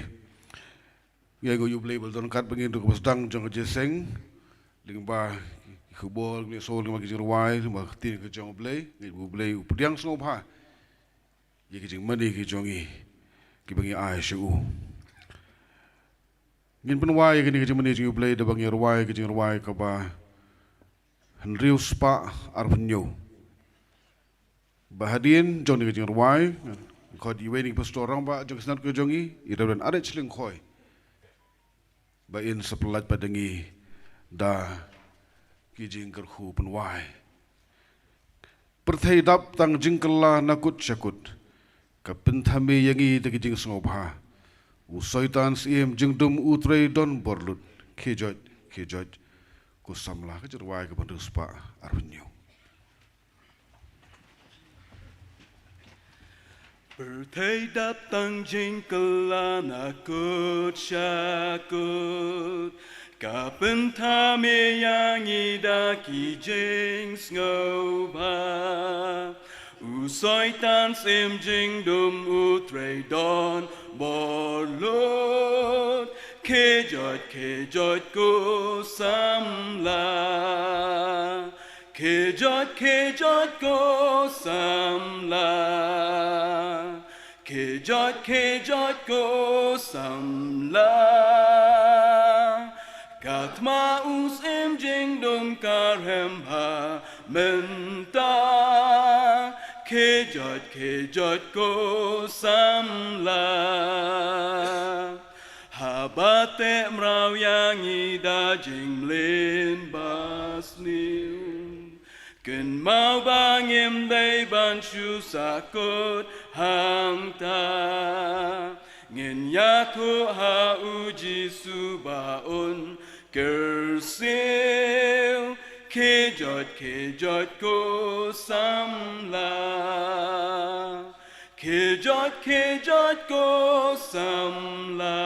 Ya go yublay baldon kat bangin tu kabasdang jong jeseng lingba khubol ni sol ni magi ruai ma tin ke jong blay ni blay upiang snob ha ye ke jing mani ke jongi ki bangi ai shu ngin pen wai ke ni ke mani jing blay de bangi ruai ke jing ruai ka ba henriu spa arpunyo bahadin jong ni ke jing ruai ko di we ni pastorang ba jong snat ke jongi iraban are chling khoi ba in sepelat padangi da kijing kerhu penwai. Perthai dap tang jingkala nakut syakut. Kapentami yangi de kijing sngobha. Usoitan siem jingdum utrei don borlut. Kejot ku samla ke jerwai ke bandu spa arunyo. Perthai dap tang jingkala nakut syakut. Kapentami yang ida kijing sngobha Usoitan sim jingdum utrei don borlut Kejot ku samla Kejot ku samla Kejot ku samla Katma us im jingdum karhemha menta Kejot ko samla Habate mraw yang ida jinglin basniu Ken mau bangim day banshu sakut hangta Ngin yaku ha uji subaun kersil Kejot ko samla ke jot ko samla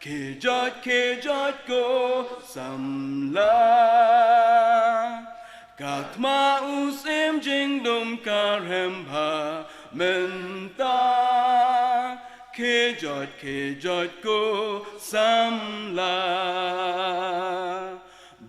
ke jot ko samla Các ma usim jing dum karem ba menta ke jot ko samla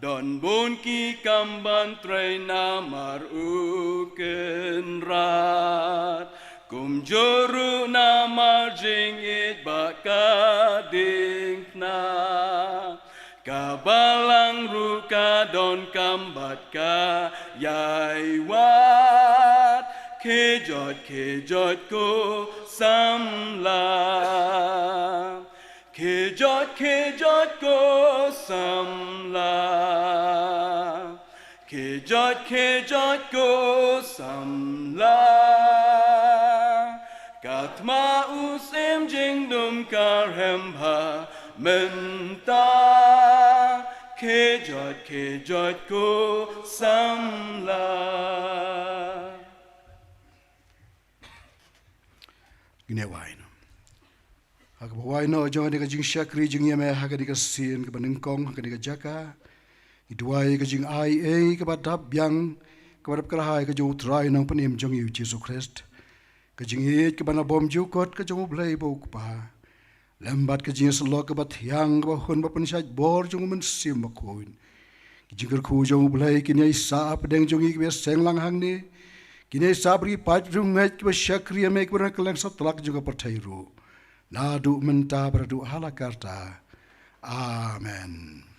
Don bon ki kamban tray namar uken rat Kum joru namar jing it baka ding na Kabalang ruka don kambat ka yai wat ke jot ko samla ke jot ko samla ke jot ko samla katma usim jing dum karem ha menta ke jot ko samla Gine wain. Hak bawain jong de jing syakri jing yame hak de sin ke benengkong hak de jaka. Iduai ke jing ai ke badap yang ke badap kerahai ke jong trai nang penim jong yu Yesus Christ. Ke jing it ke bana bom jukot ke jong blai bau pa. Lambat ke jing selo ke bat yang ke bahun bapen syaj bor jong men sim makuin. Ke jing ku jong blai kini isa pedeng jong ik bias seng lang hang ni. Kini sabri pat rungat ke syakri ame ke bana kelang setelak juga percairu. Nadu menta beradu halakarta. Amen.